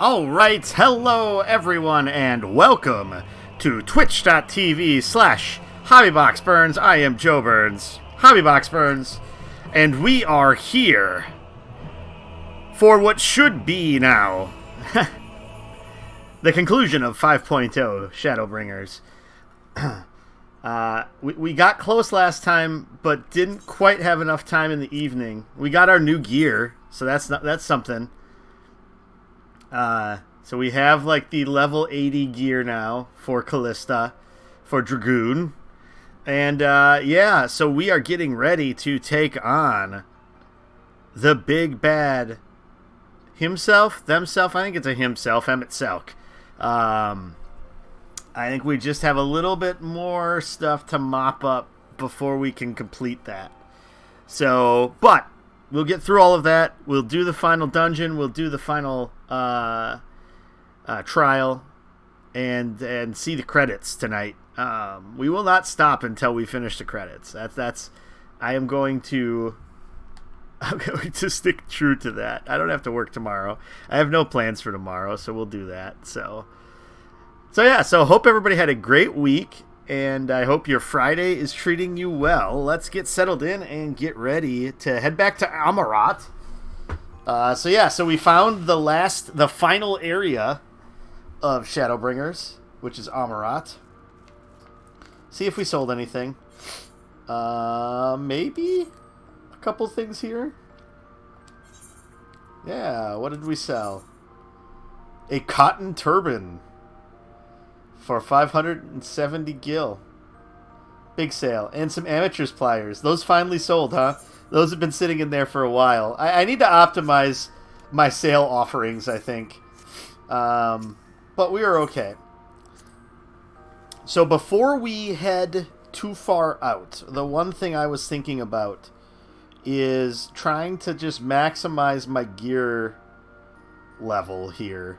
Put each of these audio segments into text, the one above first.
Alright, hello everyone, and welcome to twitch.tv/HobbyBoxBurns. I am Joe Burns, HobbyBoxBurns, and we are here for what should be now the conclusion of 5.0 Shadowbringers. We got close last time, but didn't quite have enough time in the evening. We got our new gear, so that's something. So we have like the level 80 gear now for Callista, for Dragoon. And yeah, so we are getting ready to take on the big bad himself, themself. I think it's a himself, Emetselk. I think we just have a little bit more stuff to mop up before we can complete that. So, but we'll get through all of that. We'll do the final dungeon. We'll do the final trial and see the credits tonight. We will not stop until we finish the credits. I'm going to stick true to that. I don't have to work tomorrow. I have no plans for tomorrow, so we'll do that. So yeah, so hope everybody had a great week, and I hope your Friday is treating you well. Let's get settled in and get ready to head back to Amarat. So we found the final area of Shadowbringers, which is Amarat. See if we sold anything. Maybe a couple things here. Yeah, what did we sell? A cotton turban for 570 gil. Big sale. And some amateur's pliers. Those finally sold, huh? Those have been sitting in there for a while. I need to optimize my sale offerings, I think. But we are okay. So before we head too far out, the one thing I was thinking about is trying to just maximize my gear level here.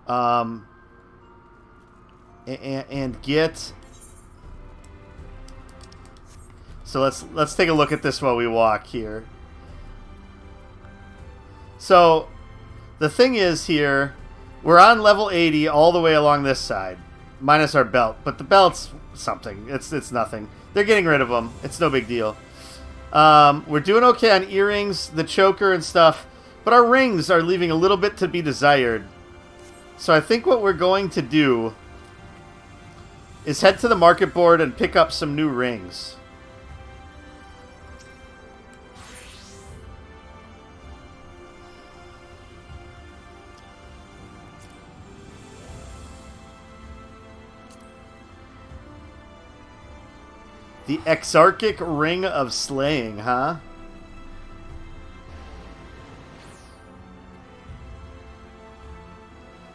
And get... So let's take a look at this while we walk here. So the thing is here, we're on level 80 all the way along this side, minus our belt. But the belt's something. It's nothing. They're getting rid of them. It's no big deal. We're doing okay on earrings, the choker and stuff, but our rings are leaving a little bit to be desired. So I think what we're going to do is head to the market board and pick up some new rings. The Exarchic Ring of Slaying, huh?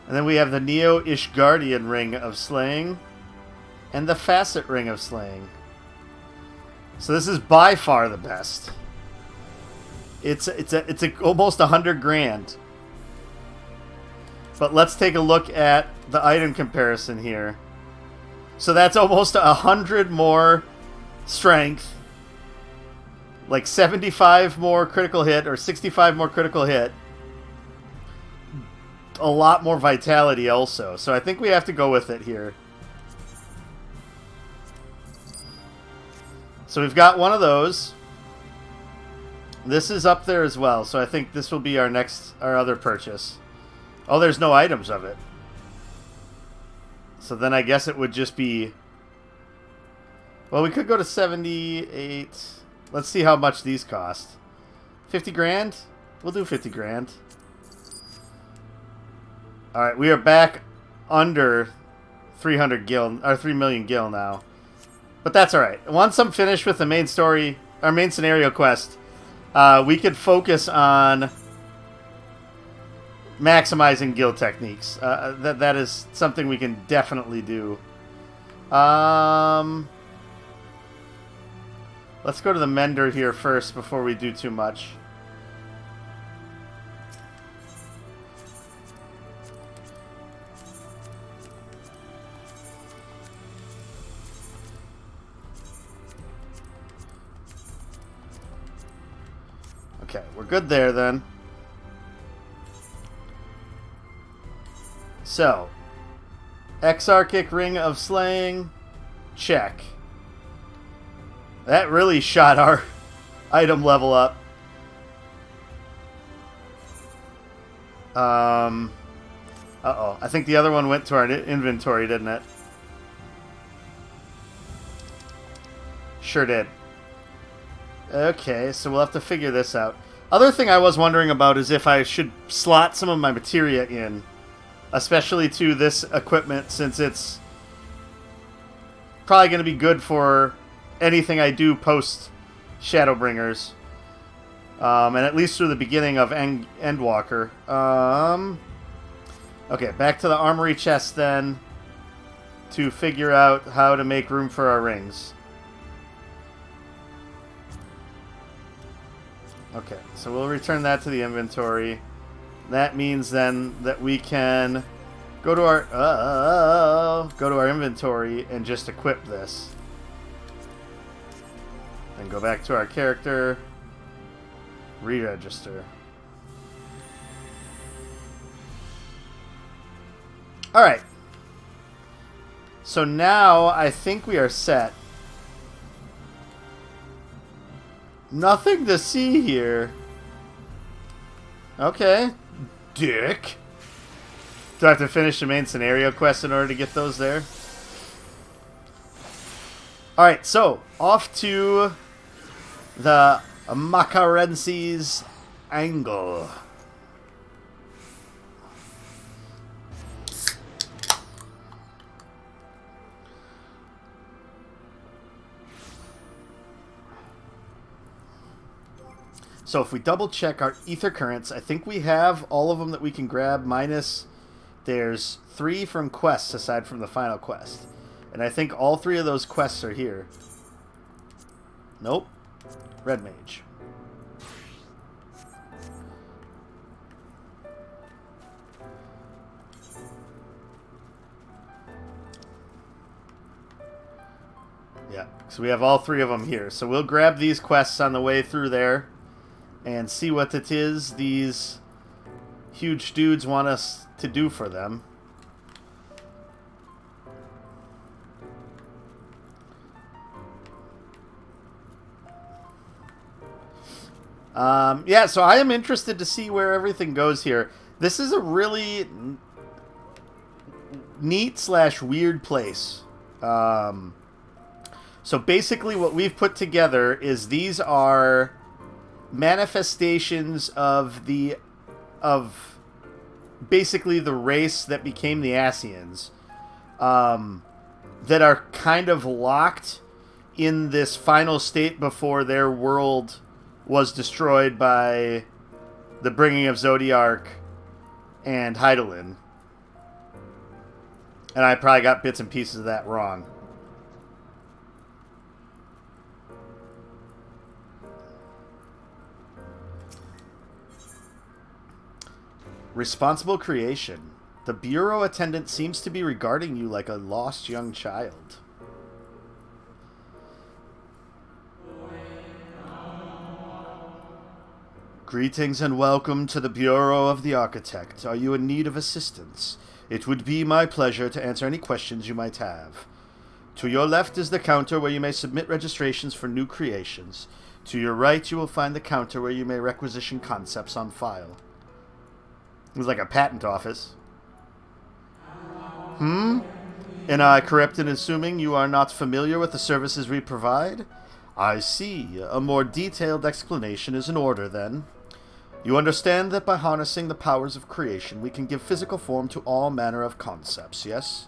And then we have the Neo-Ishgardian Ring of Slaying. And the Facet Ring of Slaying. So this is by far the best. It's almost 100 grand. But let's take a look at the item comparison here. So that's almost 100 more strength, like 75 more critical hit or 65 more critical hit. A lot more vitality also. So I think we have to go with it here. So we've got one of those. This is up there as well, so I think this will be our other purchase. Oh, there's no items of it. So then I guess it would just be... Well, we could go to 78. Let's see how much these cost. 50 grand? We'll do 50 grand. Alright, we are back under 300 gil, or 3 million gil now. But that's alright. Once I'm finished with the main story, our main scenario quest, we could focus on maximizing guild techniques. That is something we can definitely do. Let's go to the Mender here first before we do too much. Okay, we're good there then. So, Exarchic Ring of Slaying, check. That really shot our item level up. Uh-oh. I think the other one went to our inventory, didn't it? Sure did. Okay, so we'll have to figure this out. Other thing I was wondering about is if I should slot some of my materia in, especially to this equipment, since it's probably going to be good for anything I do post Shadowbringers. And at least through the beginning of Endwalker. Okay, back to the armory chest then, to figure out how to make room for our rings. Okay, so we'll return that to the inventory. That means then that we can go to our inventory and just equip this. And go back to our character. Re-register. Alright. So now I think we are set. Nothing to see here. Okay. Dick. Do I have to finish the main scenario quest in order to get those there? Alright, so off to the Macarenses Angle. So if we double check our ether currents, I think we have all of them that we can grab, minus there's 3 from quests aside from the final quest. And I think all 3 of those quests are here. Nope. Red Mage. Yeah, so we have all 3 of them here. So we'll grab these quests on the way through there and see what it is these huge dudes want us to do for them. Yeah, so I am interested to see where everything goes here. This is a really neat / weird place. So basically what we've put together is these are manifestations of basically the race that became the Asians, that are kind of locked in this final state before their world was destroyed by the bringing of Zodiark and Hydaelyn. And I probably got bits and pieces of that wrong. Responsible creation. The bureau attendant seems to be regarding you like a lost young child. Greetings and welcome to the Bureau of the Architect. Are you in need of assistance? It would be my pleasure to answer any questions you might have. To your left is the counter where you may submit registrations for new creations. To your right you will find the counter where you may requisition concepts on file. It was like a patent office. Am I correct in assuming you are not familiar with the services we provide? I see. A more detailed explanation is in order, then. You understand that by harnessing the powers of creation, we can give physical form to all manner of concepts, yes?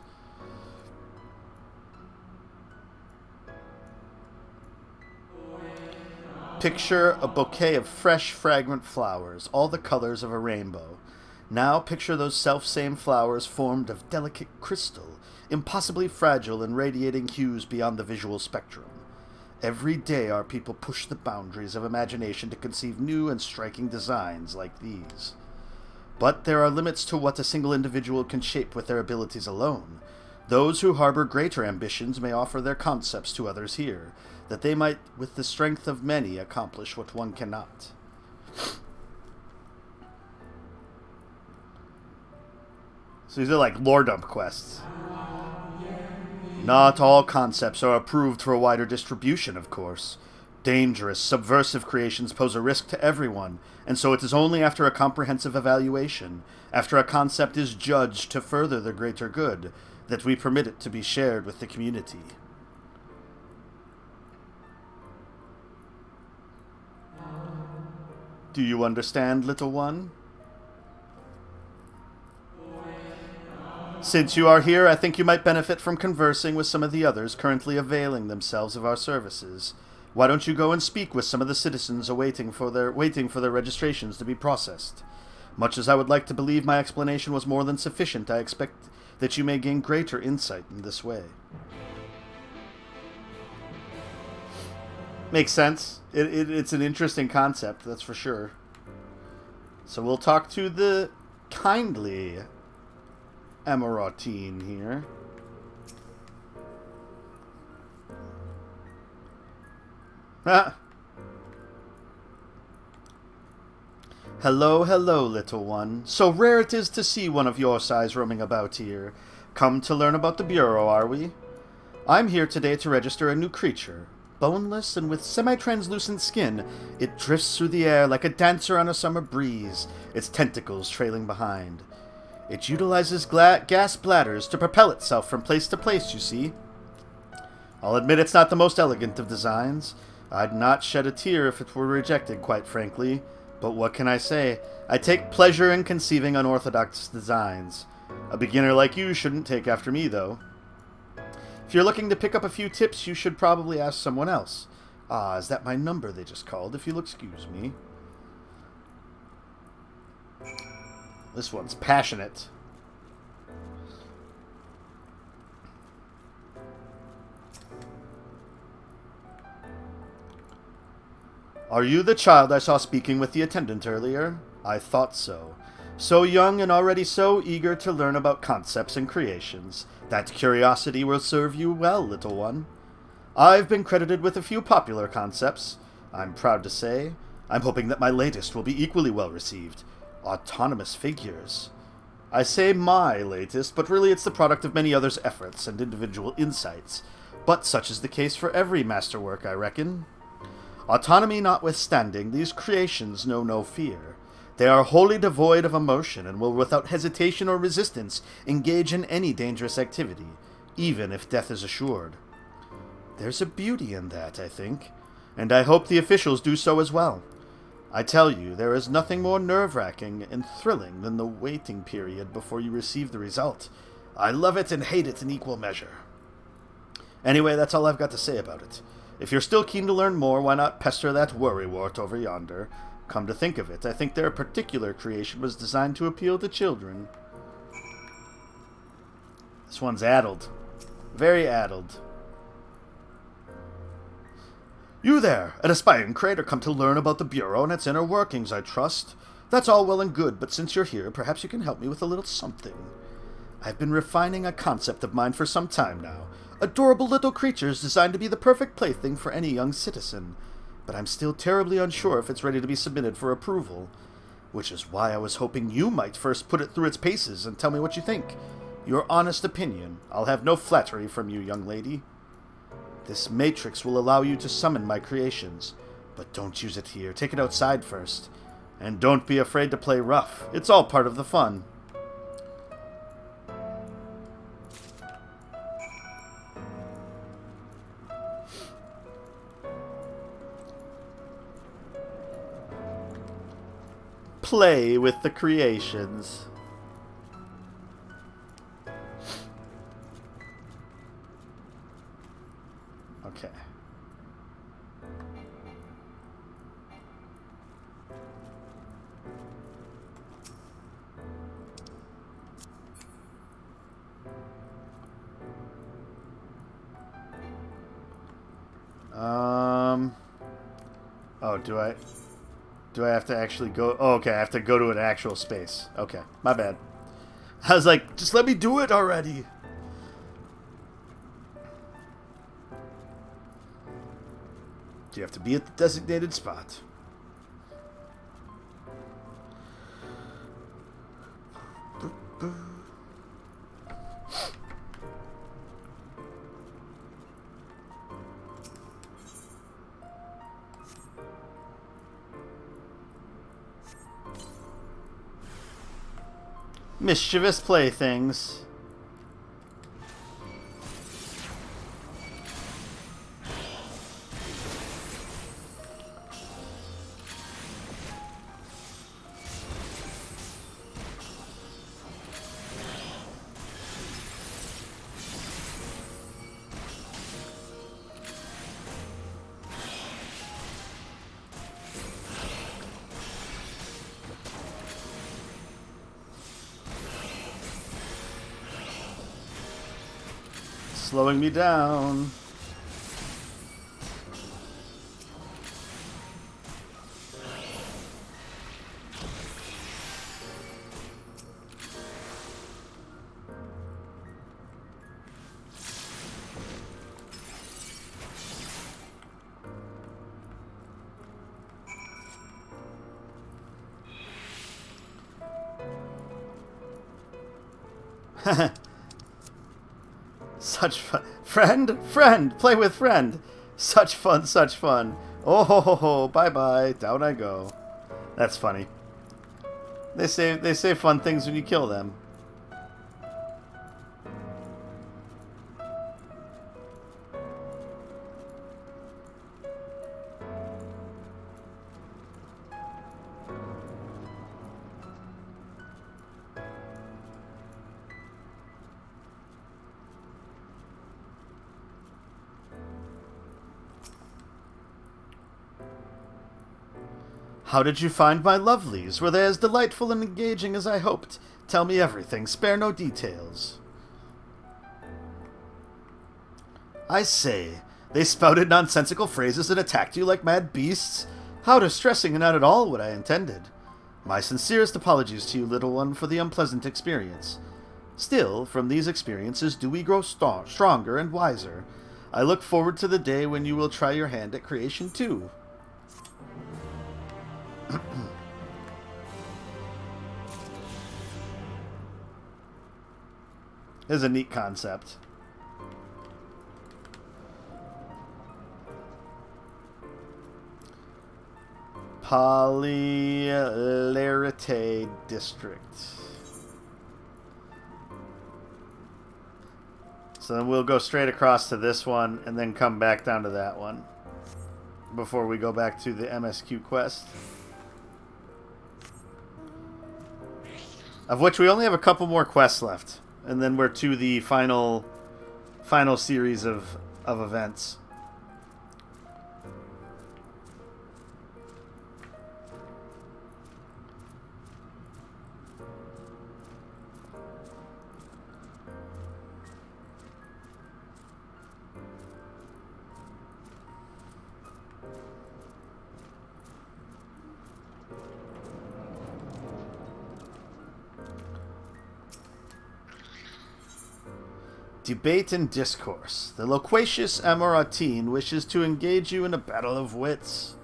Picture a bouquet of fresh, fragrant flowers, all the colors of a rainbow. Now picture those self-same flowers formed of delicate crystal, impossibly fragile and radiating hues beyond the visual spectrum. Every day our people push the boundaries of imagination to conceive new and striking designs like these. But there are limits to what a single individual can shape with their abilities alone. Those who harbor greater ambitions may offer their concepts to others here, that they might, with the strength of many, accomplish what one cannot. So these are like lore dump quests. Not all concepts are approved for wider distribution, of course. Dangerous, subversive creations pose a risk to everyone, and so it is only after a comprehensive evaluation, after a concept is judged to further the greater good, that we permit it to be shared with the community. Do you understand, little one? Since you are here, I think you might benefit from conversing with some of the others currently availing themselves of our services. Why don't you go and speak with some of the citizens waiting for their registrations to be processed? Much as I would like to believe my explanation was more than sufficient, I expect that you may gain greater insight in this way. Makes sense. It's an interesting concept, that's for sure. So we'll talk to the kindly Emiratine here. Ah. Hello, hello, little one. So rare it is to see one of your size roaming about here. Come to learn about the Bureau, are we? I'm here today to register a new creature. Boneless and with semi-translucent skin, it drifts through the air like a dancer on a summer breeze, its tentacles trailing behind. It utilizes gas bladders to propel itself from place to place, you see. I'll admit it's not the most elegant of designs. I'd not shed a tear if it were rejected, quite frankly. But what can I say? I take pleasure in conceiving unorthodox designs. A beginner like you shouldn't take after me, though. If you're looking to pick up a few tips, you should probably ask someone else. Ah, is that my number they just called, if you'll excuse me? This one's passionate. Are you the child I saw speaking with the attendant earlier? I thought so. So young and already so eager to learn about concepts and creations. That curiosity will serve you well, little one. I've been credited with a few popular concepts, I'm proud to say. I'm hoping that my latest will be equally well received. Autonomous figures. I say my latest, but really it's the product of many others' efforts and individual insights. But such is the case for every masterwork, I reckon. Autonomy notwithstanding, these creations know no fear. They are wholly devoid of emotion and will without hesitation or resistance engage in any dangerous activity, even if death is assured. There's a beauty in that, I think, and I hope the officials do so as well. I tell you, there is nothing more nerve-wracking and thrilling than the waiting period before you receive the result. I love it and hate it in equal measure. Anyway, that's all I've got to say about it. If you're still keen to learn more, why not pester that worrywart over yonder? Come to think of it, I think their particular creation was designed to appeal to children. This one's addled. Very addled. You there, an aspiring creator come to learn about the Bureau and its inner workings, I trust. That's all well and good, but since you're here, perhaps you can help me with a little something. I've been refining a concept of mine for some time now. Adorable little creatures designed to be the perfect plaything for any young citizen. But I'm still terribly unsure if it's ready to be submitted for approval. Which is why I was hoping you might first put it through its paces and tell me what you think. Your honest opinion. I'll have no flattery from you, young lady. This matrix will allow you to summon my creations. But don't use it here. Take it outside first. And don't be afraid to play rough. It's all part of the fun. Play with the creations. Okay. Oh, do I have to actually go? Oh, okay, I have to go to an actual space. Okay, my bad. I was like, just let me do it already. Do you have to be at the designated spot? Mischievous playthings. Slowing me down. Such fun. Friend, play with friend. Such fun, such fun. Oh ho ho ho, bye-bye, down I go. That's funny. They say fun things when you kill them. How did you find my lovelies? Were they as delightful and engaging as I hoped? Tell me everything, spare no details. I say, they spouted nonsensical phrases and attacked you like mad beasts? How distressing and not at all what I intended. My sincerest apologies to you, little one, for the unpleasant experience. Still, from these experiences do we grow stronger and wiser. I look forward to the day when you will try your hand at creation too. This is a neat concept. Polylarity District. So then we'll go straight across to this one and then come back down to that one before we go back to the MSQ quest. Of which we only have a couple more quests left. And then we're to the final series of events. Debate and discourse. The loquacious Amoratine wishes to engage you in a battle of wits.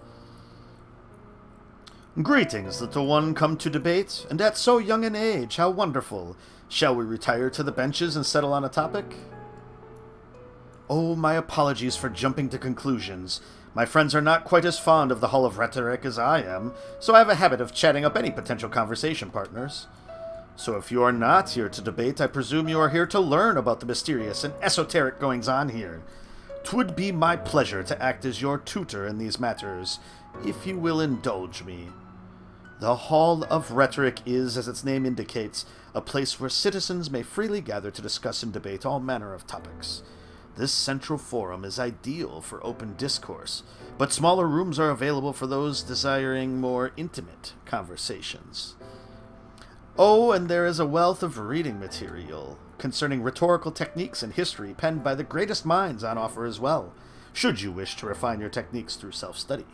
Greetings, little one, come to debate, and at so young an age, how wonderful. Shall we retire to the benches and settle on a topic? Oh, my apologies for jumping to conclusions. My friends are not quite as fond of the Hall of Rhetoric as I am, so I have a habit of chatting up any potential conversation partners. So if you are not here to debate, I presume you are here to learn about the mysterious and esoteric goings-on here. 'Twould be my pleasure to act as your tutor in these matters, if you will indulge me. The Hall of Rhetoric is, as its name indicates, a place where citizens may freely gather to discuss and debate all manner of topics. This central forum is ideal for open discourse, but smaller rooms are available for those desiring more intimate conversations. Oh, and there is a wealth of reading material concerning rhetorical techniques and history penned by the greatest minds on offer as well, should you wish to refine your techniques through self-study.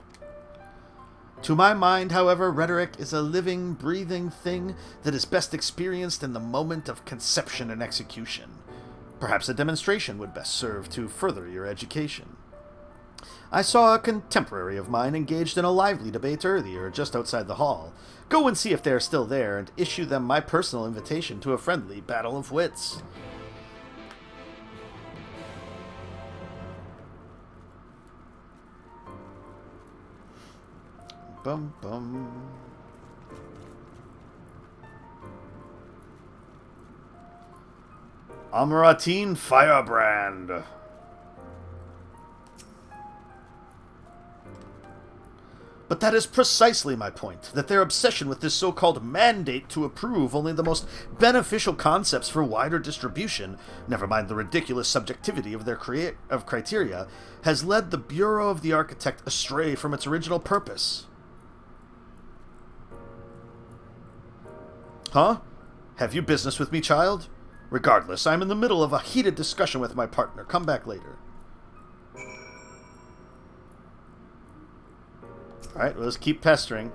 To my mind, however, rhetoric is a living, breathing thing that is best experienced in the moment of conception and execution. Perhaps a demonstration would best serve to further your education. I saw a contemporary of mine engaged in a lively debate earlier, just outside the hall. Go and see if they are still there, and issue them my personal invitation to a friendly battle of wits. Bum bum. Amaratine Firebrand. But that is precisely my point, that their obsession with this so-called mandate to approve only the most beneficial concepts for wider distribution, never mind the ridiculous subjectivity of their criteria, has led the Bureau of the Architect astray from its original purpose. Huh? Have you business with me, child? Regardless, I'm in the middle of a heated discussion with my partner. Come back later. Alright, well, let's keep pestering.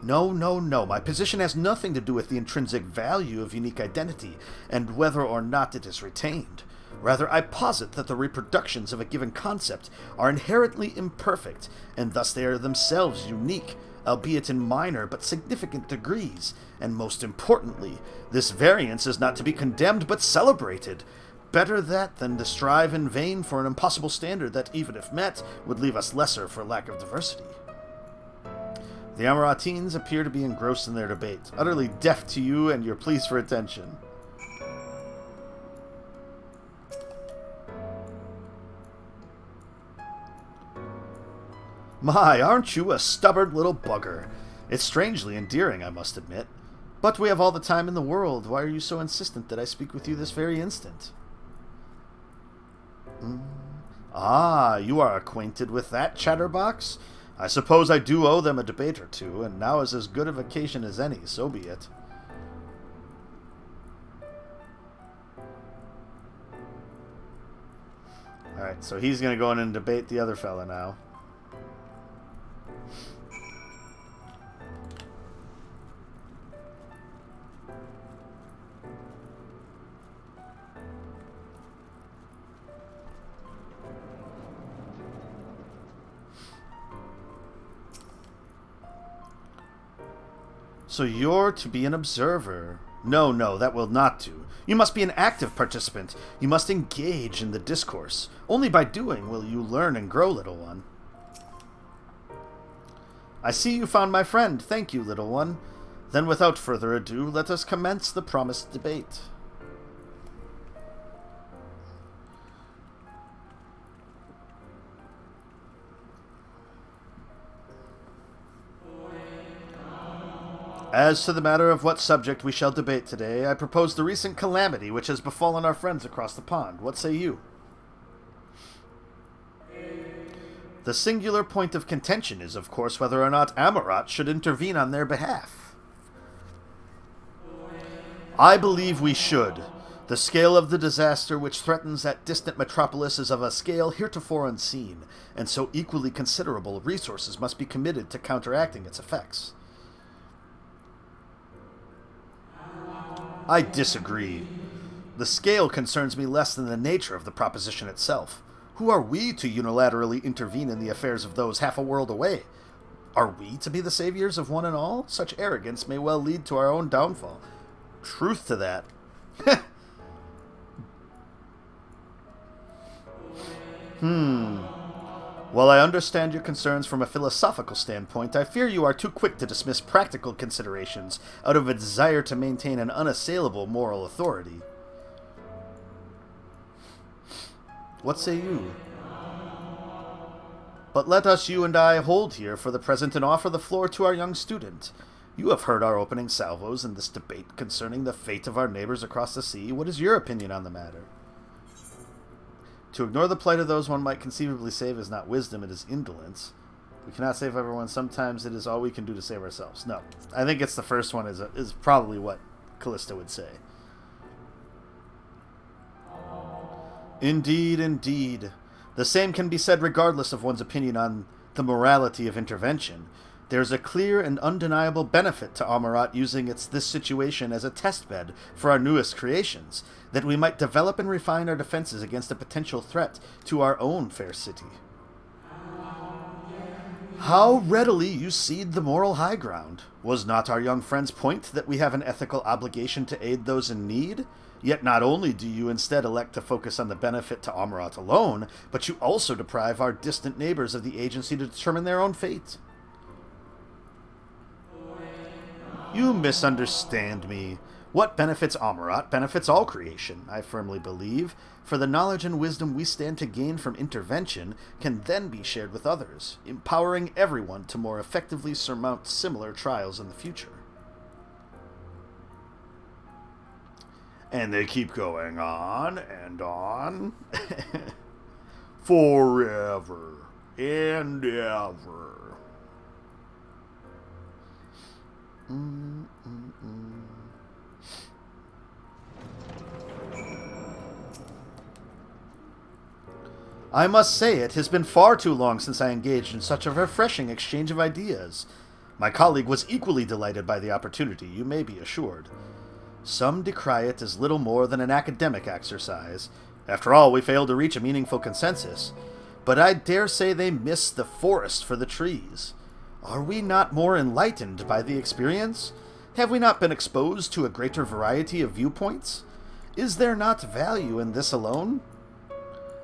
No, no, no. My position has nothing to do with the intrinsic value of unique identity, and whether or not it is retained. Rather, I posit that the reproductions of a given concept are inherently imperfect, and thus they are themselves unique, albeit in minor but significant degrees. And most importantly, this variance is not to be condemned but celebrated. Better that than to strive in vain for an impossible standard that, even if met, would leave us lesser for lack of diversity. The Amaratines appear to be engrossed in their debate, utterly deaf to you and your pleas for attention. My, aren't you a stubborn little bugger? It's strangely endearing, I must admit. But we have all the time in the world. Why are you so insistent that I speak with you this very instant? Ah, you are acquainted with that chatterbox? I suppose I do owe them a debate or two, and now is as good a vacation as any, so be it. Alright, so he's going to go in and debate the other fella now. So you're to be an observer. No, no, that will not do. You must be an active participant. You must engage in the discourse. Only by doing will you learn and grow, little one. I see you found my friend. Thank you, little one. Then without further ado, let us commence the promised debate. As to the matter of what subject we shall debate today, I propose the recent calamity which has befallen our friends across the pond. What say you? The singular point of contention is, of course, whether or not Amarat should intervene on their behalf. I believe we should. The scale of the disaster which threatens that distant metropolis is of a scale heretofore unseen, and so equally considerable resources must be committed to counteracting its effects. I disagree. The scale concerns me less than the nature of the proposition itself. Who are we to unilaterally intervene in the affairs of those half a world away? Are we to be the saviors of one and all? Such arrogance may well lead to our own downfall. Truth to that. While I understand your concerns from a philosophical standpoint, I fear you are too quick to dismiss practical considerations out of a desire to maintain an unassailable moral authority. What say you? But let us, you and I, hold here for the present and offer the floor to our young student. You have heard our opening salvos in this debate concerning the fate of our neighbors across the sea. What is your opinion on the matter? To ignore the plight of those one might conceivably save is not wisdom, it is indolence. We cannot save everyone. Sometimes it is all we can do to save ourselves. No, I think it's the first one is probably what Callista would say. Indeed, indeed. The same can be said regardless of one's opinion on the morality of intervention. There is a clear and undeniable benefit to Amarat using this situation as a testbed for our newest creations, that we might develop and refine our defenses against a potential threat to our own fair city. How readily you cede the moral high ground. Was not our young friend's point that we have an ethical obligation to aid those in need? Yet not only do you instead elect to focus on the benefit to Amarat alone, but you also deprive our distant neighbors of the agency to determine their own fate. You misunderstand me. What benefits Amarat benefits all creation, I firmly believe, for the knowledge and wisdom we stand to gain from intervention can then be shared with others, empowering everyone to more effectively surmount similar trials in the future. And they keep going on and on. Forever and ever. I must say it has been far too long since I engaged in such a refreshing exchange of ideas. My colleague was equally delighted by the opportunity, you may be assured. Some decry it as little more than an academic exercise. After all, we failed to reach a meaningful consensus. But I dare say they miss the forest for the trees. Are we not more enlightened by the experience? Have we not been exposed to a greater variety of viewpoints? Is there not value in this alone?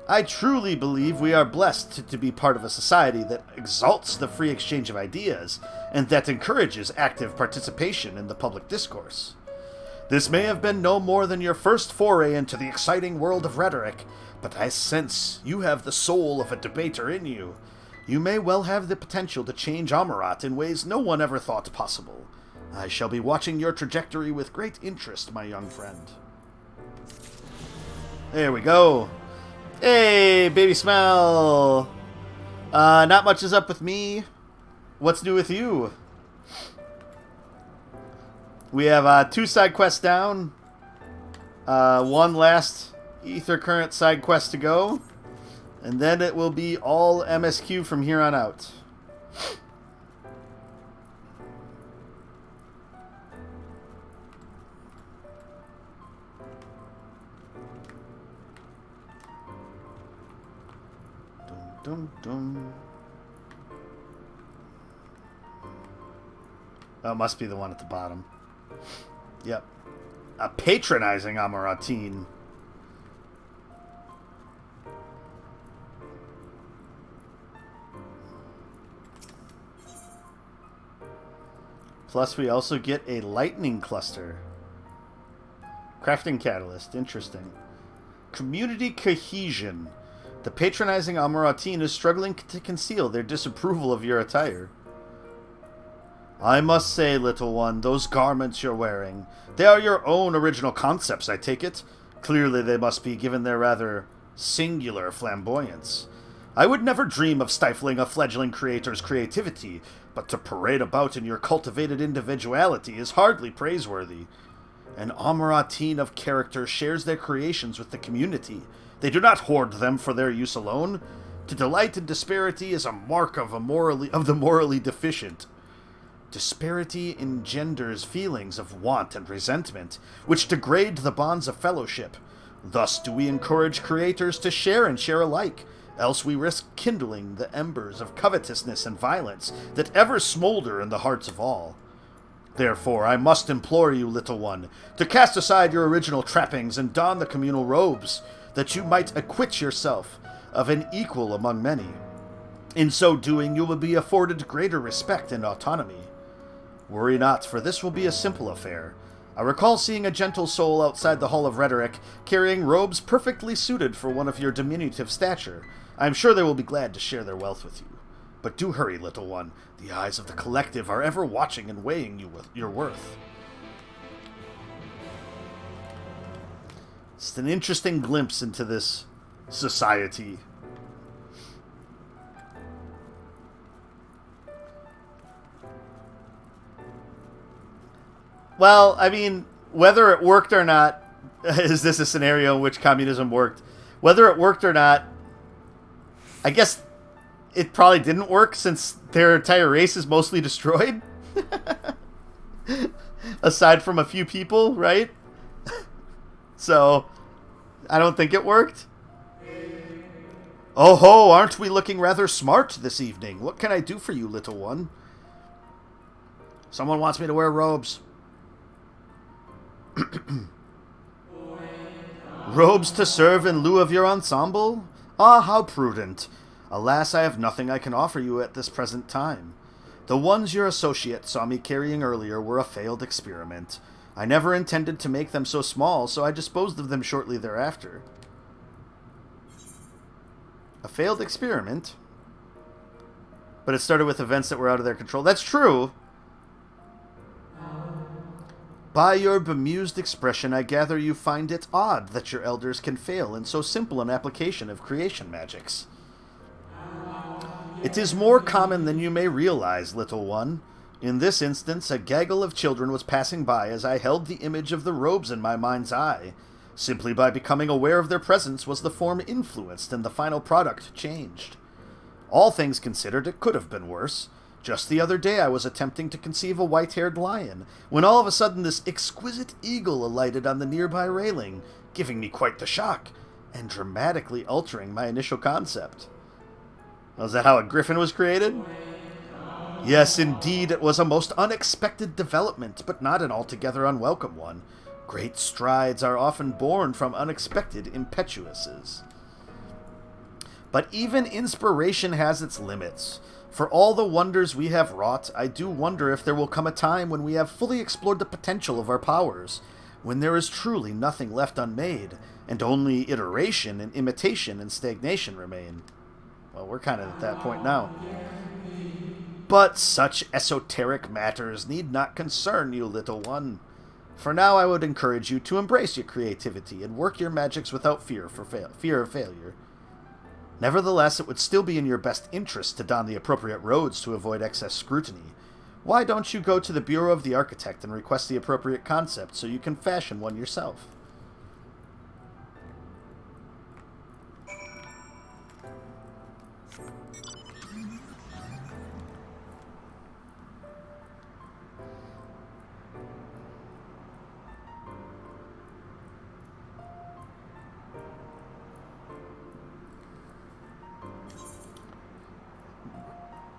I truly believe we are blessed to be part of a society that exalts the free exchange of ideas and that encourages active participation in the public discourse. This may have been no more than your first foray into the exciting world of rhetoric, but I sense you have the soul of a debater in you. You may well have the potential to change Amarat in ways no one ever thought possible. I shall be watching your trajectory with great interest, my young friend. There we go. Hey, baby smell. Not much is up with me. What's new with you? We have 2 side quests down. One last Ether Current side quest to go. And then it will be all MSQ from here on out. Dum, dum. Oh, it must be the one at the bottom. Yep. A patronizing Amaratine. Plus, we also get a lightning cluster. Crafting catalyst. Interesting. Community cohesion. The patronizing Amaratine is struggling to conceal their disapproval of your attire. I must say, little one, those garments you're wearing, they are your own original concepts, I take it. Clearly they must be, given their rather singular flamboyance. I would never dream of stifling a fledgling creator's creativity, but to parade about in your cultivated individuality is hardly praiseworthy. An Amaratine of character shares their creations with the community. They do not hoard them for their use alone. To delight in disparity is a mark of the morally deficient. Disparity engenders feelings of want and resentment, which degrade the bonds of fellowship. Thus do we encourage creators to share and share alike, else we risk kindling the embers of covetousness and violence that ever smolder in the hearts of all. Therefore, I must implore you, little one, to cast aside your original trappings and don the communal robes, that you might acquit yourself of an equal among many. In so doing, you will be afforded greater respect and autonomy. Worry not, for this will be a simple affair. I recall seeing a gentle soul outside the Hall of Rhetoric, carrying robes perfectly suited for one of your diminutive stature. I am sure they will be glad to share their wealth with you. But do hurry, little one. The eyes of the collective are ever watching and weighing you with your worth. It's an interesting glimpse into this society. Well, I mean, whether it worked or not, is this a scenario in which communism worked? Whether it worked or not, I guess it probably didn't work since their entire race is mostly destroyed. Aside from a few people, right? So, I don't think it worked. Oh ho, aren't we looking rather smart this evening? What can I do for you, little one? Someone wants me to wear robes. Robes to serve in lieu of your ensemble? Ah, how prudent. Alas, I have nothing I can offer you at this present time. The ones your associate saw me carrying earlier were a failed experiment. I never intended to make them so small, so I disposed of them shortly thereafter. A failed experiment? But it started with events that were out of their control. That's true! By your bemused expression, I gather you find it odd that your elders can fail in so simple an application of creation magics. It is more common than you may realize, little one. In this instance, a gaggle of children was passing by as I held the image of the robes in my mind's eye. Simply by becoming aware of their presence was the form influenced and the final product changed. All things considered, it could have been worse. Just the other day I was attempting to conceive a white-haired lion, when all of a sudden this exquisite eagle alighted on the nearby railing, giving me quite the shock, and dramatically altering my initial concept. Was that how a griffin was created? Yes, indeed, it was a most unexpected development, but not an altogether unwelcome one. Great strides are often born from unexpected impetuouses. But even inspiration has its limits. For all the wonders we have wrought, I do wonder if there will come a time when we have fully explored the potential of our powers, when there is truly nothing left unmade, and only iteration and imitation and stagnation remain. Well, we're kind of at that point now. But such esoteric matters need not concern you, little one. For now, I would encourage you to embrace your creativity and work your magics without fear of failure. Nevertheless, it would still be in your best interest to don the appropriate robes to avoid excess scrutiny. Why don't you go to the Bureau of the Architect and request the appropriate concept so you can fashion one yourself?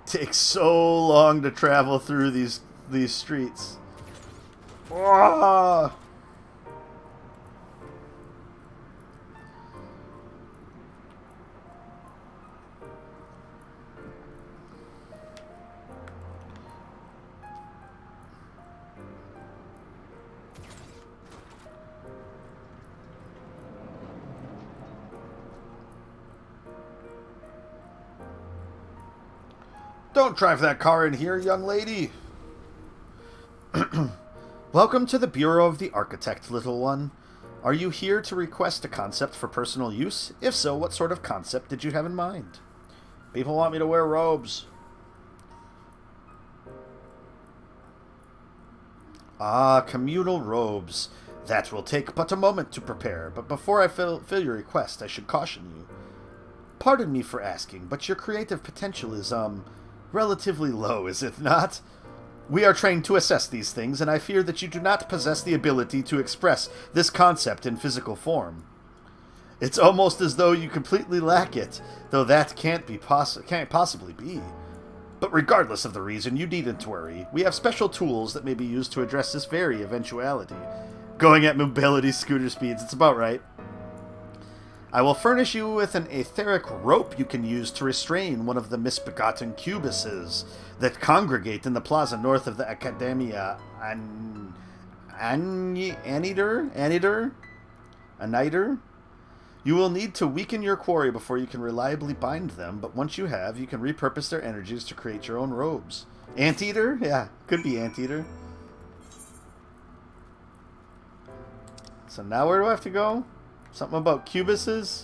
Takes so long to travel through these streets. Oh! Don't drive that car in here, young lady. Welcome to the Bureau of the Architect, little one. Are you here to request a concept for personal use? If so, what sort of concept did you have in mind? People want me to wear robes. Ah, communal robes. That will take but a moment to prepare, but before I fill your request, I should caution you. Pardon me for asking, but your creative potential is, relatively low, is it not? We are trained to assess these things, and I fear that you do not possess the ability to express this concept in physical form. It's almost as though you completely lack it, though that can't possibly be. But regardless of the reason, you needn't worry. We have special tools that may be used to address this very eventuality. Going at mobility scooter speeds, it's about right. I will furnish you with an etheric rope you can use to restrain one of the misbegotten cubuses that congregate in the plaza north of the Academia Aniter? You will need to weaken your quarry before you can reliably bind them, but once you have, you can repurpose their energies to create your own robes. Anteater? Yeah, could be Anteater. So now where do I have to go? Something about cubuses?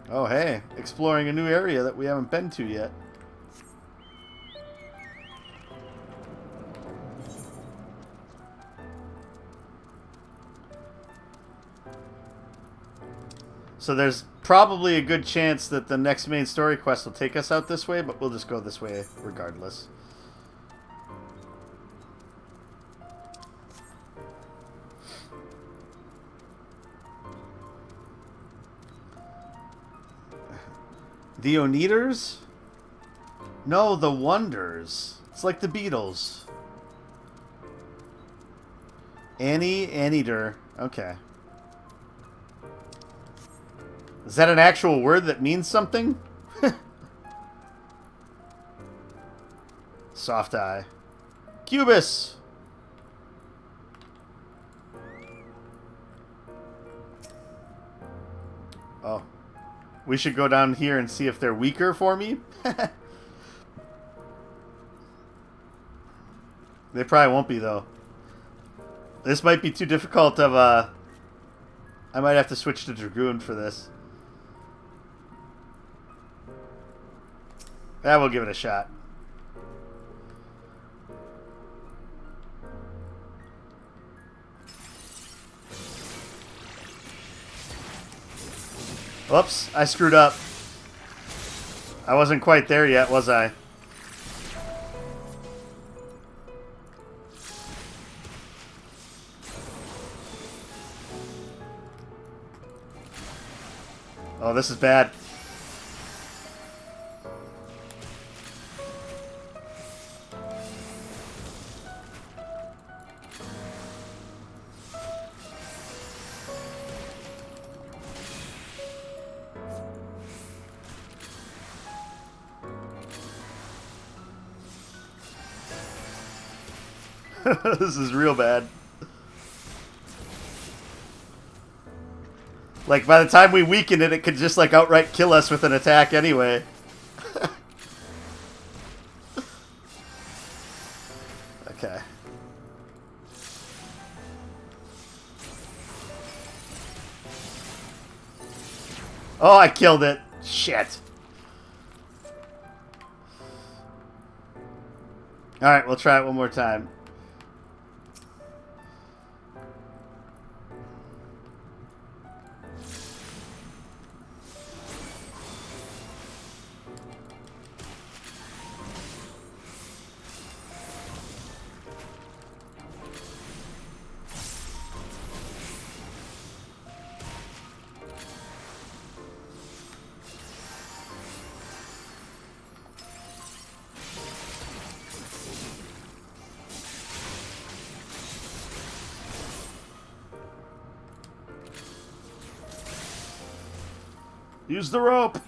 Oh, hey. Exploring a new area that we haven't been to yet. So there's probably a good chance that the next main story quest will take us out this way, but we'll just go this way regardless. The Oneaters? No, the Wonders. It's like the Beatles. Anteater. Okay. Is that an actual word that means something? Soft eye. Cubus! We should go down here and see if they're weaker for me. They probably won't be, though. This might be too difficult of a... I might have to switch to Dragoon for this. We'll give it a shot. Whoops, I screwed up. I wasn't quite there yet, was I? Oh, this is bad. This is real bad. Like, by the time we weaken it, it could just, like, outright kill us with an attack anyway. Okay. Oh, I killed it. Shit. Alright, we'll try it one more time. Use the rope.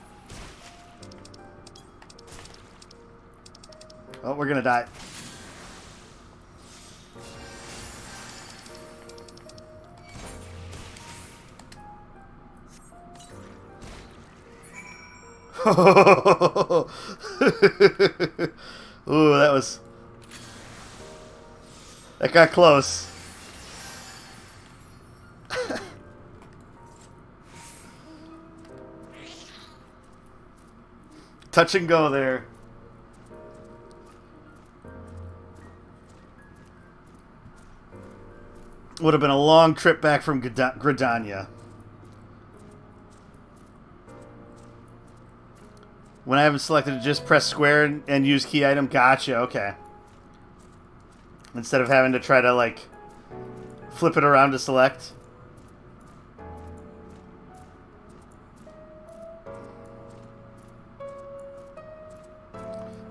Oh, we're gonna die. Ooh, that was... That got close. Touch and go there. Would have been a long trip back from Gridania. When I haven't selected, just press square and use key item. Gotcha, okay. Instead of having to try to, like, flip it around to select.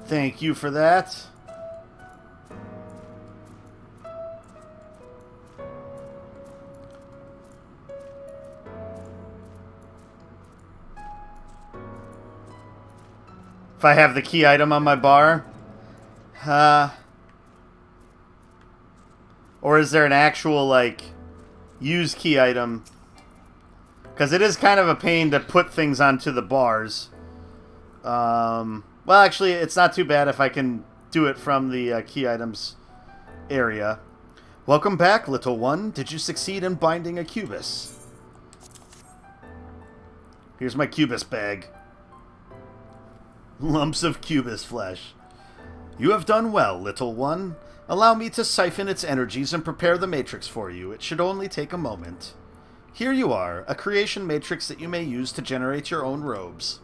Thank you for that. If I have the key item on my bar. Or is there an actual, like, use key item? Because it is kind of a pain to put things onto the bars. Well, actually, it's not too bad if I can do it from the key items area. Welcome back, little one. Did you succeed in binding a cubus? Here's my cubus bag. Lumps of cubus flesh. You have done well, little one. Allow me to siphon its energies and prepare the matrix for you. It should only take a moment. Here you are, a creation matrix that you may use to generate your own robes.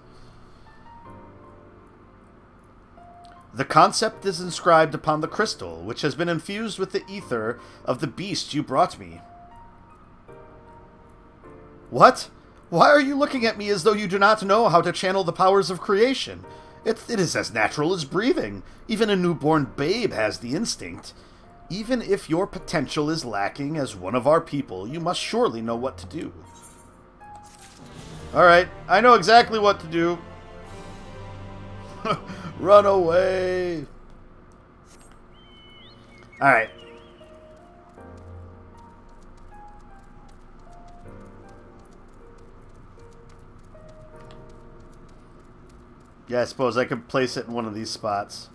The concept is inscribed upon the crystal, which has been infused with the ether of the beast you brought me. What? Why are you looking at me as though you do not know how to channel the powers of creation? It is as natural as breathing. Even a newborn babe has the instinct. Even if your potential is lacking as one of our people, you must surely know what to do. Alright, I know exactly what to do. Run away. Alright. Yeah, I suppose I could place it in one of these spots.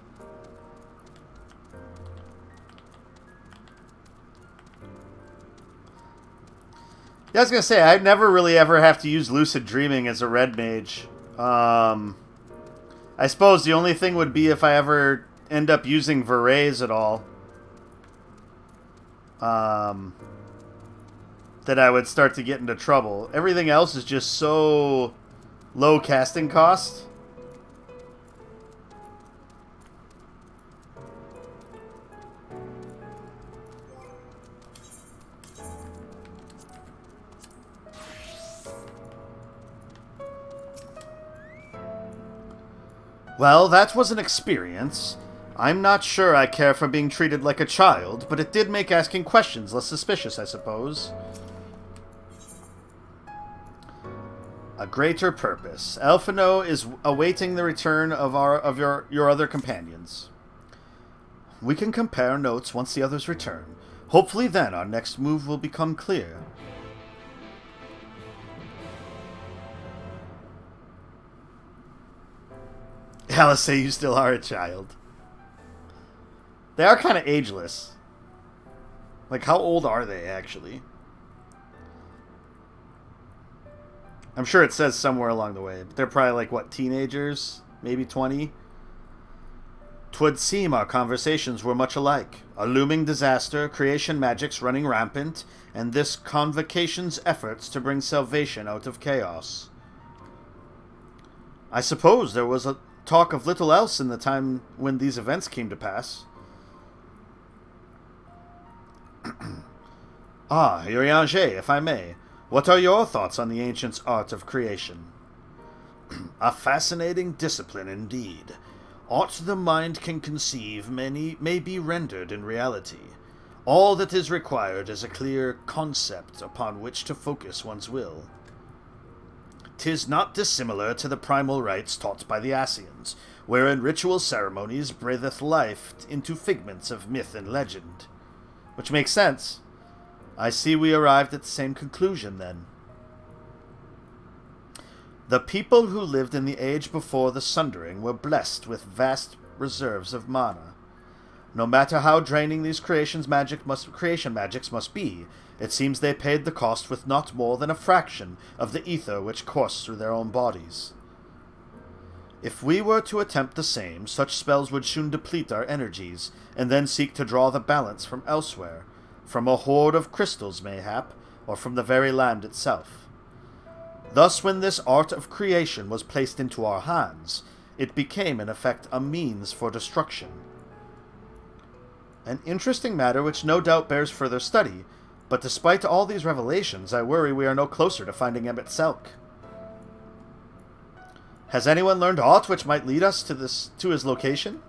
Yeah, I was going to say, I'd never really ever have to use Lucid Dreaming as a red mage. I suppose the only thing would be if I ever end up using Verrays at all. That I would start to get into trouble. Everything else is just so low casting cost. Well, that was an experience. I'm not sure I care for being treated like a child, but it did make asking questions less suspicious, I suppose. A greater purpose. Elfino is awaiting the return of your other companions. We can compare notes once the others return. Hopefully then our next move will become clear. Alice, say you still are a child. They are kind of ageless. Like, how old are they, actually? I'm sure it says somewhere along the way. But they're probably like, what, teenagers? Maybe 20? 'Twould seem our conversations were much alike. A looming disaster, creation magics running rampant, and this convocation's efforts to bring salvation out of chaos. I suppose there was a talk of little else in the time when these events came to pass. Ah, Urianger, if I may, what are your thoughts on the ancients' art of creation? A fascinating discipline indeed. Aught the mind can conceive may be rendered in reality. All that is required is a clear concept upon which to focus one's will. 'Tis not dissimilar to the primal rites taught by the Asians, wherein ritual ceremonies breatheth life into figments of myth and legend. Which makes sense. I see we arrived at the same conclusion, then. The people who lived in the age before the Sundering were blessed with vast reserves of mana. No matter how draining these creation magics must be, it seems they paid the cost with not more than a fraction of the ether which coursed through their own bodies. If we were to attempt the same, such spells would soon deplete our energies, and then seek to draw the balance from elsewhere, from a hoard of crystals mayhap, or from the very land itself. Thus, when this art of creation was placed into our hands, it became in effect a means for destruction. An interesting matter which no doubt bears further study, but despite all these revelations, I worry we are no closer to finding Emmett Selk. Has anyone learned aught which might lead us to his location?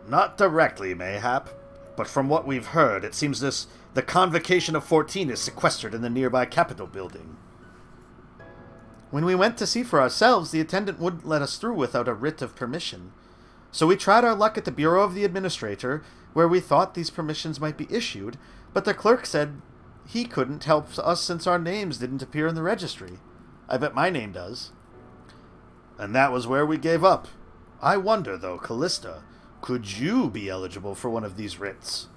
Not directly, mayhap, but from what we've heard, it seems the Convocation of 14 is sequestered in the nearby Capitol building. When we went to see for ourselves, the attendant wouldn't let us through without a writ of permission. So we tried our luck at the Bureau of the Administrator, where we thought these permissions might be issued, but the clerk said he couldn't help us since our names didn't appear in the registry. I bet my name does. And that was where we gave up. I wonder, though, Callista, could you be eligible for one of these writs?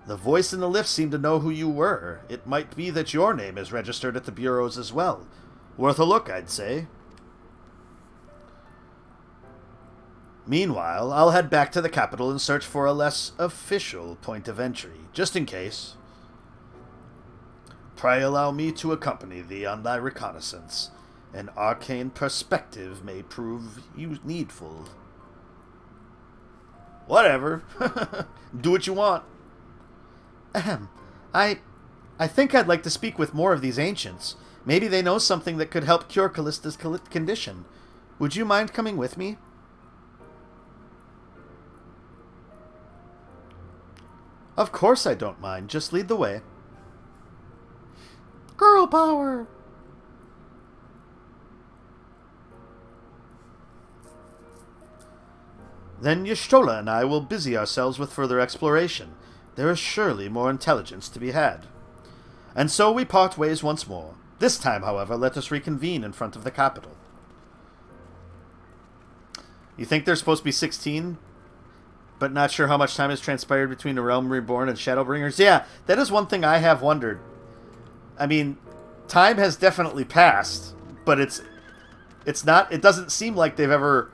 The voice in the lift seemed to know who you were. It might be that your name is registered at the bureaus as well. Worth a look, I'd say. Meanwhile, I'll head back to the capital and search for a less official point of entry, just in case. Pray allow me to accompany thee on thy reconnaissance. An arcane perspective may prove needful. Whatever. Do what you want. Ahem. I think I'd like to speak with more of these ancients. Maybe they know something that could help cure Callista's condition. Would you mind coming with me? Of course I don't mind. Just lead the way. Girl power! Then Y'shtola and I will busy ourselves with further exploration. There is surely more intelligence to be had. And so we part ways once more. This time, however, let us reconvene in front of the capital. You think there's supposed to be 16, but not sure how much time has transpired between The Realm Reborn and Shadowbringers? Yeah, that is one thing I have wondered. I mean, time has definitely passed, but it's not. It doesn't seem like they've ever.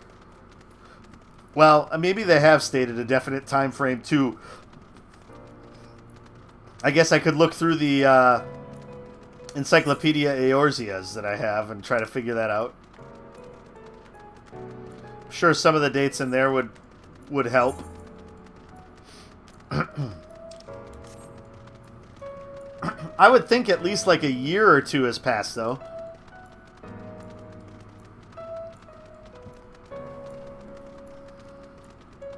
Well, maybe they have stated a definite time frame too. I guess I could look through the Encyclopedia Eorzea's that I have and try to figure that out. I'm sure some of the dates in there would help. I would think at least like a year or two has passed, though.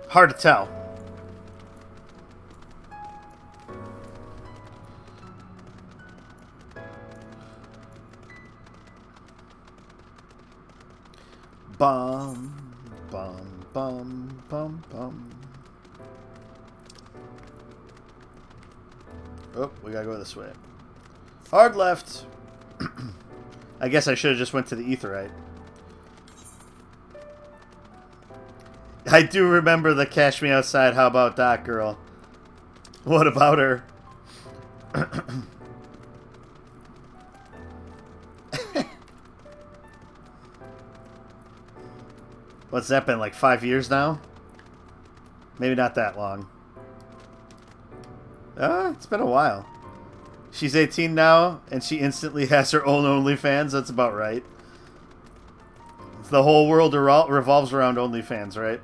Hard to tell. Bum, bum, bum, bum, bum. Oh, we gotta go this way. Hard left. I guess I should have just went to the Aetheryte. I do remember the Cash Me Outside, How About That girl. What about her? What's that been, like 5 years now? Maybe not that long. It's been a while. She's 18 now, and she instantly has her own OnlyFans. That's about right. The whole world revolves around OnlyFans, right?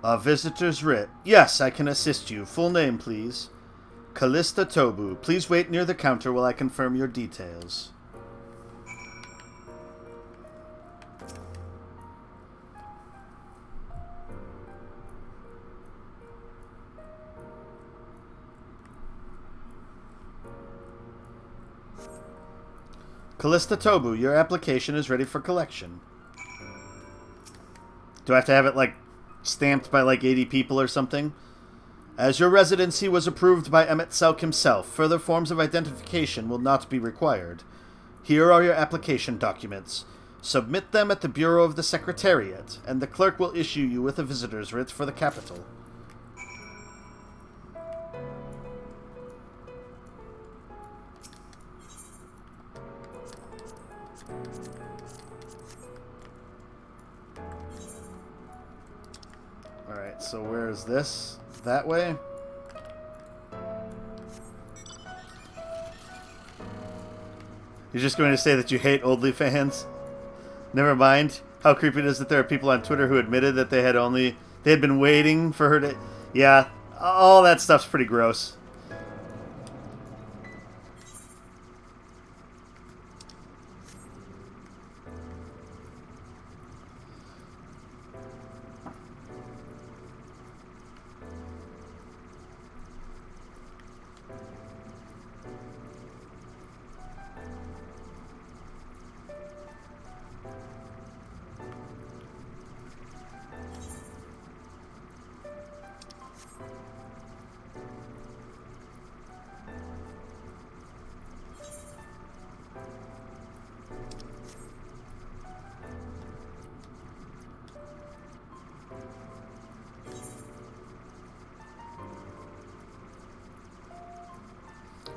A visitor's writ. Yes, I can assist you. Full name, please. Callista Tobu. Please wait near the counter while I confirm your details. Callista Tobu, your application is ready for collection. Do I have to have it, like, stamped by like 80 people or something? As your residency was approved by MSQ himself, further forms of identification will not be required. Here are your application documents. Submit them at the Bureau of the Secretariat, and the clerk will issue you with a visitor's writ for the capital. Alright, so where is this? That way? You're just going to say that you hate OnlyFans? Never mind. How creepy it is that there are people on Twitter who admitted that they had been waiting for her to... Yeah, all that stuff's pretty gross.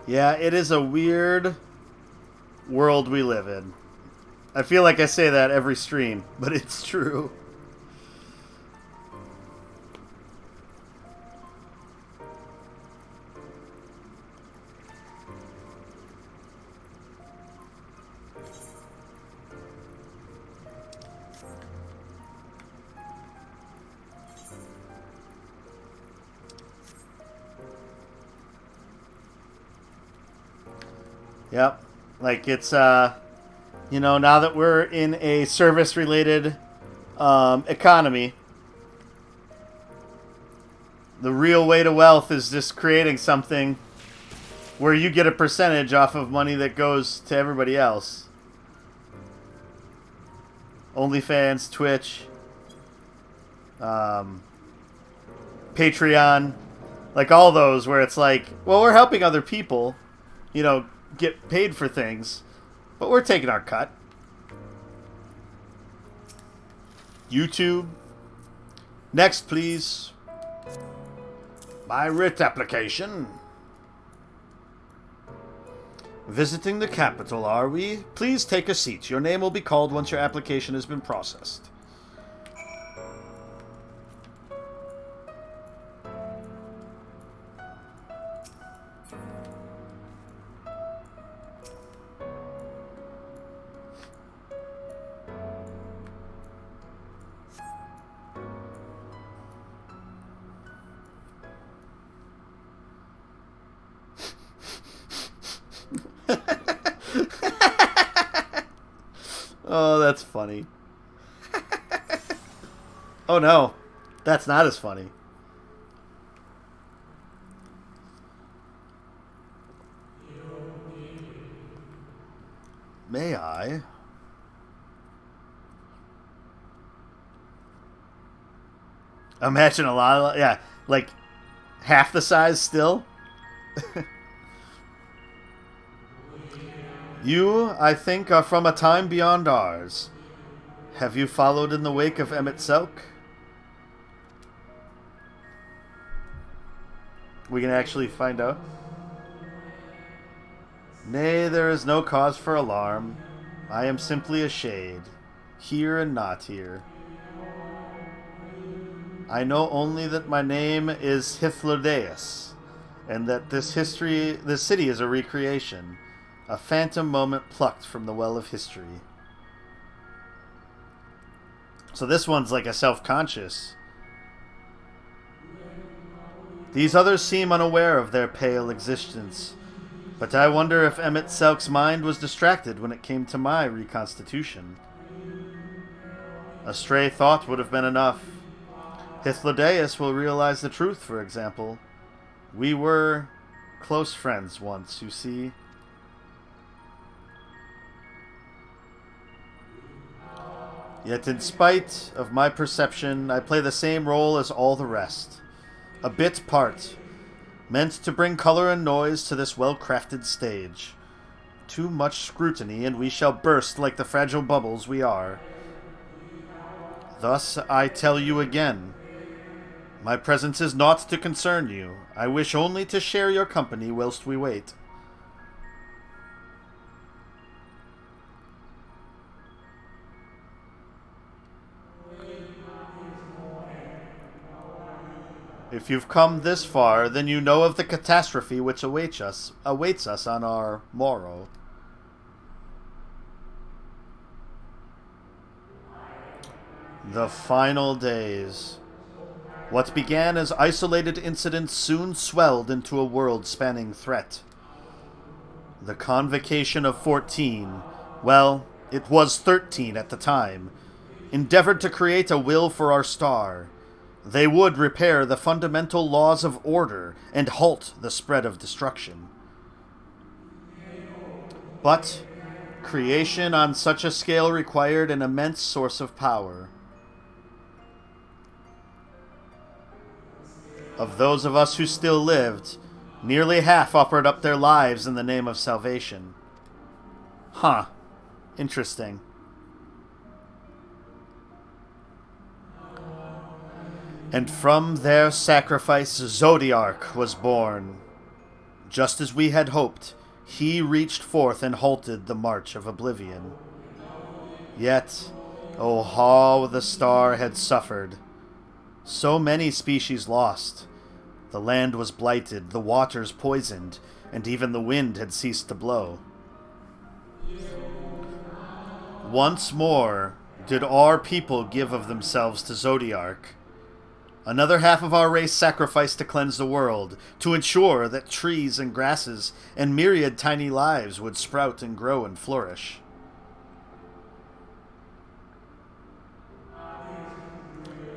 Yeah, it is a weird world we live in. I feel like I say that every stream, but it's true. Yep. Like, it's, you know, now that we're in a service-related economy, the real way to wealth is just creating something where you get a percentage off of money that goes to everybody else. OnlyFans, Twitch, Patreon, like all those where it's like, well, we're helping other people, you know, get paid for things, but we're taking our cut. YouTube. Next, please. My writ application. Visiting the capital, are we? Please take a seat. Your name will be called once your application has been processed. Oh, that's funny. Oh no, that's not as funny. May I? Imagine a lot of, yeah, like half the size still. You, I think, are from a time beyond ours. Have you followed in the wake of MSQ? We can actually find out. Nay, there is no cause for alarm. I am simply a shade, here and not here. I know only that my name is Hythlodaeus, and that this city is a recreation. A phantom moment plucked from the well of history. So this one's like a self-conscious. These others seem unaware of their pale existence, but I wonder if MSQ's mind was distracted when it came to my reconstitution. A stray thought would have been enough. Hythlodaeus will realize the truth, for example. We were close friends once, you see. Yet in spite of my perception, I play the same role as all the rest. A bit part, meant to bring color and noise to this well-crafted stage. Too much scrutiny, and we shall burst like the fragile bubbles we are. Thus, I tell you again, my presence is naught to concern you. I wish only to share your company whilst we wait. If you've come this far, then you know of the catastrophe which awaits us on our morrow. The final days. What began as isolated incidents soon swelled into a world-spanning threat. The Convocation of 14, well, it was 13 at the time, endeavored to create a will for our star. They would repair the fundamental laws of order and halt the spread of destruction. But creation on such a scale required an immense source of power. Of those of us who still lived, nearly half offered up their lives in the name of salvation. Huh. Interesting. And from their sacrifice, Zodiark was born. Just as we had hoped, he reached forth and halted the march of oblivion. Yet, oh how the star had suffered. So many species lost. The land was blighted, the waters poisoned, and even the wind had ceased to blow. Once more did our people give of themselves to Zodiark. Another half of our race sacrificed to cleanse the world, to ensure that trees and grasses and myriad tiny lives would sprout and grow and flourish.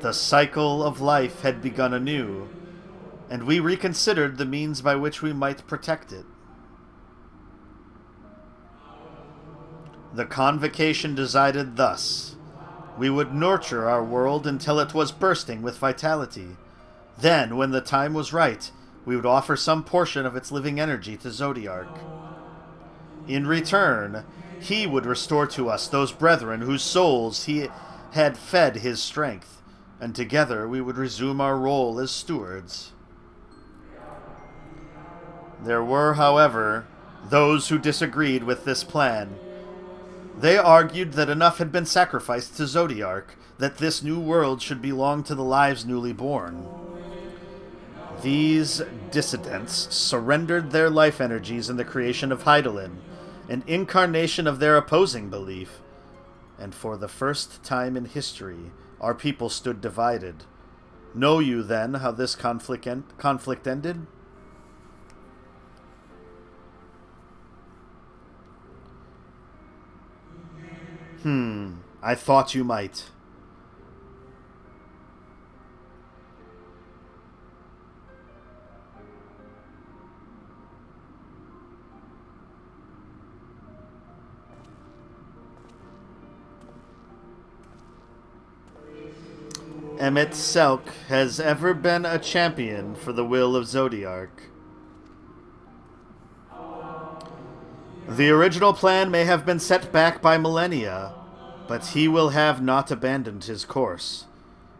The cycle of life had begun anew, and we reconsidered the means by which we might protect it. The Convocation decided thus. We would nurture our world until it was bursting with vitality. Then, when the time was right, we would offer some portion of its living energy to Zodiark. In return, he would restore to us those brethren whose souls he had fed his strength, and together we would resume our role as stewards. There were, however, those who disagreed with this plan. They argued that enough had been sacrificed to Zodiark, that this new world should belong to the lives newly born. These dissidents surrendered their life energies in the creation of Hydaelyn, an incarnation of their opposing belief, and for the first time in history, our people stood divided. Know you, then, how this conflict ended? I thought you might. MSQ has ever been a champion for the will of Zodiark. The original plan may have been set back by millennia, but he will have not abandoned his course.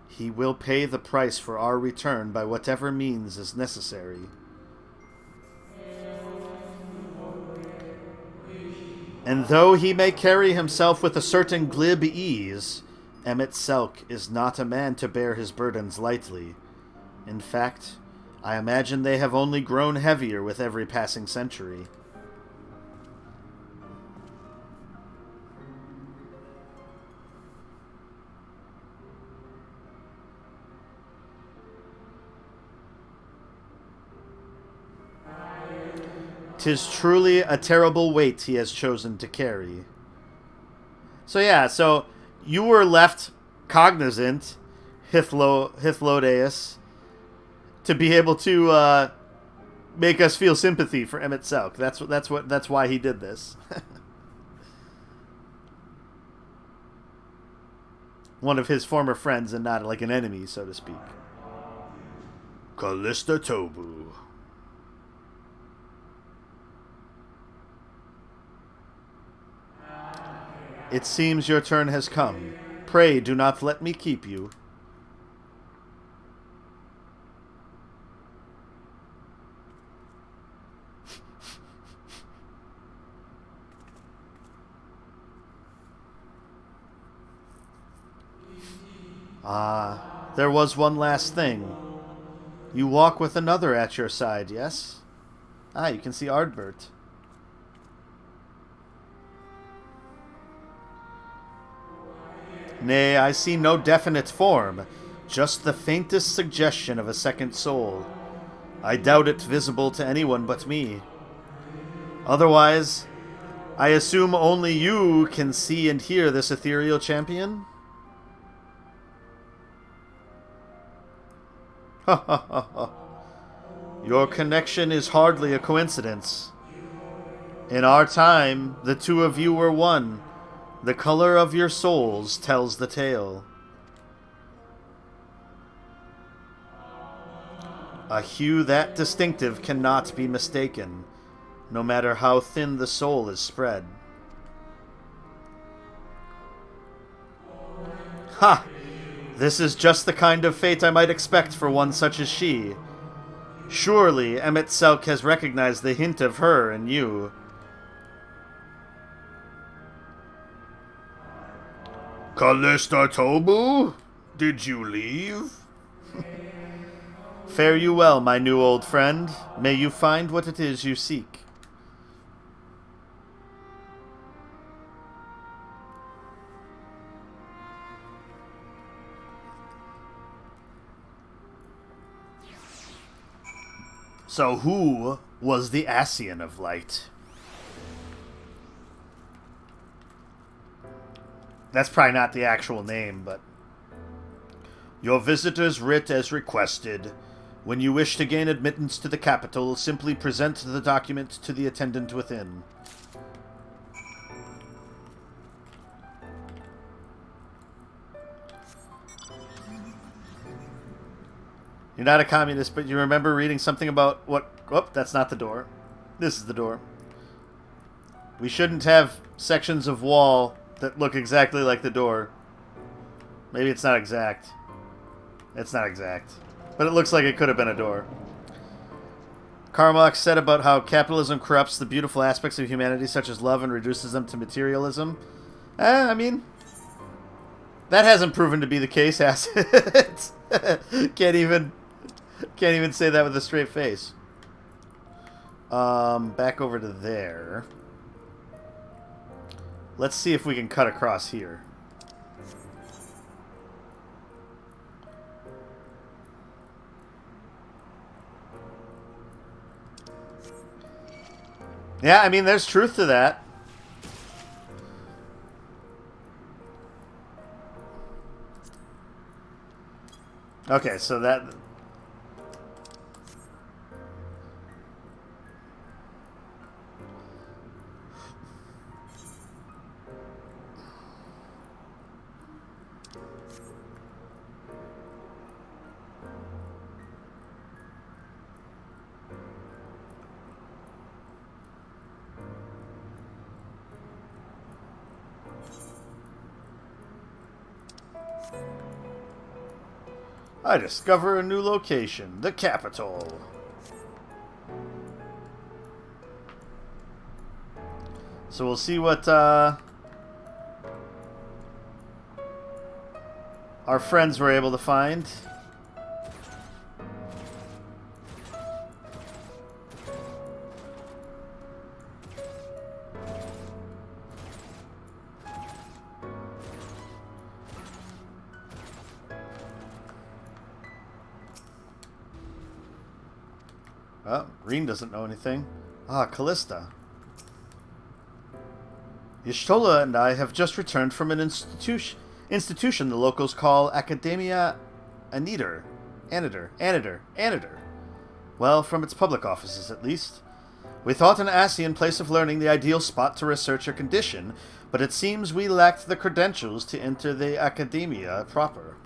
He will pay the price for our return by whatever means is necessary. And though he may carry himself with a certain glib ease, MSQ is not a man to bear his burdens lightly. In fact, I imagine they have only grown heavier with every passing century. "'Tis truly a terrible weight he has chosen to carry." So yeah, so you were left cognizant, Hythlodaeus, to be able to make us feel sympathy for MSQ. That's why he did this. One of his former friends and not like an enemy, so to speak. Callista Tobu. It seems your turn has come. Pray do not let me keep you. There was one last thing. You walk with another at your side, yes? You can see Ardbert. Nay, I see no definite form, just the faintest suggestion of a second soul. I doubt it visible to anyone but me. Otherwise, I assume only you can see and hear this ethereal champion? Ha ha ha ha. Your connection is hardly a coincidence. In our time, the two of you were one. The color of your souls tells the tale. A hue that distinctive cannot be mistaken, no matter how thin the soul is spread. Ha! This is just the kind of fate I might expect for one such as she. Surely MSQ has recognized the hint of her in you. Callista Tobu? Did you leave? Fare you well, my new old friend. May you find what it is you seek. So who was the Ascian of Light? That's probably not the actual name, but... Your visitors writ as requested. When you wish to gain admittance to the capital, simply present the document to the attendant within. You're not a communist, but you remember reading something about what... Oh, that's not the door. This is the door. We shouldn't have sections of wall that look exactly like the door. Maybe it's not exact. It's not exact. But it looks like it could have been a door. Karl Marx said about how capitalism corrupts the beautiful aspects of humanity, such as love, and reduces them to materialism. I mean, that hasn't proven to be the case, has it? Can't even say that with a straight face. Back over to there. Let's see if we can cut across here. Yeah, I mean, there's truth to that. Okay, so that... I discover a new location, the capital. So we'll see what our friends were able to find. Oh, Reen doesn't know anything. Ah, Callista. Y'shtola and I have just returned from an institution the locals call Academia Anider. Well, from its public offices, at least. We thought an Asian place of learning the ideal spot to research your condition, but it seems we lacked the credentials to enter the Academia proper.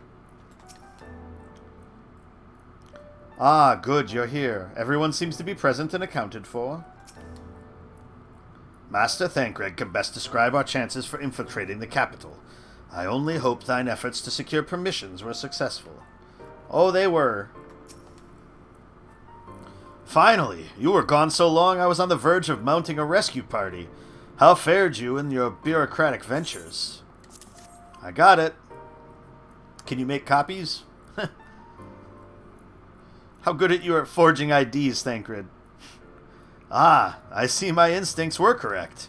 Ah, good, you're here. Everyone seems to be present and accounted for. Master Thancred can best describe our chances for infiltrating the capital. I only hope thine efforts to secure permissions were successful. Oh, they were. Finally! You were gone so long I was on the verge of mounting a rescue party. How fared you in your bureaucratic ventures? I got it. Can you make copies? How good at you at forging IDs, Thancred. Ah, I see my instincts were correct.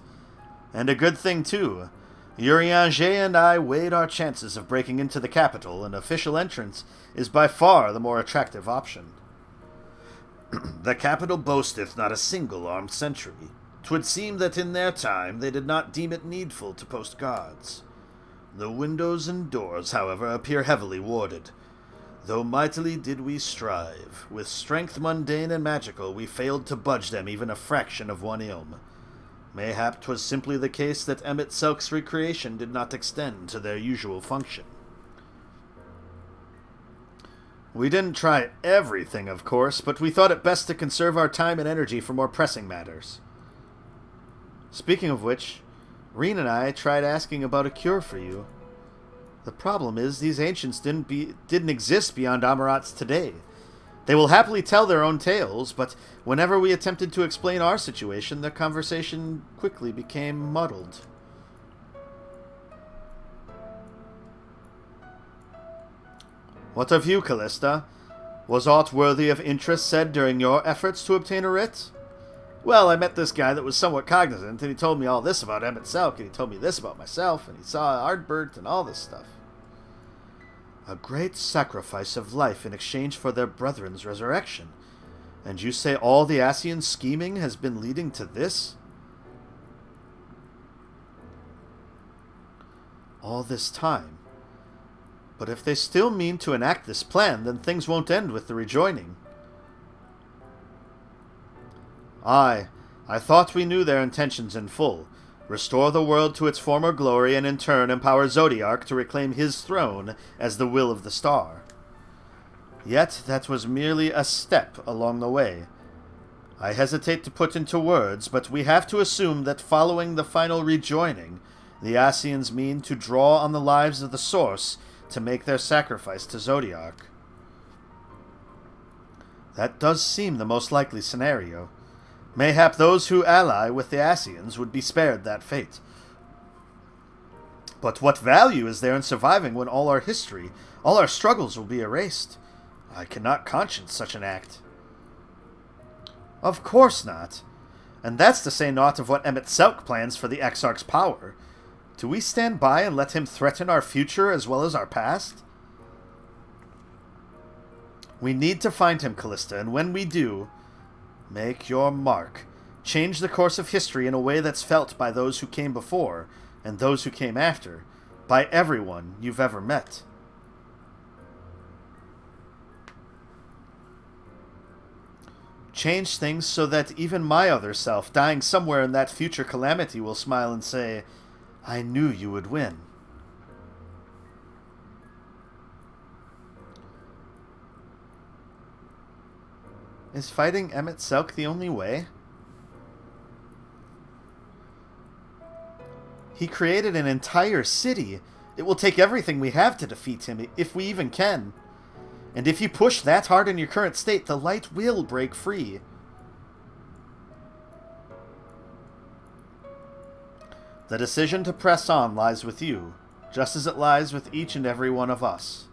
And a good thing, too. Urianger and I weighed our chances of breaking into the capital, and official entrance is by far the more attractive option. The capital boasteth not a single armed sentry. 'Twould seem that in their time they did not deem it needful to post guards. The windows and doors, however, appear heavily warded. Though mightily did we strive, with strength mundane and magical, we failed to budge them even a fraction of one ilm. Mayhap 'twas simply the case that MSQ's recreation did not extend to their usual function. We didn't try everything, of course, but we thought it best to conserve our time and energy for more pressing matters. Speaking of which, Reen and I tried asking about a cure for you. The problem is, these ancients didn't exist beyond Amarat's today. They will happily tell their own tales, but whenever we attempted to explain our situation, the conversation quickly became muddled. What of you, Callista? Was aught worthy of interest said during your efforts to obtain a writ? Well, I met this guy that was somewhat cognizant, and he told me all this about MSQ, and he told me this about myself, and he saw Ardbert and all this stuff. A great sacrifice of life in exchange for their brethren's resurrection. And you say all the Asian scheming has been leading to this? All this time. But if they still mean to enact this plan, then things won't end with the rejoining. Aye, I thought we knew their intentions in full. Restore the world to its former glory, and in turn empower Zodiark to reclaim his throne as the will of the star. Yet that was merely a step along the way. I hesitate to put into words, but we have to assume that following the final rejoining, the Ascians mean to draw on the lives of the Source to make their sacrifice to Zodiac. That does seem the most likely scenario. Mayhap those who ally with the Ascians would be spared that fate. But what value is there in surviving when all our history, all our struggles will be erased? I cannot conscience such an act. Of course not. And that's to say naught of what MSQ plans for the Exarch's power. Do we stand by and let him threaten our future as well as our past? We need to find him, Callista, and when we do, make your mark. Change the course of history in a way that's felt by those who came before, and those who came after, by everyone you've ever met. Change things so that even my other self, dying somewhere in that future calamity, will smile and say, I knew you would win. Is fighting MSQ the only way? He created an entire city. It will take everything we have to defeat him, if we even can. And if you push that hard in your current state, the light will break free. The decision to press on lies with you, just as it lies with each and every one of us.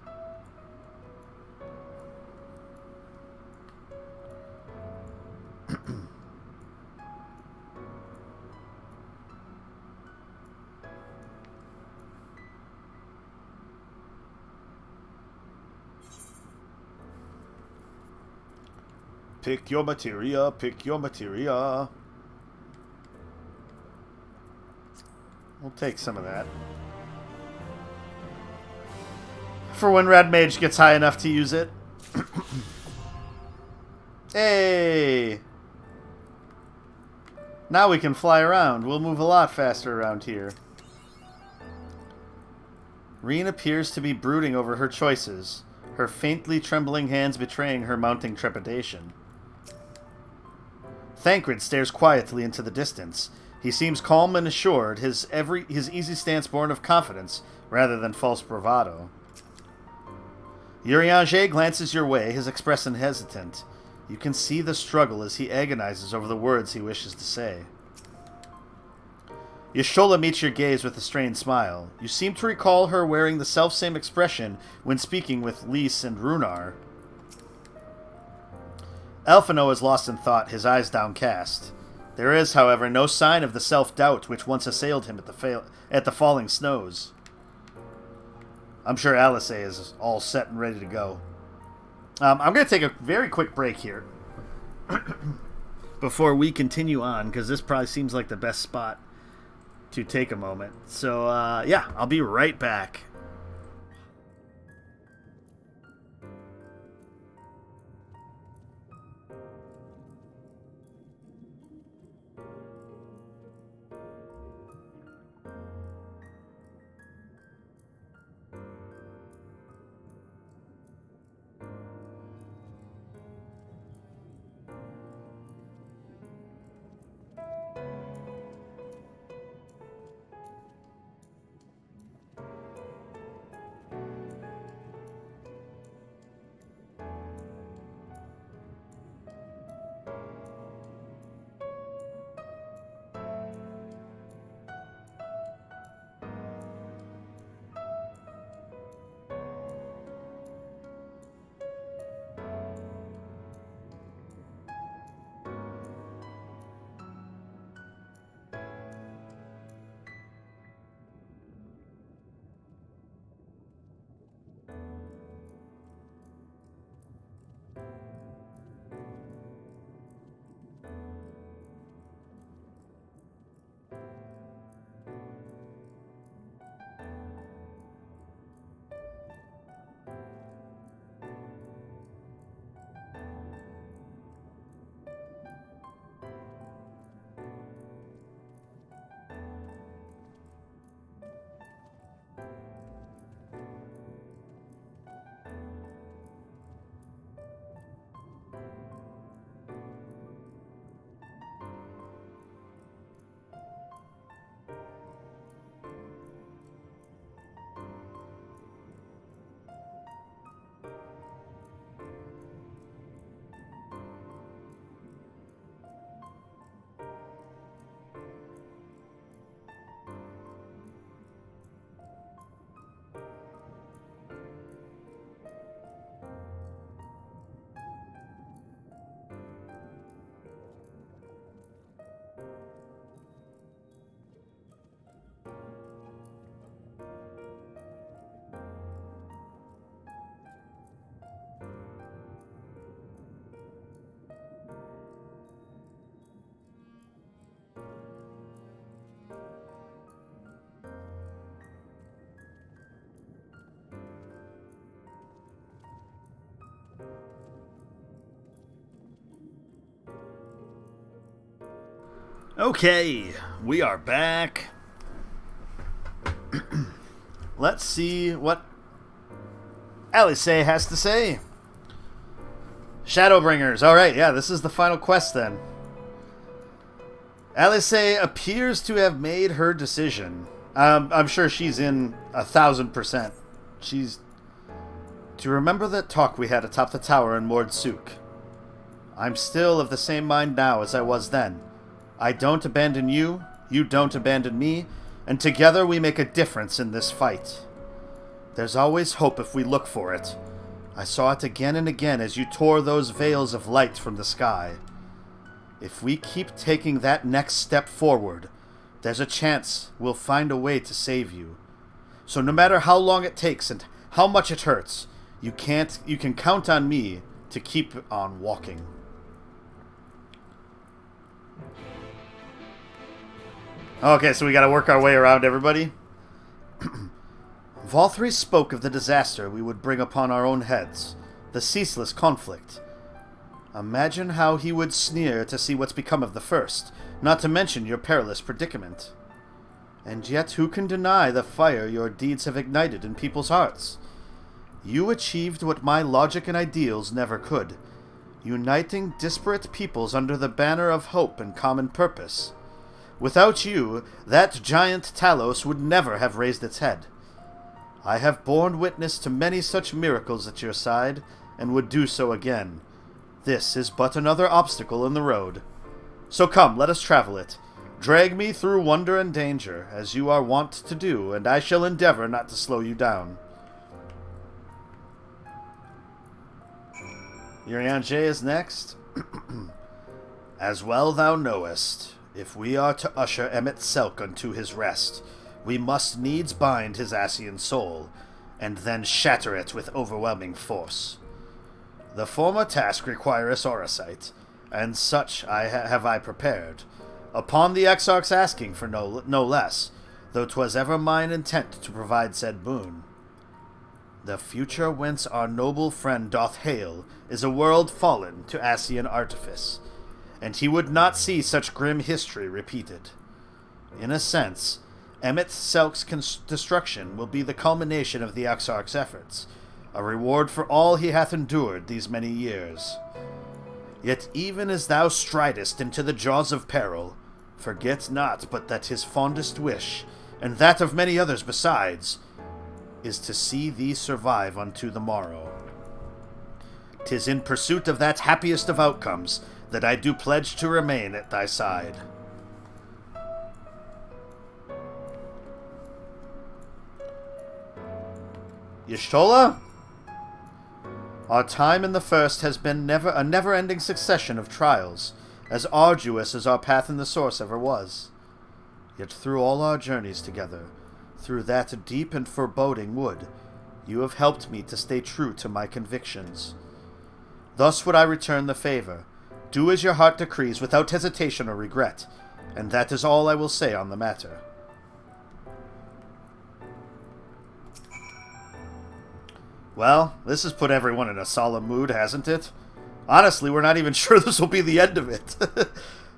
Pick your materia, pick your materia. We'll take some of that. For when Red Mage gets high enough to use it. Hey! Now we can fly around. We'll move a lot faster around here. Reen appears to be brooding over her choices, her faintly trembling hands betraying her mounting trepidation. Thancred stares quietly into the distance. He seems calm and assured, his easy stance born of confidence rather than false bravado. Urianger glances your way, his expression hesitant. You can see the struggle as he agonizes over the words he wishes to say. Y'shtola meets your gaze with a strained smile. You seem to recall her wearing the selfsame expression when speaking with Lys and Runar. Elfino is lost in thought, his eyes downcast. There is, however, no sign of the self-doubt which once assailed him at the falling snows. I'm sure Alice is all set and ready to go. I'm going to take a very quick break here before we continue on, because this probably seems like the best spot to take a moment. So, yeah, I'll be right back. Okay, we are back. Let's see what Alice has to say. Shadowbringers. Alright, yeah, this is the final quest then. Alice appears to have made her decision. I'm sure she's in 1,000%. She's... Do you remember that talk we had atop the tower in Mordsuk? I'm still of the same mind now as I was then. I don't abandon you, you don't abandon me, and together we make a difference in this fight. There's always hope if we look for it. I saw it again and again as you tore those veils of light from the sky. If we keep taking that next step forward, there's a chance we'll find a way to save you. So no matter how long it takes and how much it hurts, you can count on me to keep on walking. Okay, so we gotta work our way around everybody. Valthry spoke of the disaster we would bring upon our own heads, the ceaseless conflict. Imagine how he would sneer to see what's become of the first, not to mention your perilous predicament. And yet who can deny the fire your deeds have ignited in people's hearts? You achieved what my logic and ideals never could, uniting disparate peoples under the banner of hope and common purpose. Without you, that giant Talos would never have raised its head. I have borne witness to many such miracles at your side, and would do so again. This is but another obstacle in the road. So come, let us travel it. Drag me through wonder and danger, as you are wont to do, and I shall endeavor not to slow you down. Urianger is next. As well thou knowest, if we are to usher Emet-Selch unto his rest, we must needs bind his Ascian soul, and then shatter it with overwhelming force. The former task requireth oversight, and such have I prepared, upon the Exarch's asking for no less, though 'twas ever mine intent to provide said boon. The future whence our noble friend doth hail is a world fallen to Ascian artifice, and he would not see such grim history repeated. In a sense, Emet-Selch's destruction will be the culmination of the Exarch's efforts, a reward for all he hath endured these many years. Yet even as thou stridest into the jaws of peril, forget not but that his fondest wish, and that of many others besides, is to see thee survive unto the morrow. 'Tis in pursuit of that happiest of outcomes that I do pledge to remain at thy side. Y'shtola? Our time in the First has been a never-ending succession of trials, as arduous as our path in the Source ever was. Yet through all our journeys together, through that deep and foreboding wood, you have helped me to stay true to my convictions. Thus would I return the favor. Do as your heart decrees without hesitation or regret, and that is all I will say on the matter. Well, this has put everyone in a solemn mood, hasn't it? Honestly, we're not even sure this will be the end of it.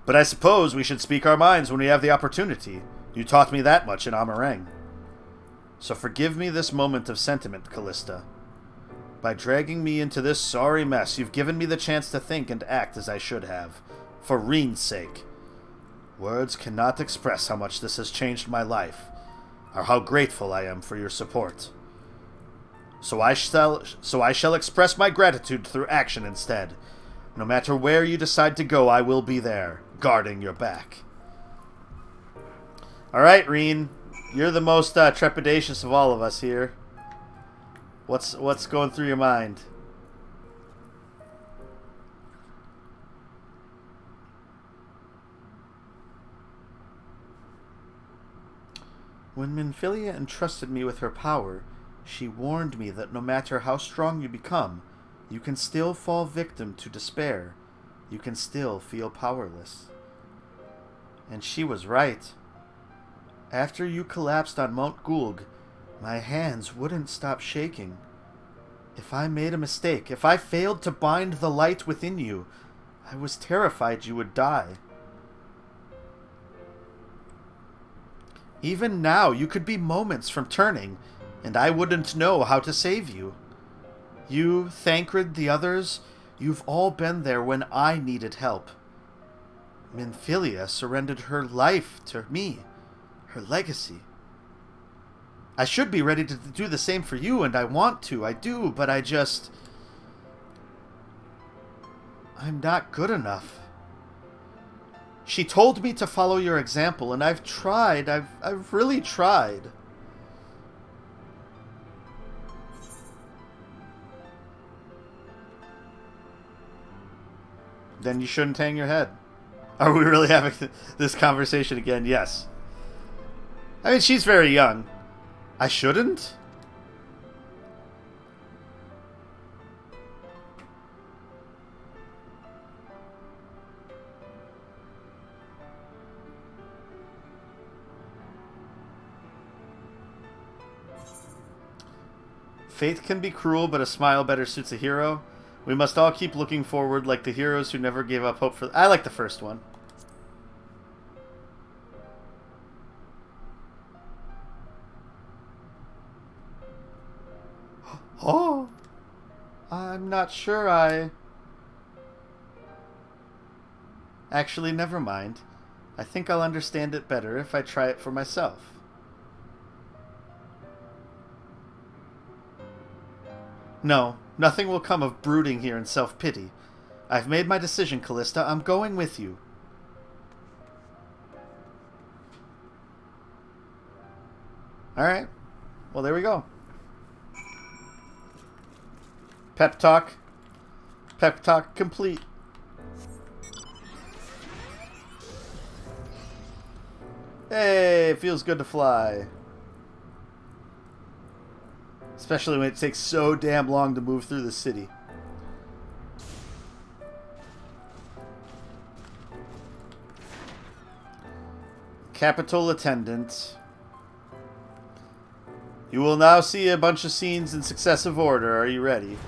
But I suppose we should speak our minds when we have the opportunity. You taught me that much in Amareng. So forgive me this moment of sentiment, Callista. By dragging me into this sorry mess, you've given me the chance to think and act as I should have. For Reen's sake. Words cannot express how much this has changed my life, or how grateful I am for your support. So I shall express my gratitude through action instead. No matter where you decide to go, I will be there, guarding your back. Alright, Reen. You're the most trepidatious of all of us here. What's going through your mind? When Minfilia entrusted me with her power, she warned me that no matter how strong you become, you can still fall victim to despair. You can still feel powerless. And she was right. After you collapsed on Mount Gulg, my hands wouldn't stop shaking. If I made a mistake, if I failed to bind the light within you, I was terrified you would die. Even now, you could be moments from turning, and I wouldn't know how to save you. You, Thancred, the others, you've all been there when I needed help. Minfilia surrendered her life to me, her legacy. I should be ready to do the same for you, and I want to, I do, but I'm not good enough. She told me to follow your example, and I've tried, I've really tried. Then you shouldn't hang your head. Are we really having this conversation again? Yes. I mean, she's very young. I shouldn't? Faith can be cruel, but a smile better suits a hero. We must all keep looking forward like the heroes who never gave up hope for... I like the first one. Oh! I'm not sure Actually, never mind. I think I'll understand it better if I try it for myself. No, nothing will come of brooding here in self-pity. I've made my decision, Callista. I'm going with you. Alright. Well, there we go. Pep talk. Pep talk complete. Hey, it feels good to fly. Especially when it takes so damn long to move through the city. Capital attendant. You will now see a bunch of scenes in successive order. Are you ready?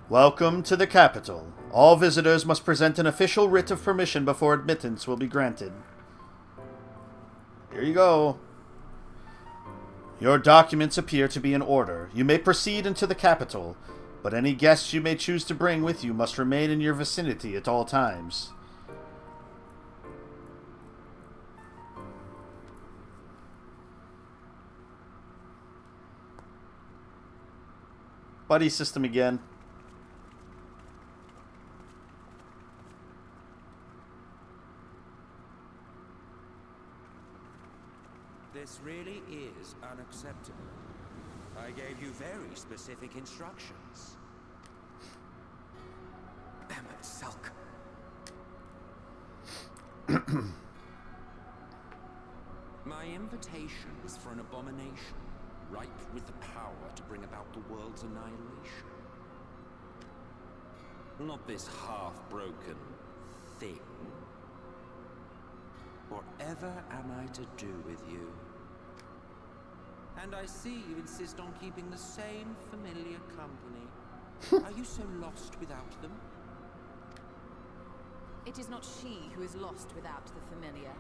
Welcome to the capital. All visitors must present an official writ of permission before admittance will be granted. Here you go. Your documents appear to be in order. You may proceed into the capital, but any guests you may choose to bring with you must remain in your vicinity at all times. Buddy system again. This really is unacceptable. I gave you very specific instructions. Emmett Sulk. My invitation is for an abomination, ripe with the power to bring about the world's annihilation. Not this half-broken thing. Whatever am I to do with you? And I see you insist on keeping the same familiar company. Are you so lost without them? It is not she who is lost without the familiar.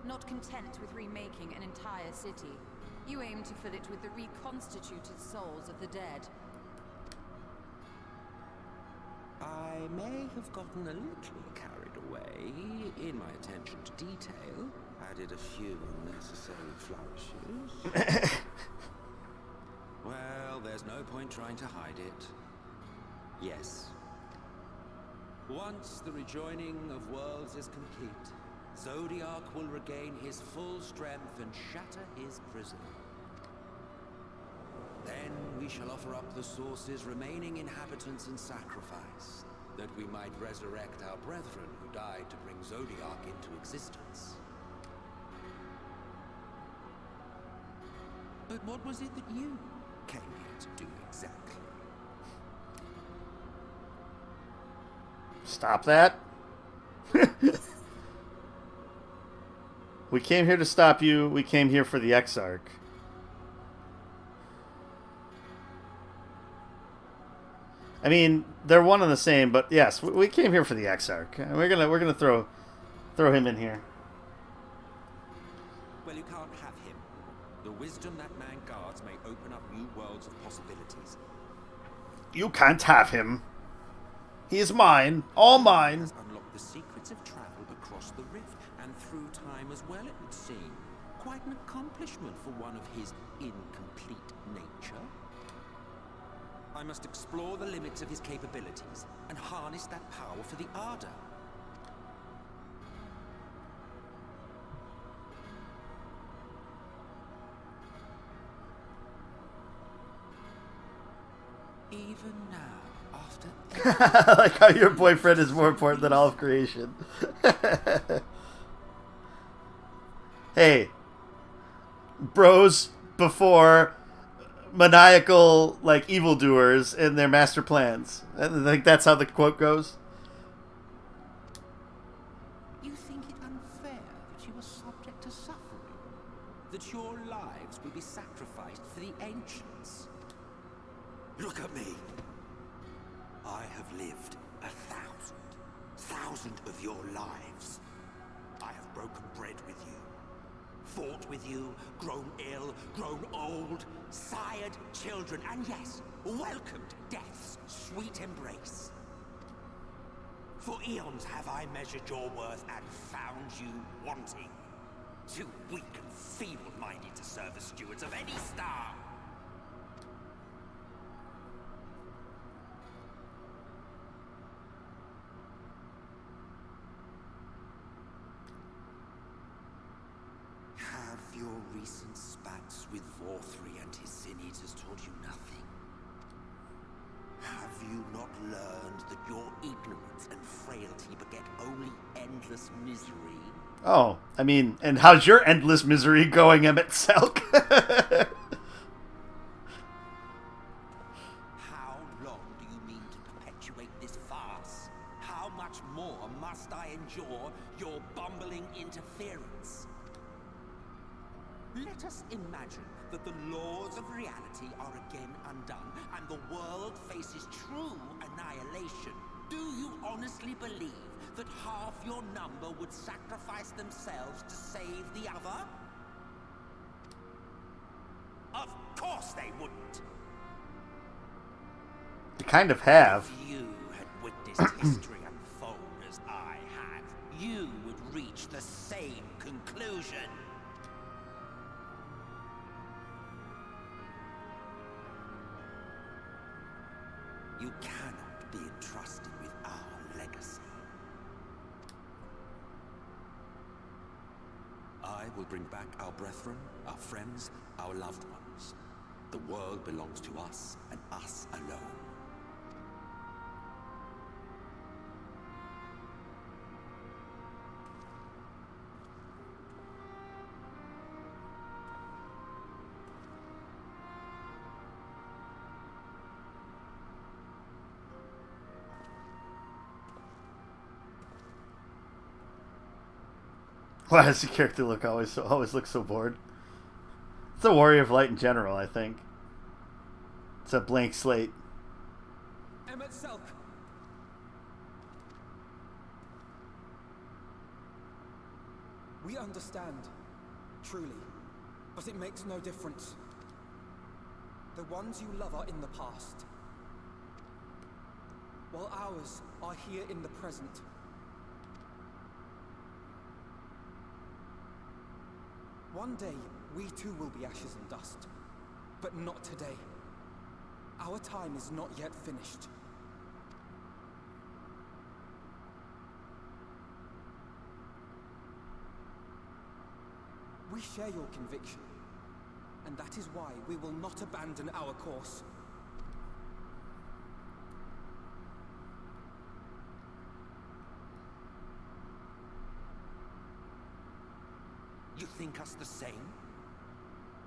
Not content with remaking an entire city, you aim to fill it with the reconstituted souls of the dead. I may have gotten a little carried away in my attention to detail. Added a few unnecessary flourishes. Well, there's no point trying to hide it. Yes. Once the rejoining of worlds is complete, Zodiac will regain his full strength and shatter his prison. Then we shall offer up the Source's remaining inhabitants in sacrifice, that we might resurrect our brethren who died to bring Zodiac into existence. But what was it that you came here to do exactly? Stop that. We came here to stop you. We came here for the Exarch. I mean, they're one and the same, but yes, we came here for the Exarch. We're gonna throw him in here. Well, you can't have him. The wisdom that man guards may open up new worlds of possibilities. You can't have him. He is mine. All mine. Has unlocked the secrets of travel across the rift and through time as well, it would seem. Quite an accomplishment for one of his incomplete nature. I must explore the limits of his capabilities and harness that power for the Ardor. Even now, after I like how your boyfriend is more important than all of creation. Hey, bros before maniacal, like, evildoers in their master plans. I think that's how the quote goes. You think it unfair that you are subject to suffering? That your lives will be sacrificed for the ancients? Look at me. I have lived 1,000 of your lives. I have broken bread with you, fought with you, grown ill, grown old, sired children, and yes, welcomed death's sweet embrace. For eons have I measured your worth and found you wanting. Too weak and feeble-minded to serve as stewards of any star. Have your recent spats with Vorthri and his sin-eaters taught you nothing? Have you not learned that your ignorance and frailty beget only endless misery? Oh, I mean, and how's your endless misery going, Emmett Selk? How long do you mean to perpetuate this farce? How much more must I endure your bumbling interference? Let us imagine that the laws of reality are again undone and the world faces true annihilation. Do you honestly believe that half your number would sacrifice themselves to save the other? Of course they wouldn't. You kind of have. If you had witnessed history unfold as I have, you would reach the same conclusion. You cannot be entrusted with our legacy. I will bring back our brethren, our friends, our loved ones. The world belongs to us, and us alone. Why does the character look always look so bored? It's a Warrior of Light in general, I think. It's a blank slate. MSQ. We understand, truly, but it makes no difference. The ones you love are in the past, while ours are here in the present. One day, we too will be ashes and dust, but not today. Our time is not yet finished. We share your conviction, and that is why we will not abandon our course. You think us the same?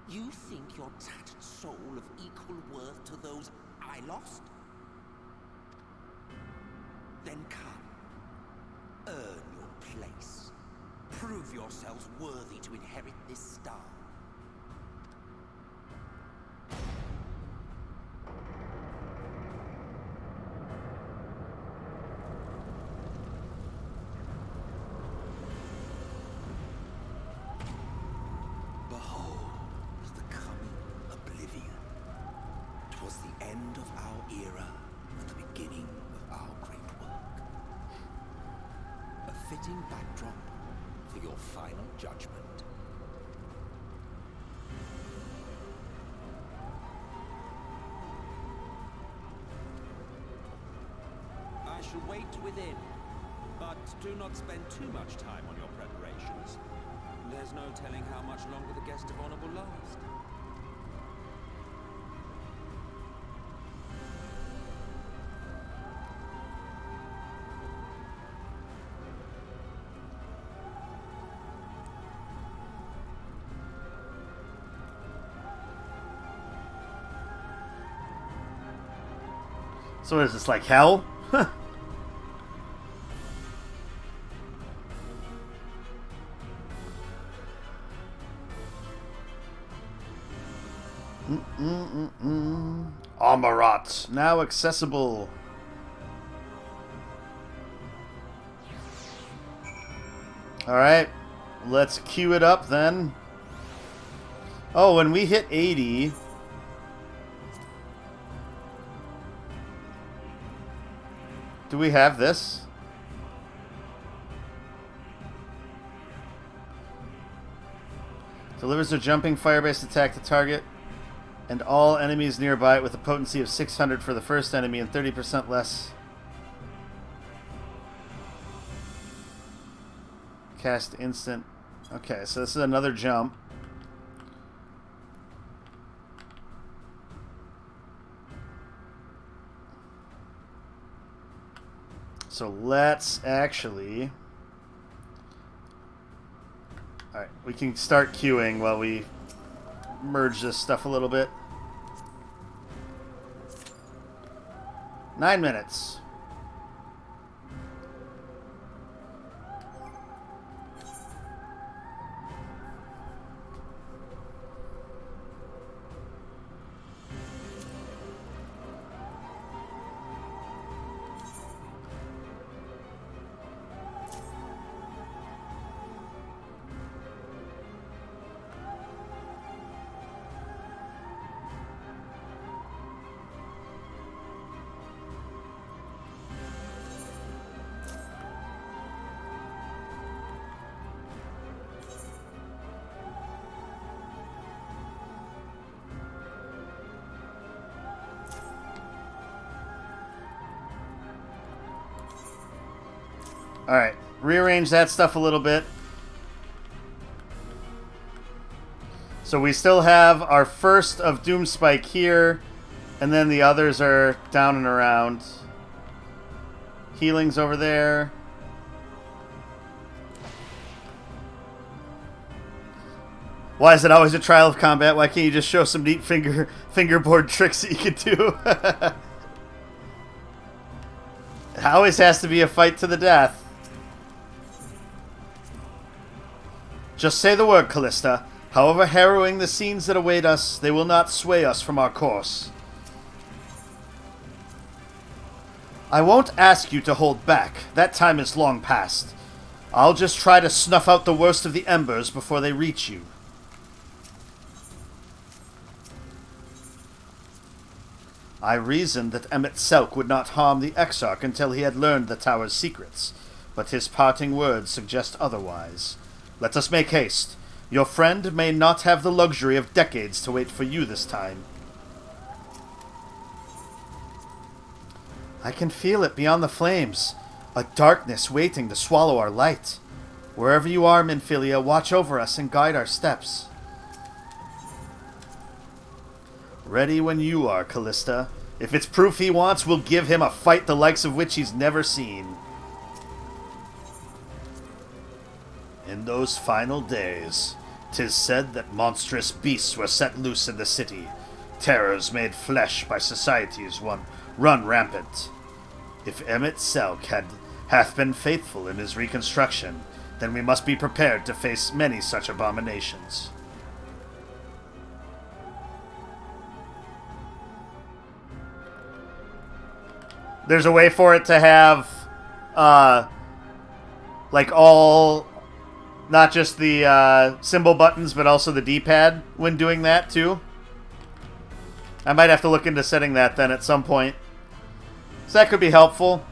You think your tattered soul of equal worth to those I lost? Then come. Earn your place. Prove yourselves worthy to inherit this star. fitting backdrop for your final judgment. I shall wait within, but do not spend too much time on your preparations. There's no telling how much longer the guest of honor will last. So is this like hell? Amarat, now accessible. Alright, let's queue it up then. Oh, when we hit 80... Do we have this? Delivers a jumping fire-based attack to target and all enemies nearby with a potency of 600 for the first enemy and 30% less. Cast instant. Okay, so this is another jump. So let's actually... Alright, we can start queuing while we merge this stuff a little bit. 9 minutes. Alright, rearrange that stuff a little bit. So we still have our first of Doomspike here, and then the others are down and around. Healing's over there. Why is it always a trial of combat? Why can't you just show some neat fingerboard tricks that you can do? It always has to be a fight to the death. Just say the word, Callista. However harrowing the scenes that await us, they will not sway us from our course. I won't ask you to hold back. That time is long past. I'll just try to snuff out the worst of the embers before they reach you. I reasoned that MSQ would not harm the Exarch until he had learned the tower's secrets, but his parting words suggest otherwise. Let us make haste. Your friend may not have the luxury of decades to wait for you this time. I can feel it beyond the flames. A darkness waiting to swallow our light. Wherever you are, Minfilia, watch over us and guide our steps. Ready when you are, Callista. If it's proof he wants, we'll give him a fight the likes of which he's never seen. In those final days, 'tis said that monstrous beasts were set loose in the city. Terrors made flesh by societies run rampant. If MSQ hath been faithful in his reconstruction, then we must be prepared to face many such abominations. There's a way for it to have, like all... Not just the symbol buttons, but also the D-pad when doing that, too. I might have to look into setting that then at some point. So that could be helpful.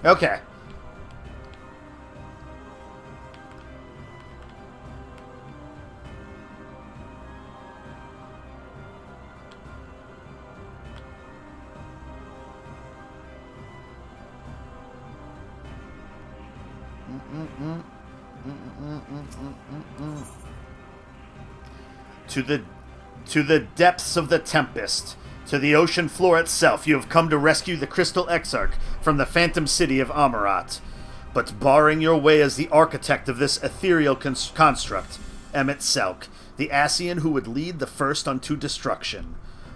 Okay. To the depths of the Tempest, to the ocean floor itself, you have come to rescue the Crystal Exarch from the phantom city of Amarat. But barring your way as the architect of this ethereal construct, Emmett Selk, the Ascian who would lead the first unto destruction.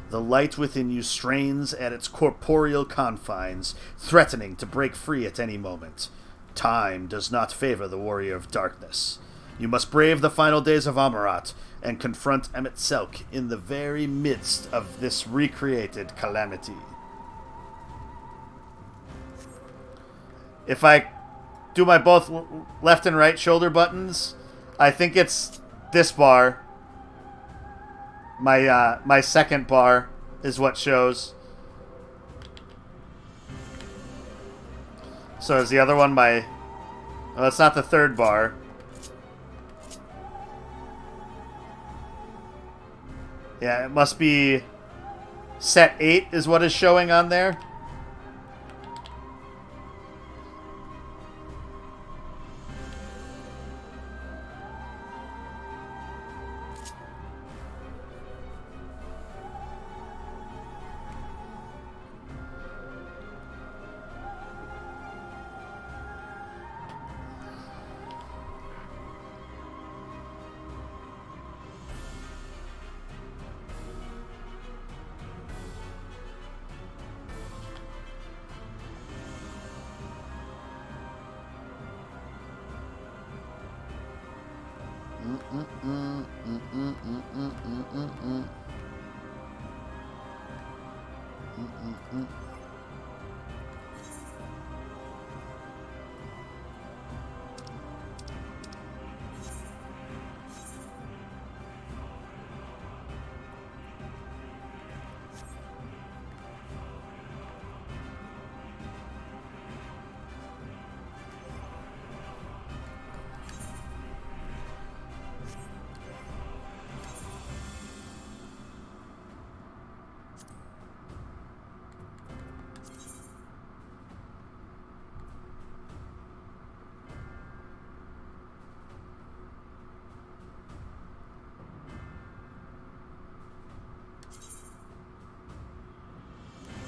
The light within you strains at its corporeal confines, threatening to break free at any moment. Time does not favor the warrior of darkness. You must brave the final days of Amarat and confront Emmett Selk in the very midst of this recreated calamity. If I do my both left and right shoulder buttons, I think it's this bar. My second bar is what shows. So is the other one my... Oh, it's not the third bar. Yeah, it must be set 8 is what is showing on there.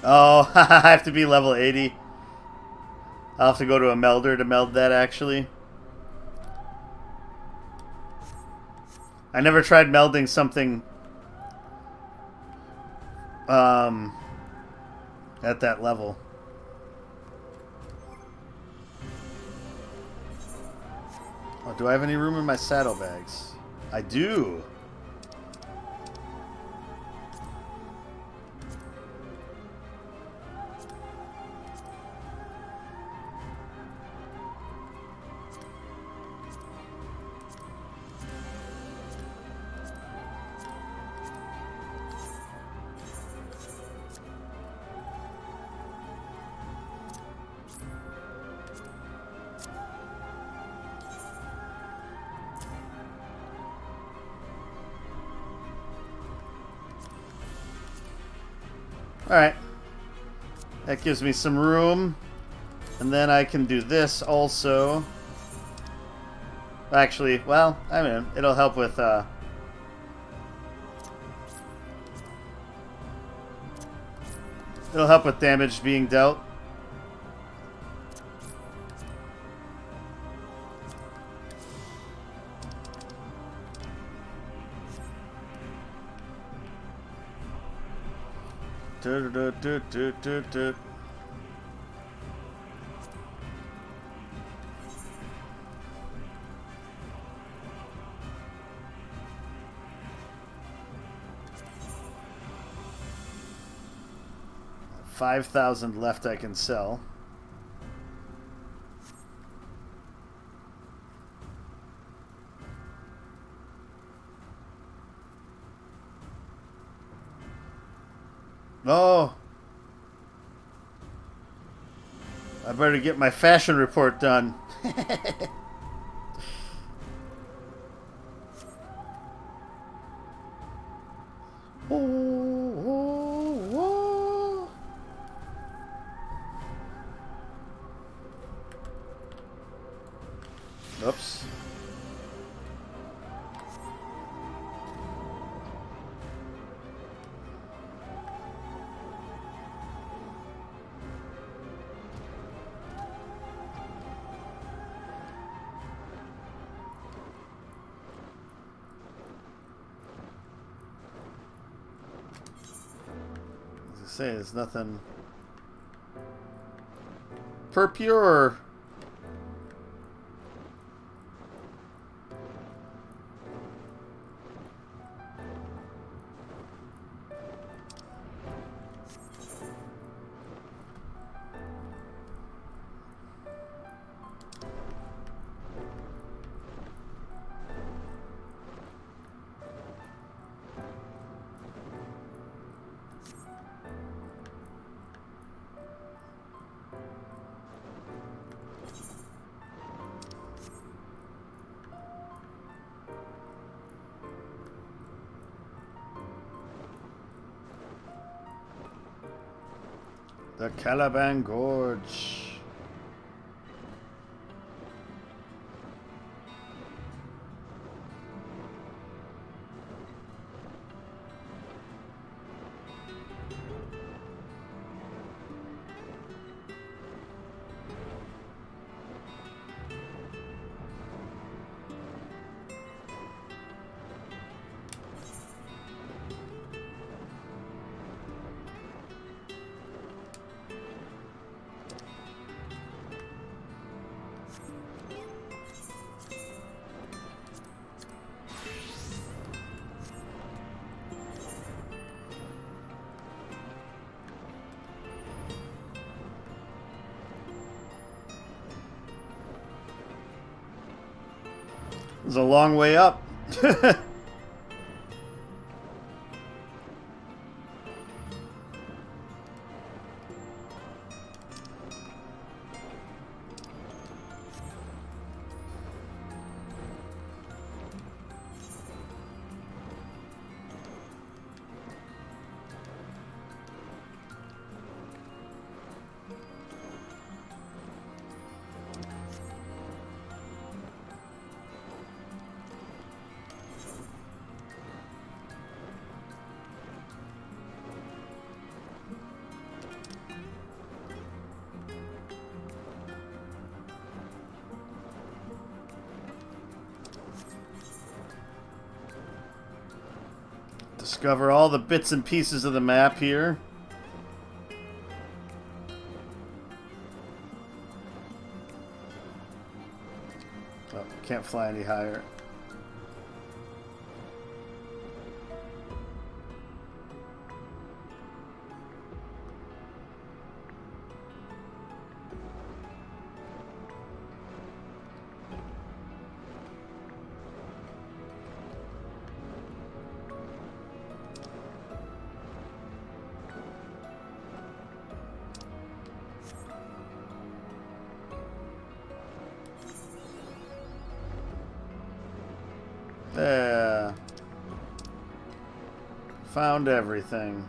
Oh, I have to be level 80. I'll have to go to a melder to meld that, actually. I never tried melding something at that level. Oh, do I have any room in my saddlebags? I do. Alright. That gives me some room. And then I can do this also. Actually, well, I mean, it'll help with, it'll help with damage being dealt. Do. 5,000 left I can sell. Oh, I better get my fashion report done. Oops. Say there's nothing per pure. The Caliban Gorge. It's a long way up. Discover all the bits and pieces of the map here. Oh, can't fly any higher. There. Found everything.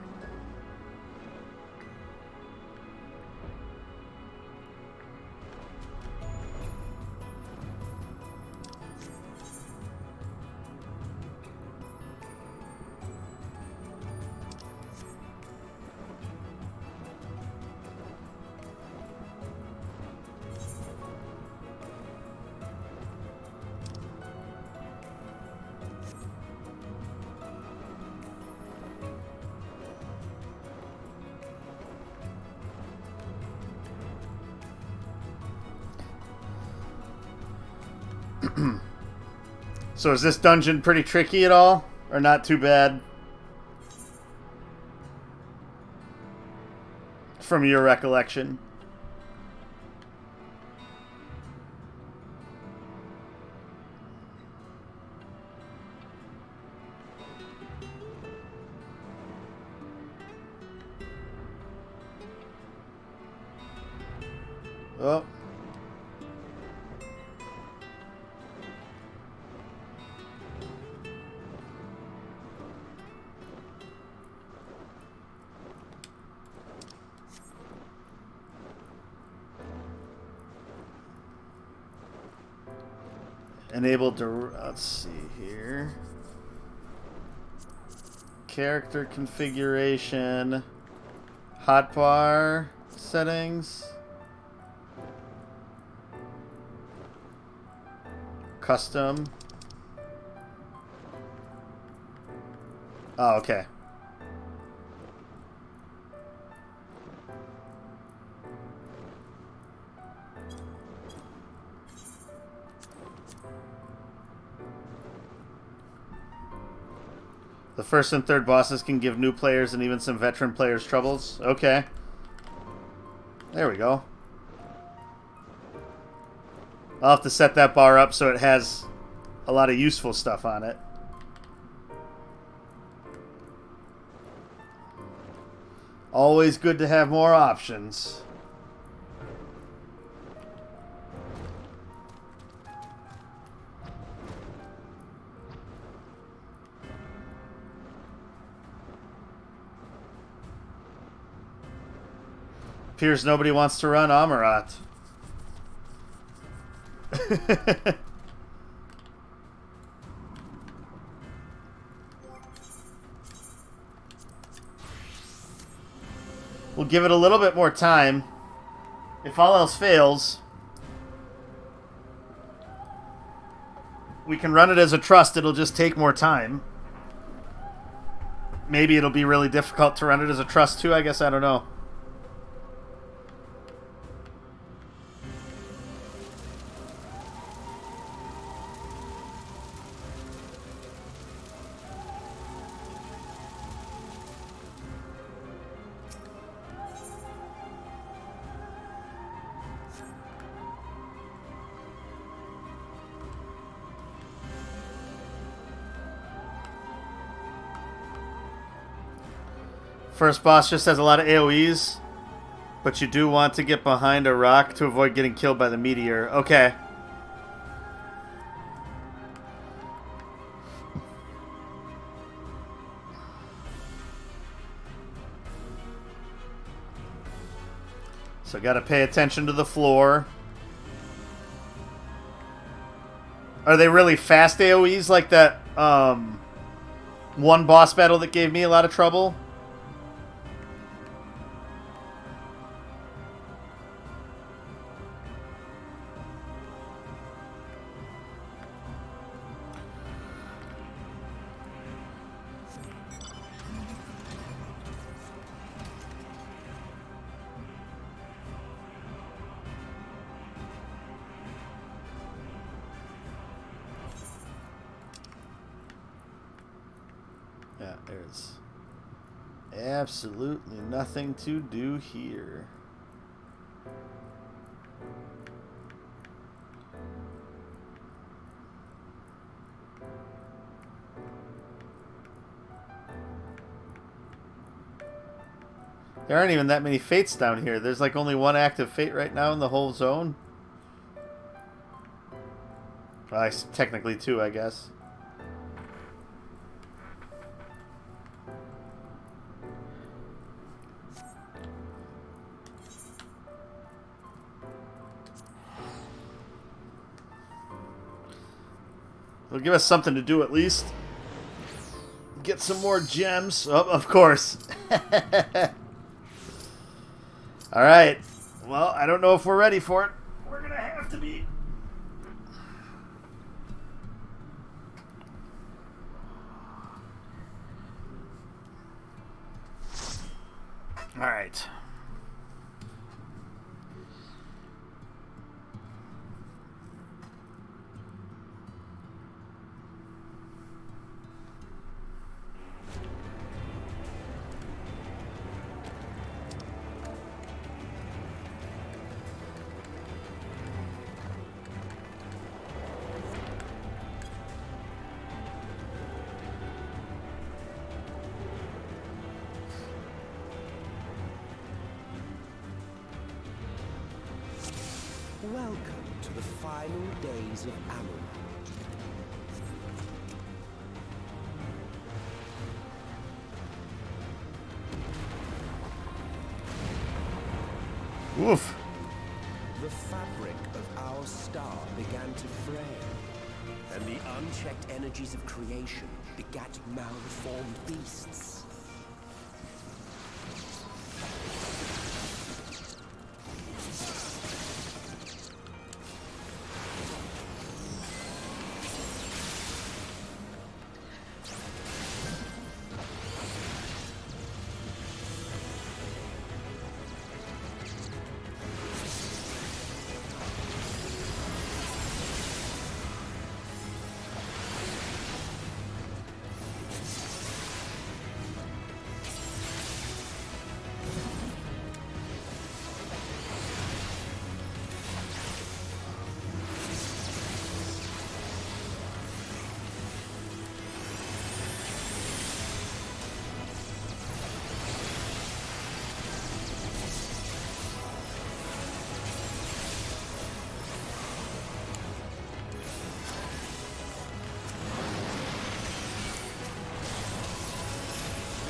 So is this dungeon pretty tricky at all? Or not too bad? From your recollection? Oh. Enabled to... Let's see here. Character configuration. Hotbar settings. Custom. Oh, okay. The first and third bosses can give new players and even some veteran players troubles. Okay. There we go. I'll have to set that bar up so it has a lot of useful stuff on it. Always good to have more options. Appears nobody wants to run Amarat. We'll give it a little bit more time. If all else fails, we can run it as a trust. It'll just take more time. Maybe it'll be really difficult to run it as a trust too. I guess I don't know. First boss just has a lot of AoEs, but you do want to get behind a rock to avoid getting killed by the meteor. Okay. So gotta pay attention to the floor. Are they really fast AoEs like that one boss battle that gave me a lot of trouble? Yeah, there's absolutely nothing to do here. There aren't even that many fates down here. There's like only one active fate right now in the whole zone. Well, technically two, I guess. It'll give us something to do at least. Get some more gems. Oh, of course. Alright. Well, I don't know if we're ready for it. We're going to have to be. Alright. Welcome to the final days of Amarat. Oof. The fabric of our star began to fray. And the unchecked energies of creation begat malformed beasts.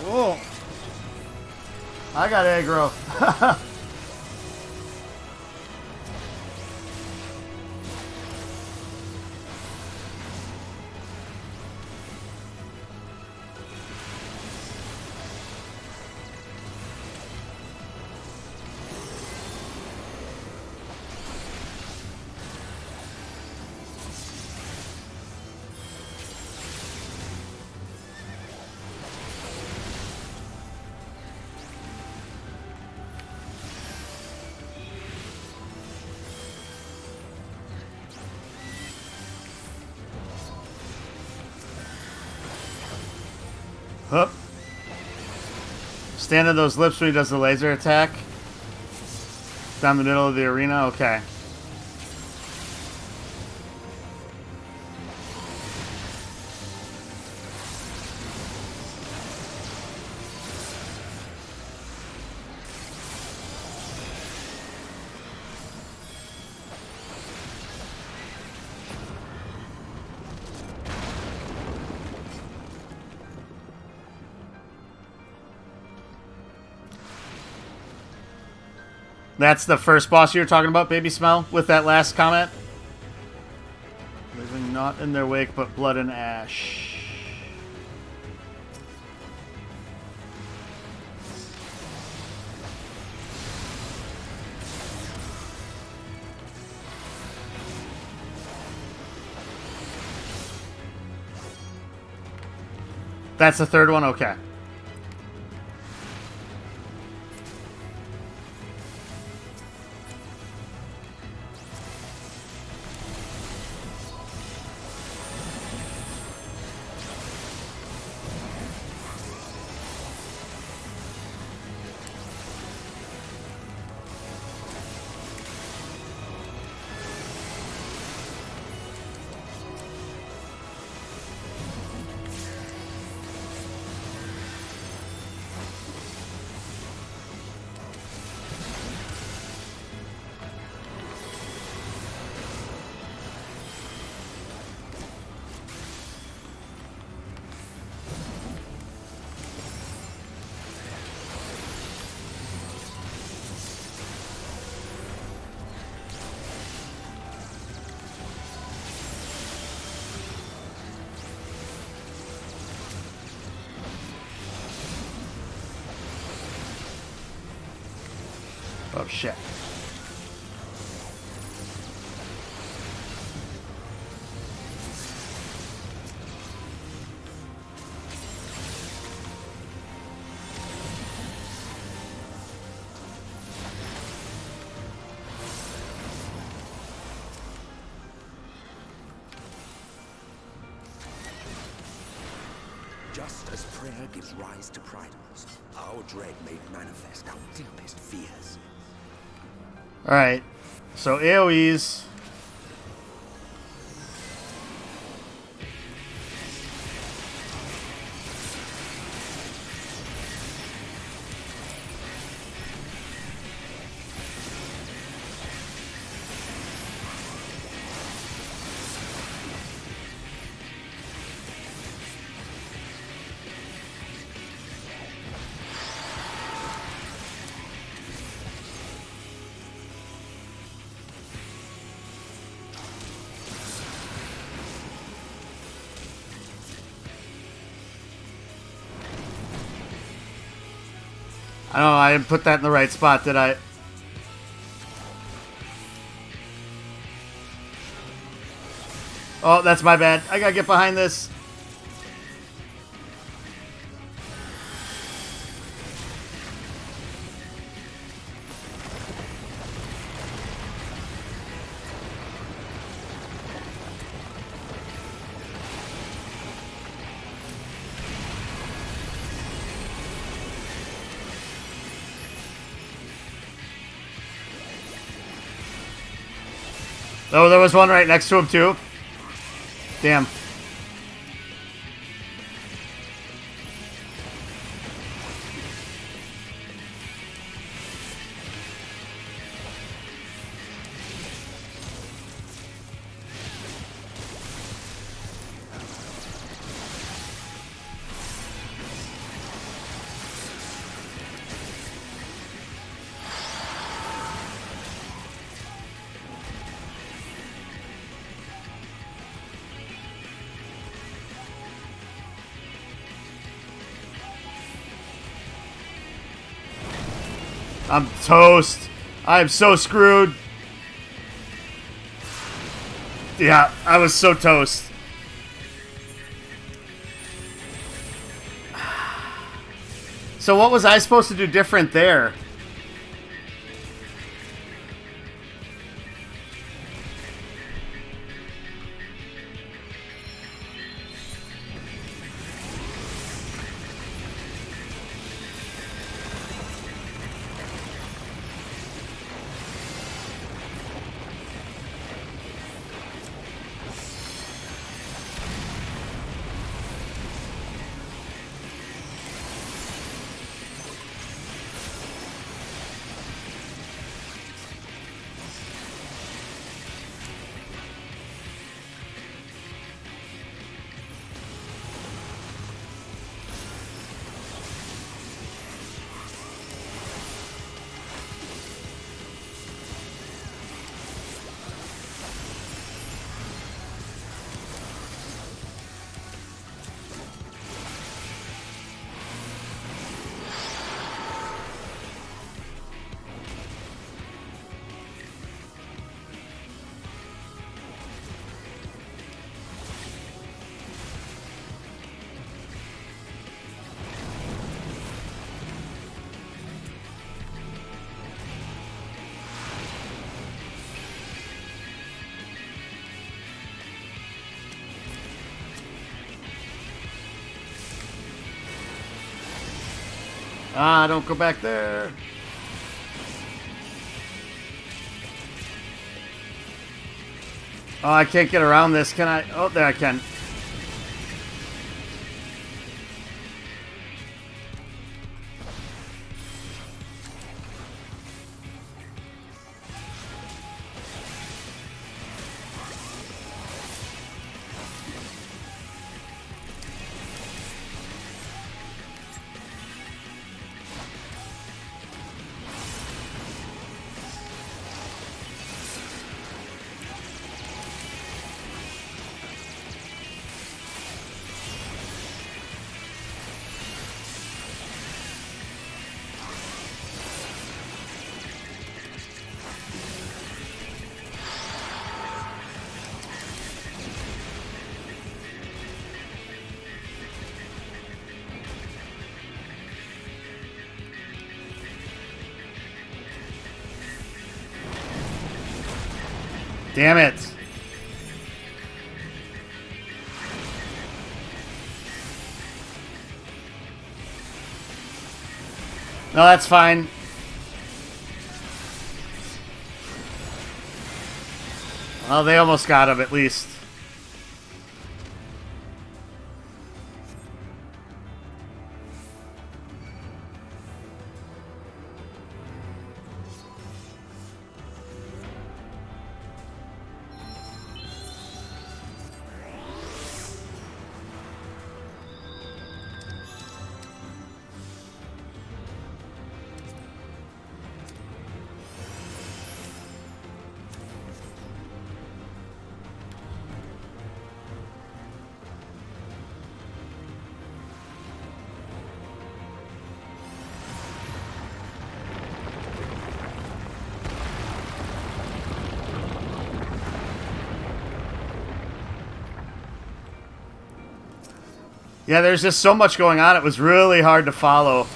Whoa. I got aggro. Hup. Stand on those lips when he does the laser attack. Down the middle of the arena? Okay. That's the first boss you were talking about, Baby Smell, with that last comment? Living not in their wake, but blood and ash. That's the third one? Okay. Oh, shit. Just as prayer gives rise to pridals, our dread made manifest our deepest fears. Alright. So AoEs. I don't know, I didn't put that in the right spot, did I? Oh, that's my bad. I gotta get behind this. Oh, there was one right next to him, too. Damn. I'm toast. I'm so screwed. Yeah, I was so toast. So what was I supposed to do different there? Ah, don't go back there. Oh, I can't get around this, can I? Oh, there I can. Damn it. No, that's fine. Well, they almost got him, at least. Yeah, there's just so much going on. It was really hard to follow.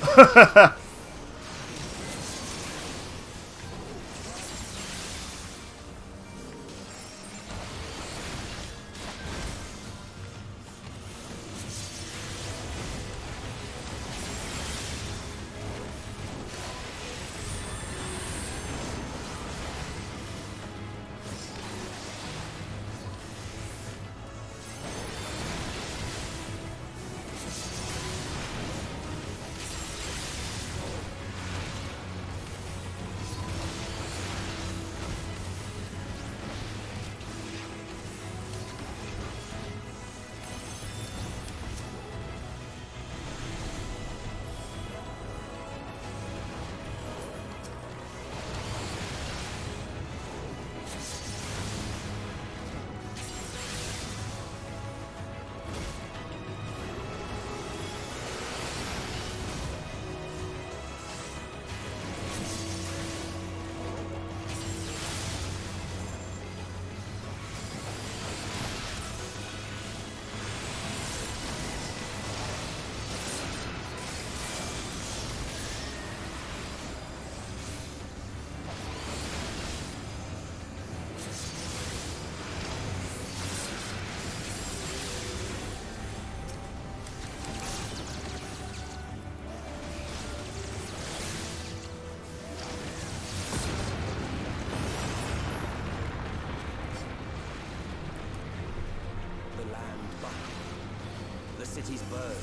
The cities burned.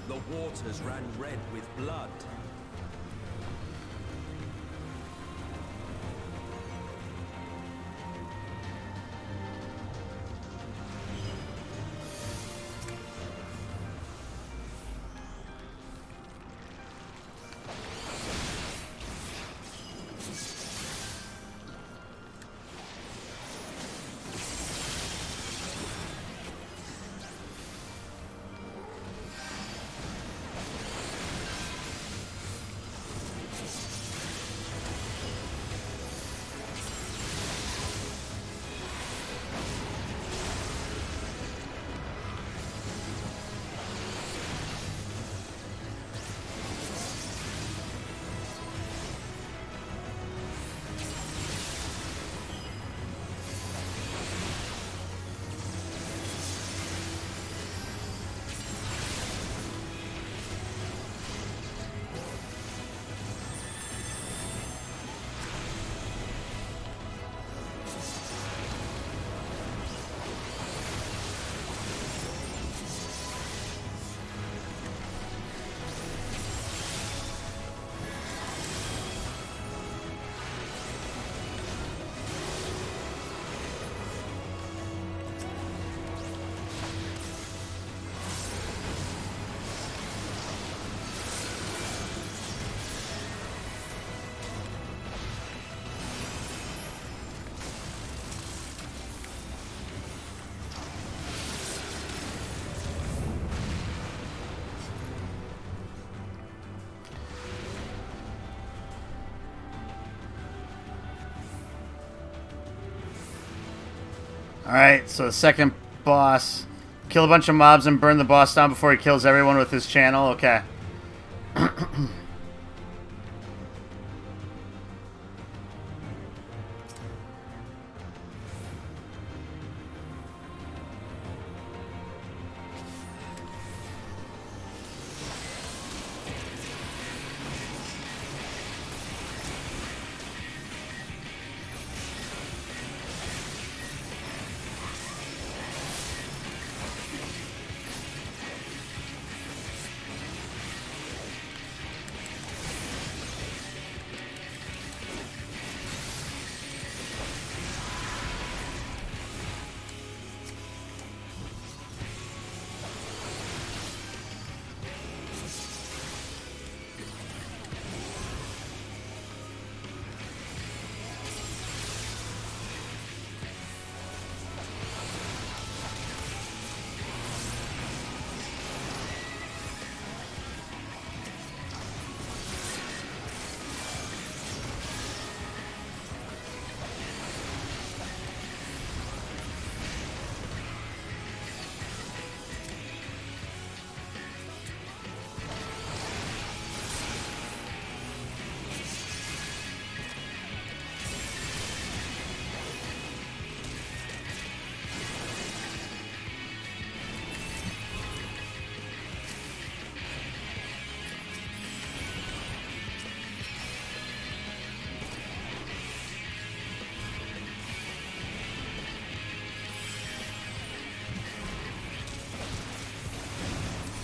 The waters ran red with blood. Alright, so the second boss. Kill a bunch of mobs and burn the boss down before he kills everyone with his channel. Okay.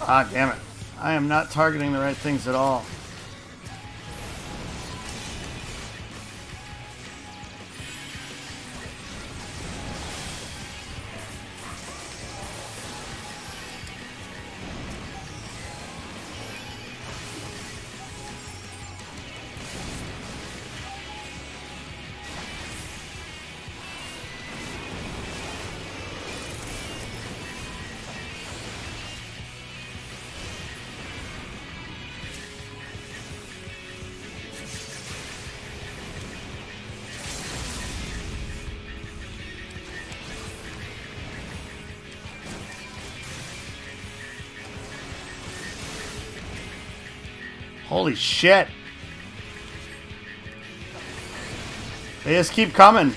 Ah, damn it. I am not targeting the right things at all. Holy shit. They just keep coming.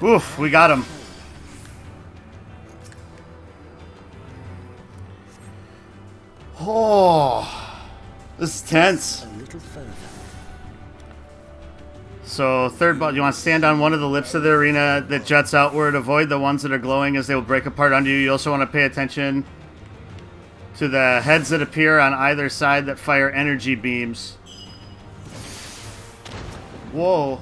Oof, we got him. Oh, this is tense. A little further. So, third ball, you want to stand on one of the lips of the arena that juts outward. Avoid the ones that are glowing as they will break apart under you. You also want to pay attention to the heads that appear on either side that fire energy beams. Whoa.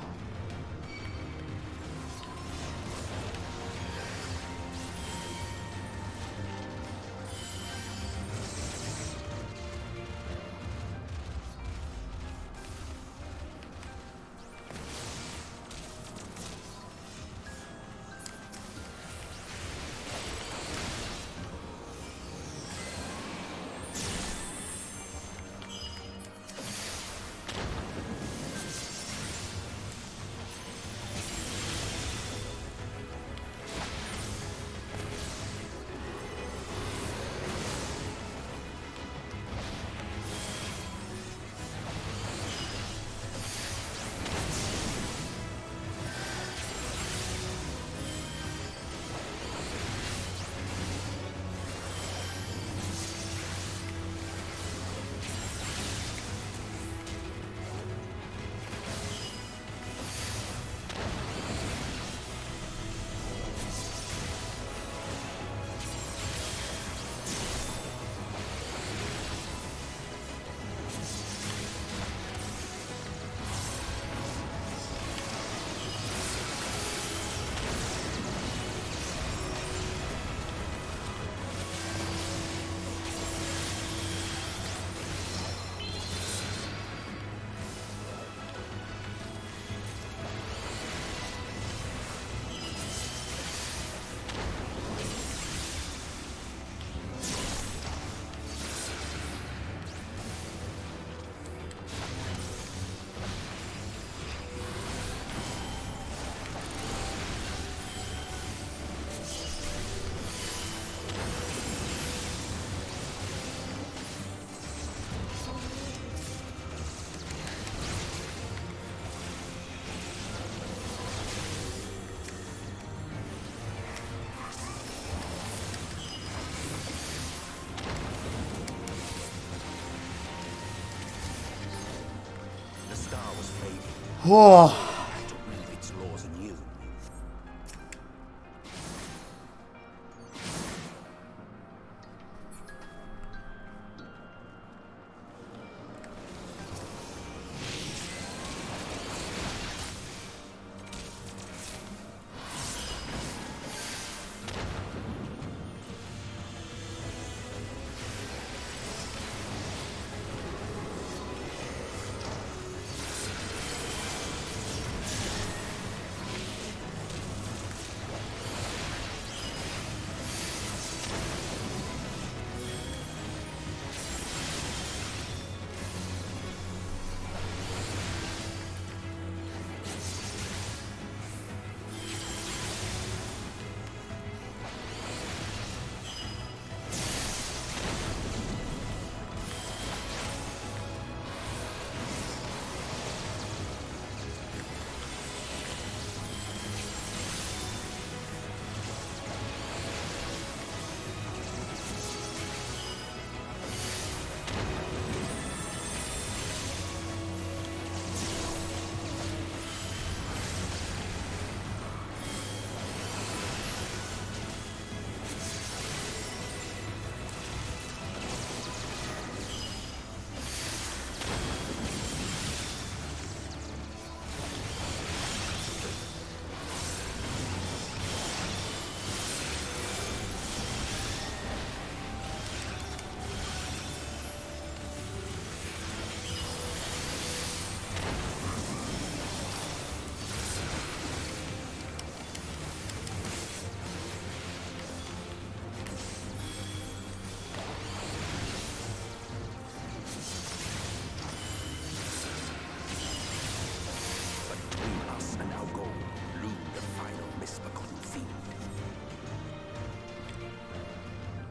Oh. To weave its laws anew.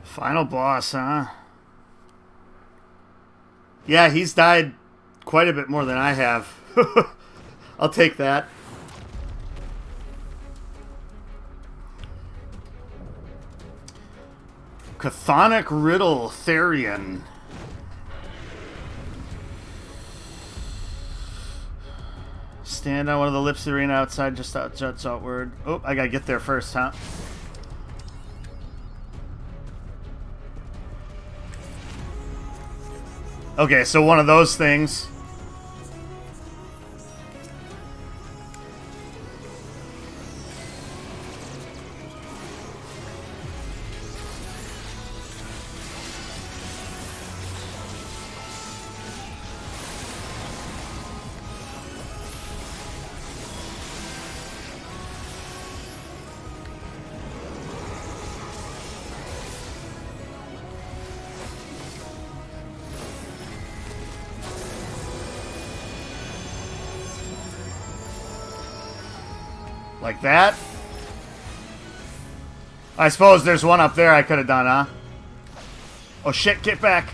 Final boss, huh? Yeah, he's died quite a bit more than I have. I'll take that. Chthonic Riddle Therian. Stand on one of the lips of the arena outside, just outward. Oh, I gotta get there first, huh? Okay, so one of those things. Like that. I suppose there's one up there I could have done, huh? Oh shit, get back.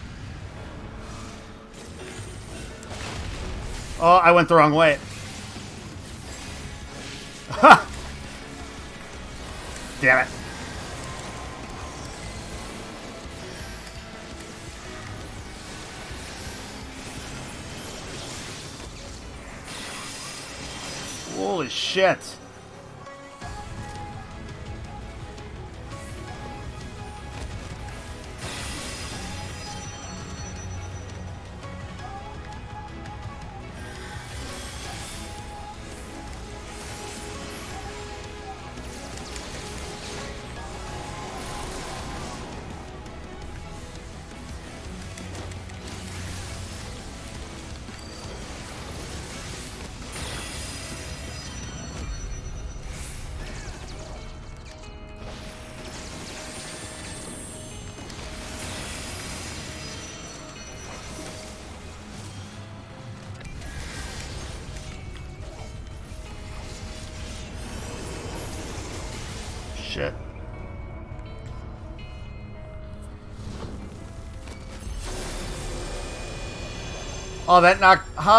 Oh, I went the wrong way. Ha! Damn it. Holy shit. Shit. Oh, that knocked... Ha!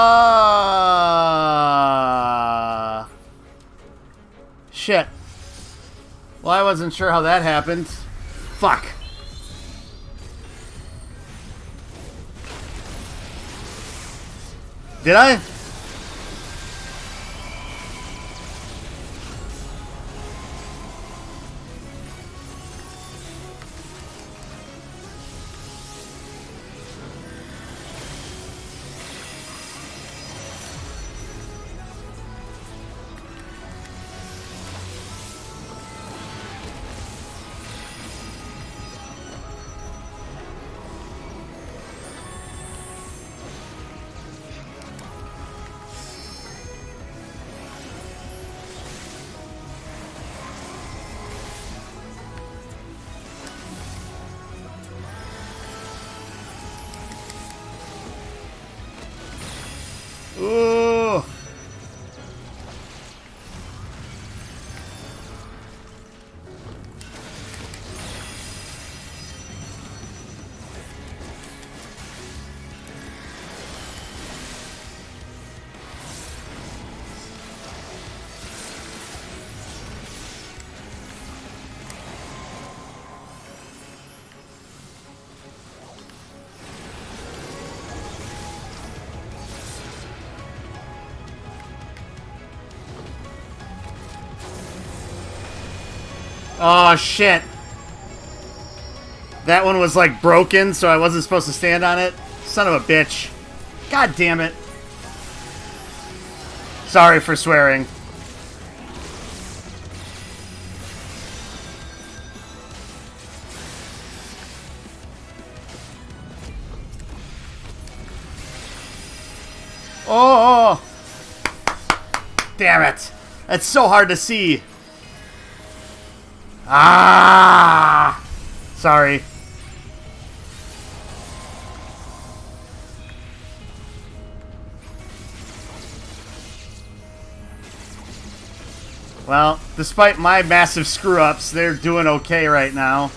Shit. Well, I wasn't sure how that happened. Fuck. Did I? Oh, shit. That one was, like, broken, so I wasn't supposed to stand on it. Son of a bitch. God damn it. Sorry for swearing. Oh! Damn it. That's so hard to see. Ah! Sorry. Well, despite my massive screw-ups, they're doing okay right now.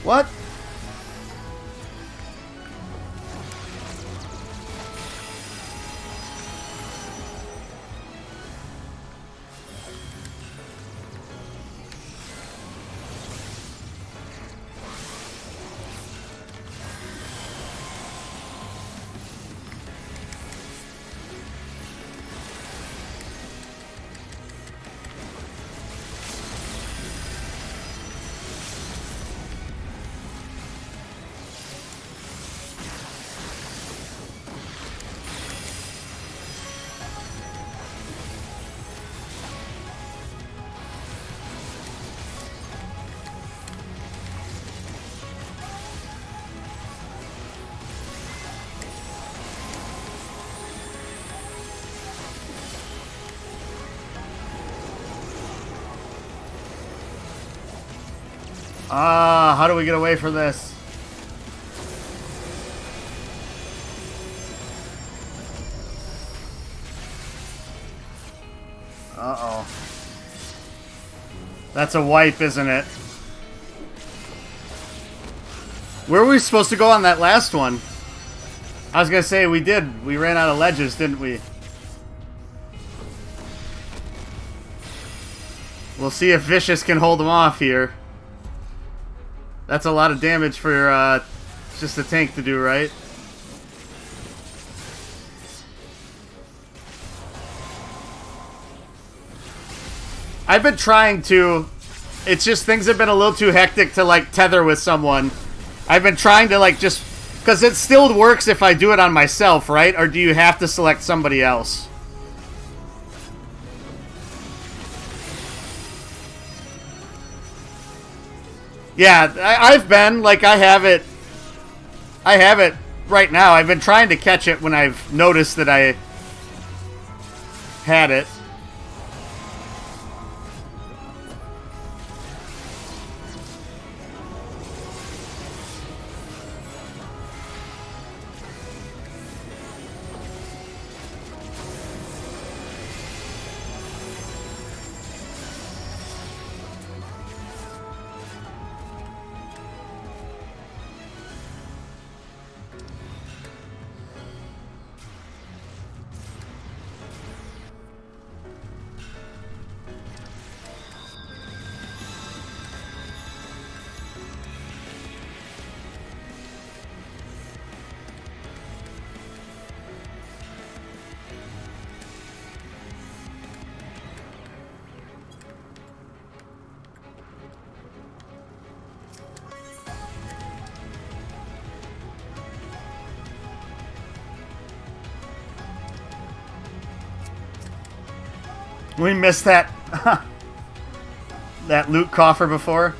What? How do we get away from this? Uh-oh. That's a wipe, isn't it? Where were we supposed to go on that last one? I was gonna say, we did. We ran out of ledges, didn't we? We'll see if Vicious can hold him off here. That's a lot of damage for just a tank to do, right? I've been trying to... It's just things have been a little too hectic to, like, tether with someone. I've been trying to, like, just... Because it still works if I do it on myself, right? Or do you have to select somebody else? Yeah, I've been, like, I have it right now. I've been trying to catch it when I've noticed that I had it. We missed that that loot coffer before.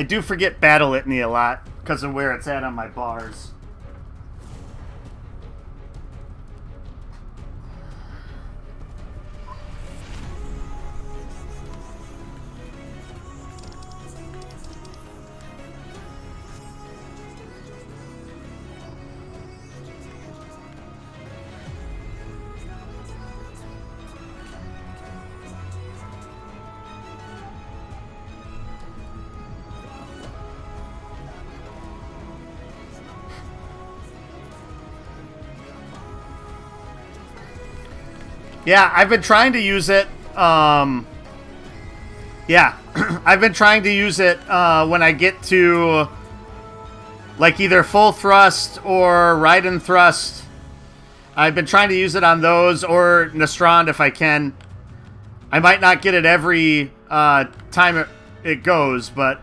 I do forget Battle Litany a lot because of where it's at on my bars. Yeah, I've been trying to use it. Yeah, I've been trying to use it when I get to like either full thrust or Raiden thrust. I've been trying to use it on those or Nastrand if I can. I might not get it every time it goes, but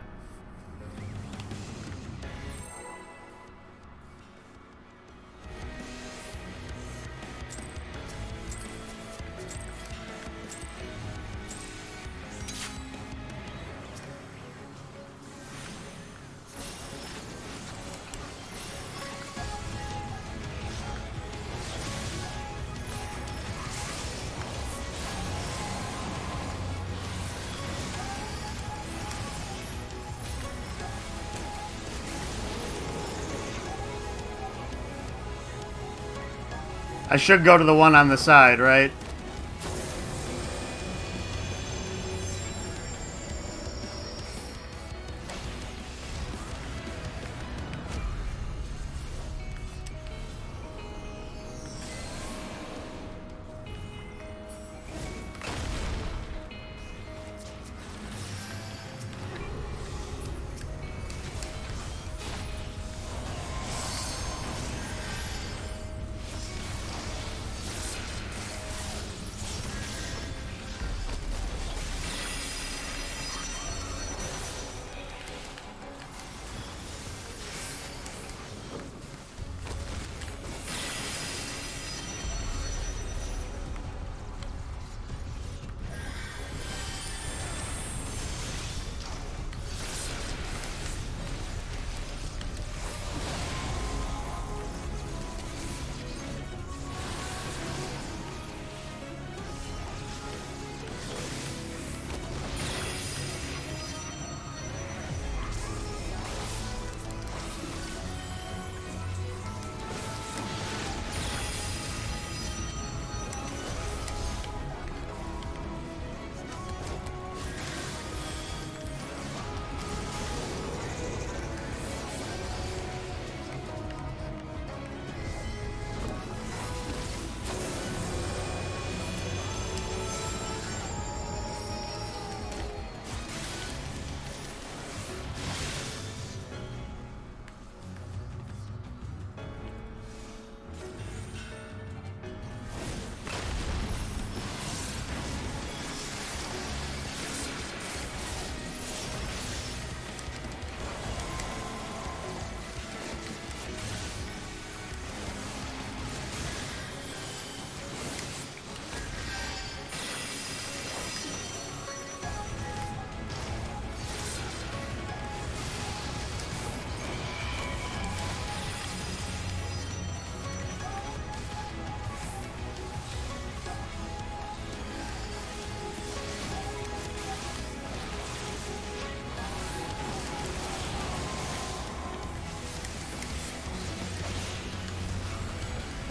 I should go to the one on the side, right?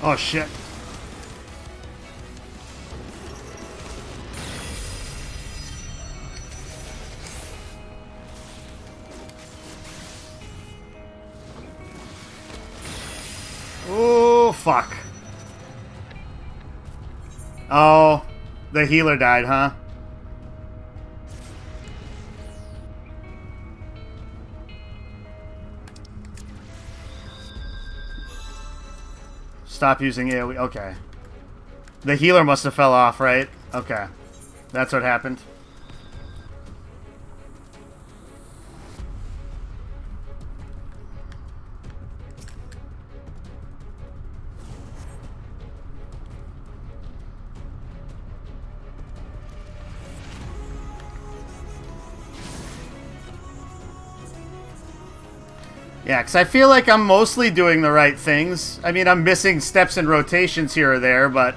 Oh, shit. Oh, fuck. Oh, the healer died, huh? Stop using AoE. Okay. The healer must have fell off, right? Okay. That's what happened. Yeah, because I feel like I'm mostly doing the right things. I mean, I'm missing steps and rotations here or there, but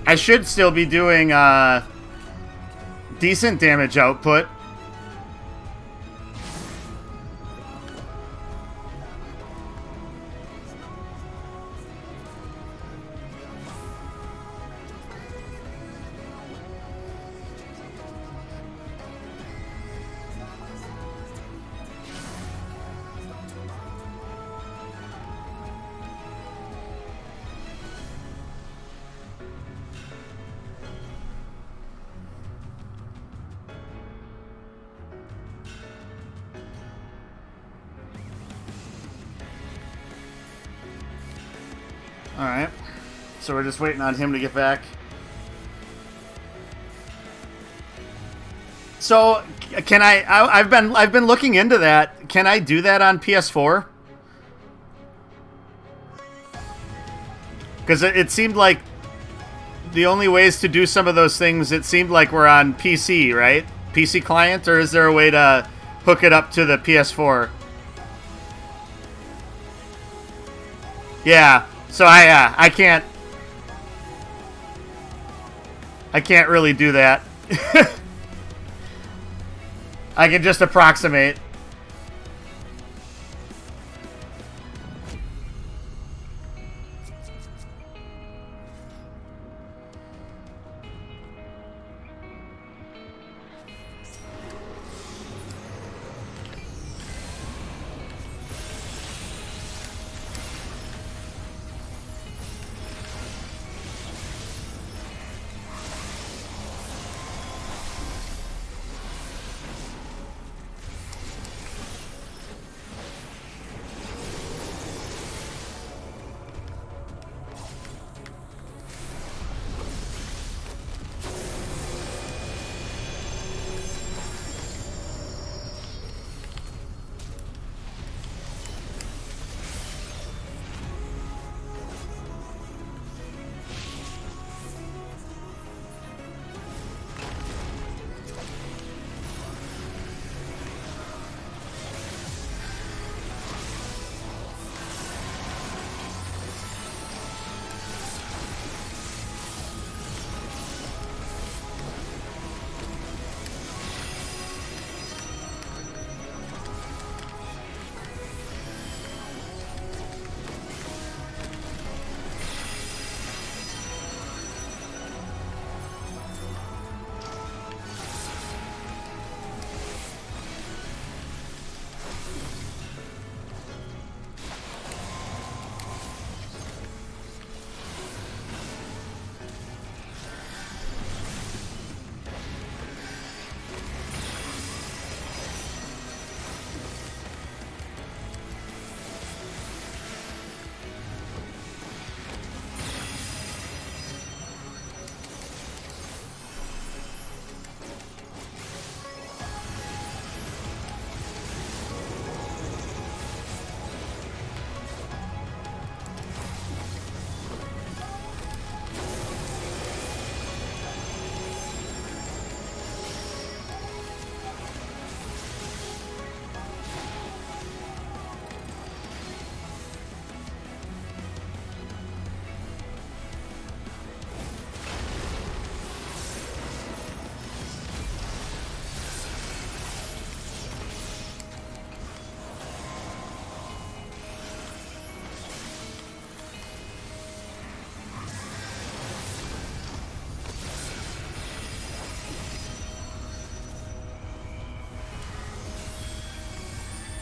I should still be doing decent damage output. Alright. So we're just waiting on him to get back. So can I've been looking into that. Can I do that on PS4? Because it seemed like the only ways to do some of those things, it seemed like we're on PC, right? PC client, or is there a way to hook it up to the PS4? Yeah. So I can't really do that. I can just approximate.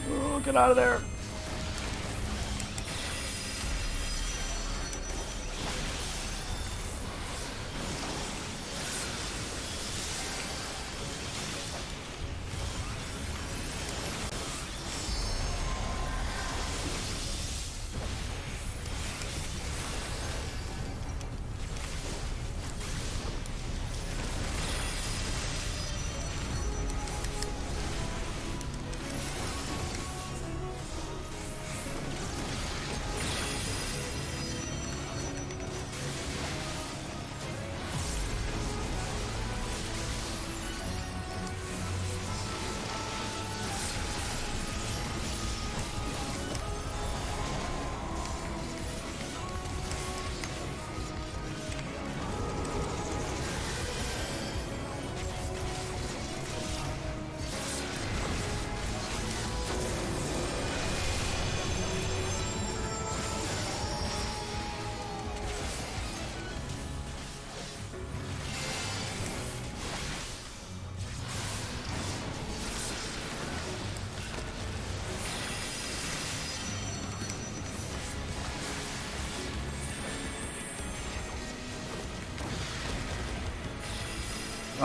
Oh, get out of there.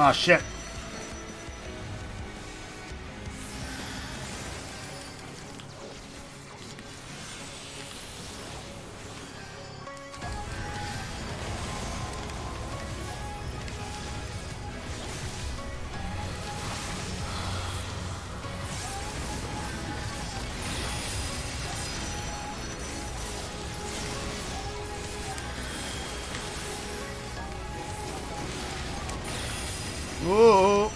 Oh, shit. Whoa.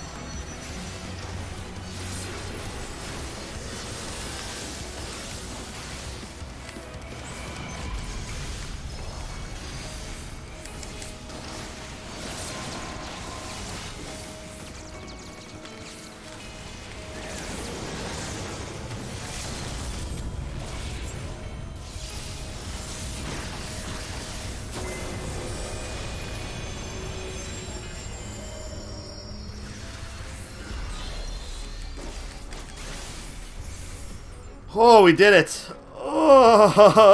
Oh, we did it. Oh.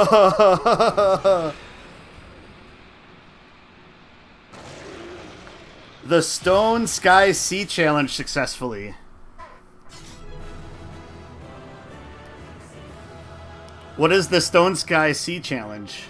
The Stone Sky Sea Challenge successfully. What is the Stone Sky Sea Challenge?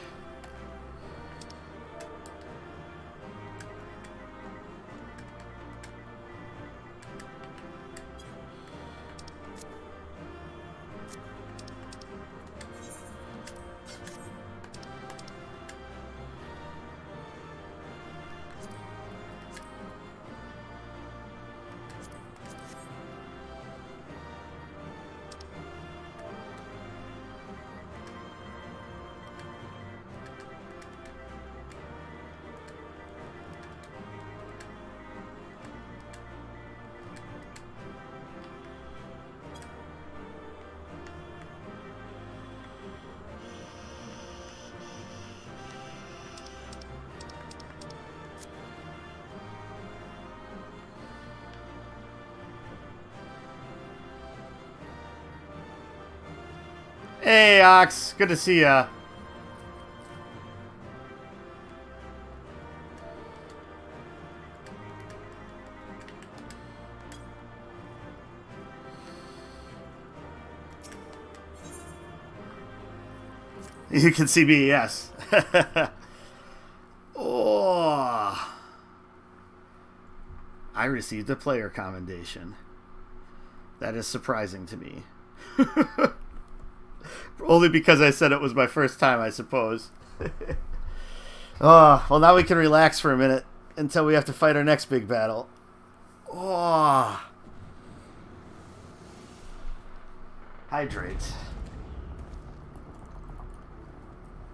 Hey, Ox. Good to see ya. You can see me, yes. Oh. I received a player commendation. That is surprising to me. Only because I said it was my first time, I suppose. Oh, well, now we can relax for a minute until we have to fight our next big battle. Oh. Hydrate.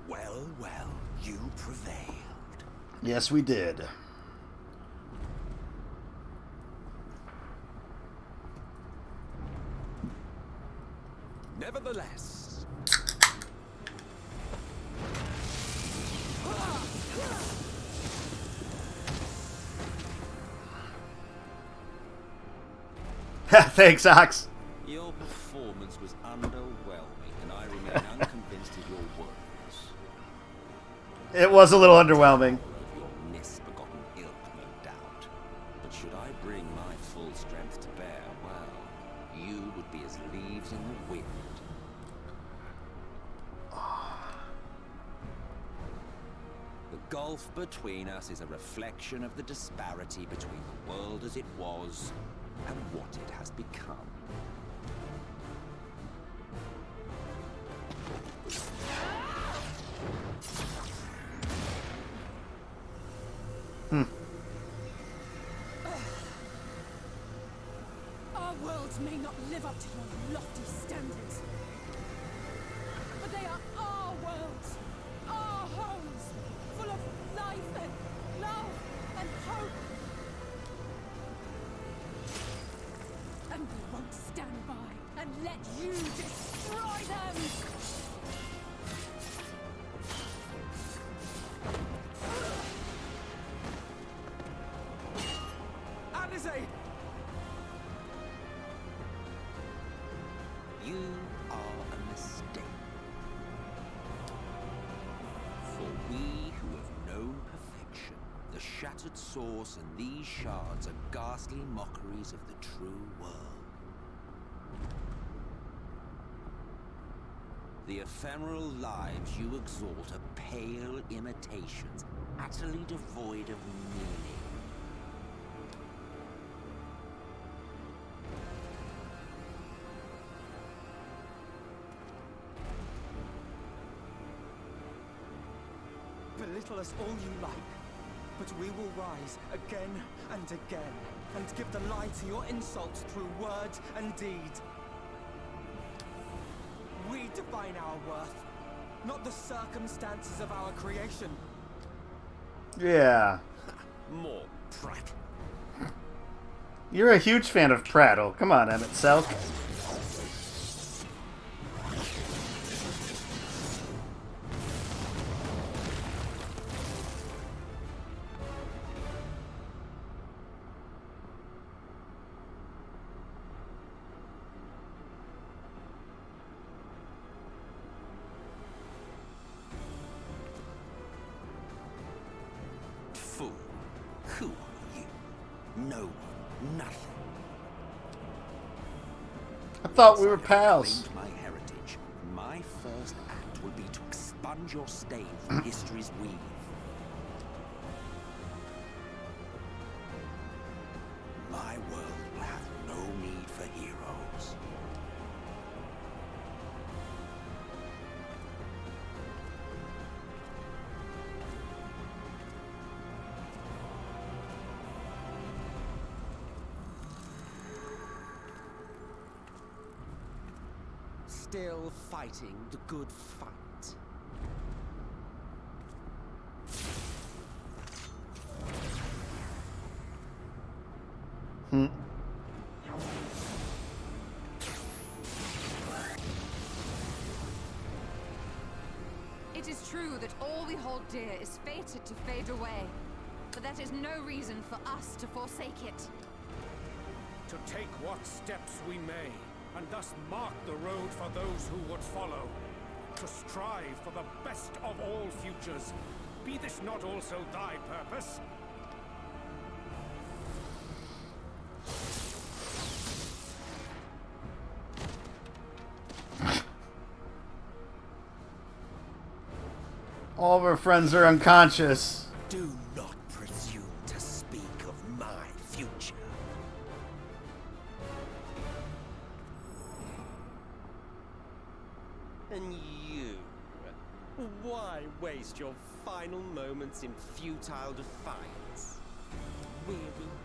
Well, well, you prevailed. Yes, we did. Nevertheless, Thanks, Ox. Your performance was underwhelming, and I remain unconvinced of your words. It was a little underwhelming. Of your misbegotten ilk, no doubt. But should I bring my full strength to bear, well, you would be as leaves in the wind. The gulf between us is a reflection of the disparity between the world as it was and what it has become. Our worlds may not live up to your lofty standards, but they are our worlds, our homes, full of life and love and hope. And we won't stand by and let you destroy them! Alizé! You are a mistake. For we who have known perfection, the shattered source and these shards are ghastly mockeries of the true world. The ephemeral lives you exalt are pale imitations, utterly devoid of meaning. Belittle us all you like, but we will rise again and again, and give the lie to your insults through word and deed. We define our worth, not the circumstances of our creation. Yeah. More prat. You're a huge fan of prattle. Come on, MSQ. Fool. Who are you? No one. Nothing. I thought we were Once I have pals. claimed my heritage, my first act will be to expunge your stain from history's weave. My world will have no need for heroes. Still fighting the good fight. Hmm. It is true that all we hold dear is fated to fade away, but that is no reason for us to forsake it. To take what steps we may, and thus mark the road for those who would follow. To strive for the best of all futures. Be this not also thy purpose? All of our friends are unconscious. Do not presume to speak of my future. And you? Why waste your final moments in futile defiance? Weary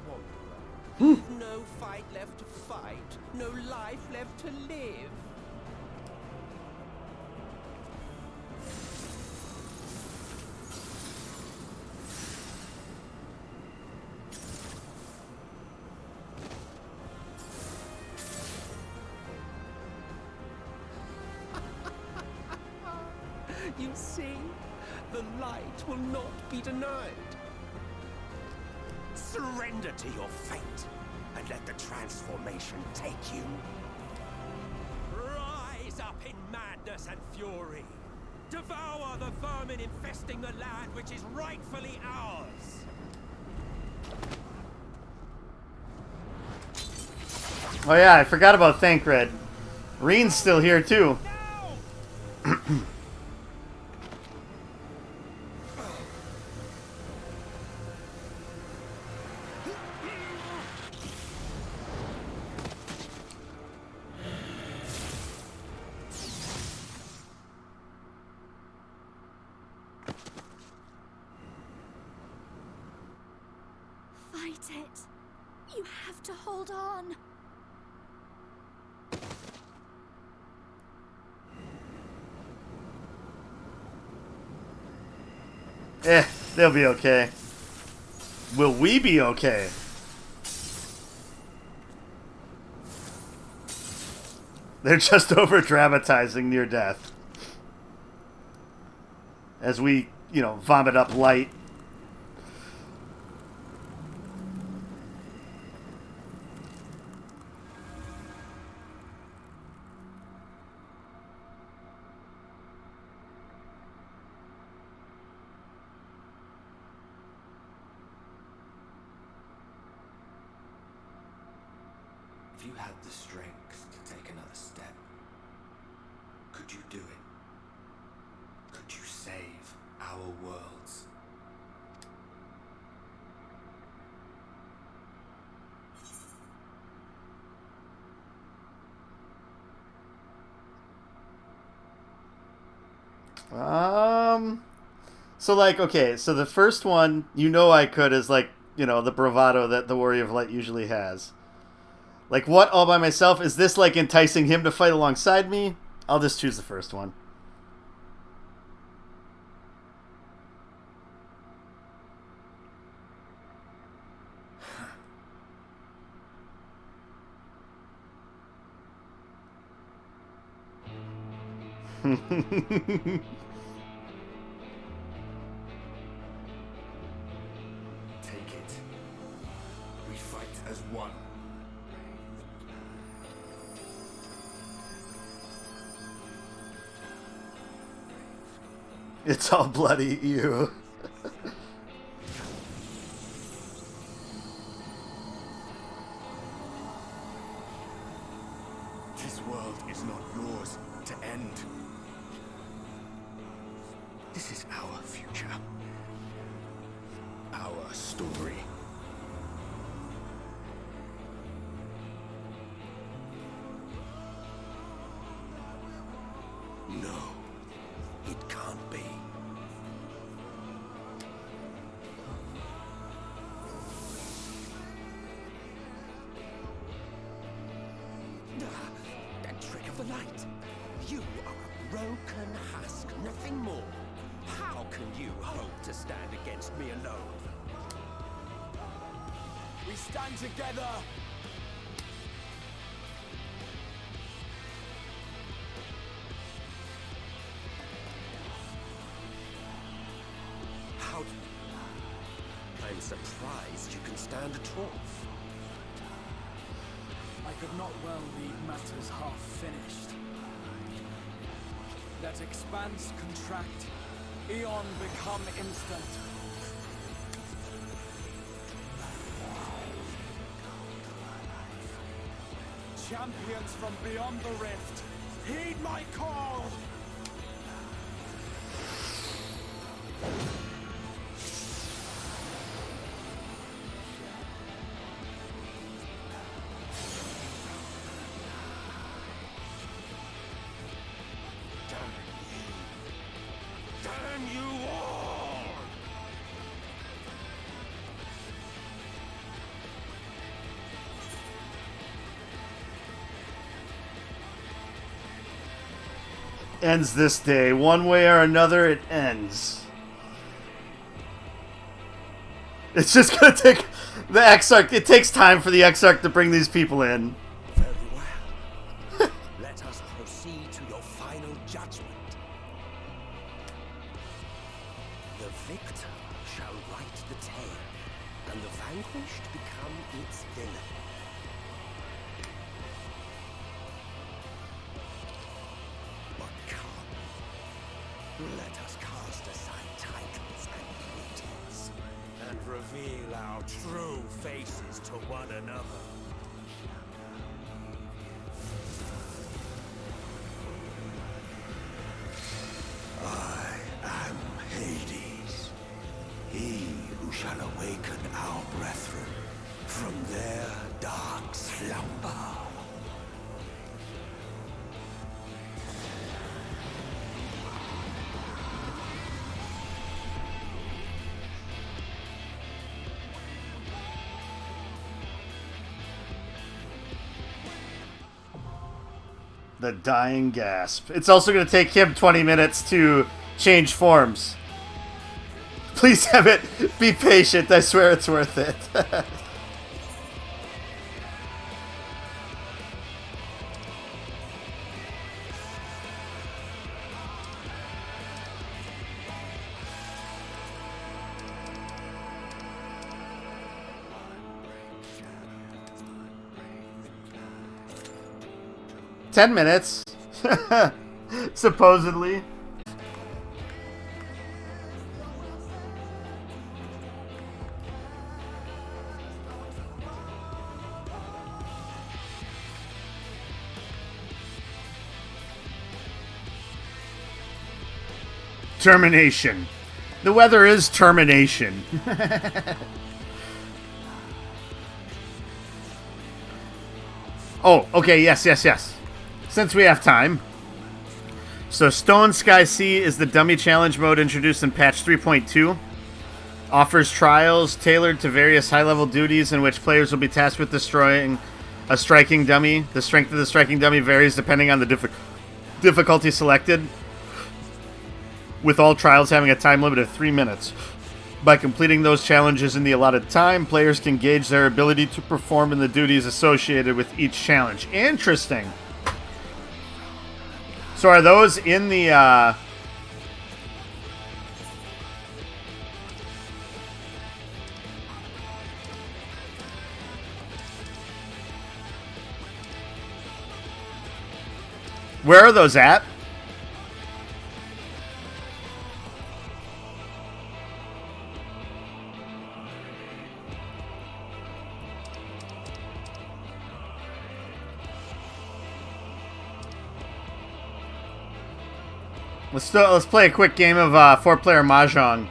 wanderer. No fight left to fight, no life left to live. You see, the light will not be denied. Surrender to your fate, and let the transformation take you. Rise up in madness and fury. Devour the vermin infesting the land which is rightfully ours. Oh yeah, I forgot about Thancred. Reen's still here too. Fight it. You have to hold on. They'll be okay. Will we be okay? They're just over-dramatizing near death. As we, vomit up light. If you had the strength to take another step, could you do it? Could you save our worlds? So like, okay, so the first one, you know I could is like, you know, the bravado that the Warrior of Light usually has. Like, what all by myself? Is this like enticing him to fight alongside me? I'll just choose the first one. Take it. We fight as one. It's all bloody, you. This world is not yours to end. This is our future. Our story. No, it can't be. That trick of the light. You are a broken husk, nothing more. How can you hope to stand against me alone? We stand together! How do I'm surprised you can stand at all. I could not well leave matters half finished. Let expanse contract, eon become instant. Champions from beyond the rift, heed my call! Damn you all! Ends this day. One way or another, it ends. It's just gonna take the Exarch. It takes time for the Exarch to bring these people in. Very well. Let us proceed to your final judgment. The victor shall write the tale, and the vanquished become its villain. But come, let us cast aside titles and greetings, and reveal our true faces to one another. I am Hades, he who shall awaken our brethren from their dark slumber. The dying gasp. It's also going to take him 20 minutes to change forms. Please have it. Be patient. I swear it's worth it. "10 minutes." Supposedly. Termination. The weather is termination. Oh, okay, yes. Since we have time. So Stone Sky Sea is the dummy challenge mode introduced in patch 3.2. Offers trials tailored to various high-level duties in which players will be tasked with destroying a striking dummy. The strength of the striking dummy varies depending on the difficulty selected, with all trials having a time limit of 3 minutes. By completing those challenges in the allotted time, players can gauge their ability to perform in the duties associated with each challenge. Interesting. So are those in the... Where are those at? Let's play a quick game of 4-player Mahjong.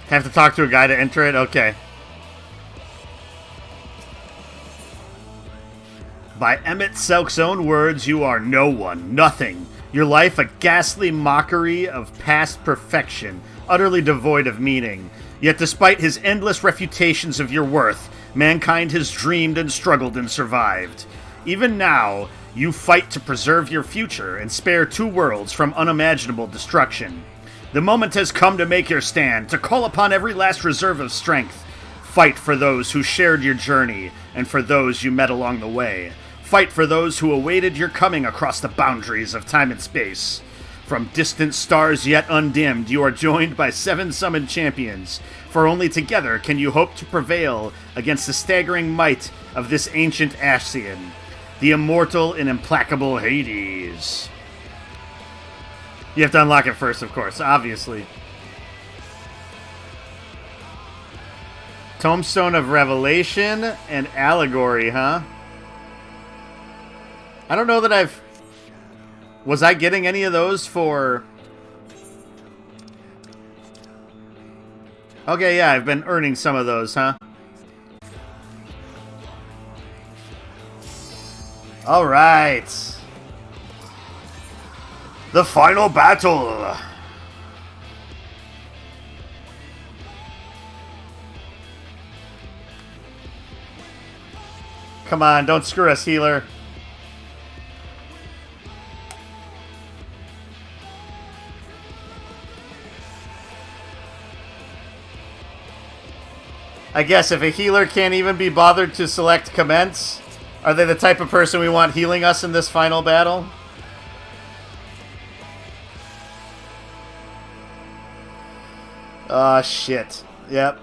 Have to talk to a guy to enter it? Okay. By Emmett Selk's own words, you are no one, nothing. Your life a ghastly mockery of past perfection, utterly devoid of meaning. Yet despite his endless refutations of your worth, mankind has dreamed and struggled and survived. Even now, you fight to preserve your future and spare 2 worlds from unimaginable destruction. The moment has come to make your stand, to call upon every last reserve of strength. Fight for those who shared your journey, and for those you met along the way. Fight for those who awaited your coming across the boundaries of time and space. From distant stars yet undimmed, you are joined by 7 summoned champions, for only together can you hope to prevail against the staggering might of this ancient Ascian, the immortal and implacable Hades. You have to unlock it first, of course, obviously. Tombstone of Revelation and Allegory, huh? I don't know that I've... Was I getting any of those for... Okay, yeah, I've been earning some of those, huh? Alright. The final battle. Come on, don't screw us, healer. I guess if a healer can't even be bothered to select commence, are they the type of person we want healing us in this final battle? Oh, shit. Yep.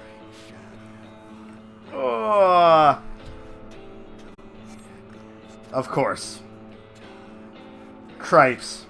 Oh. Of course. Cripes.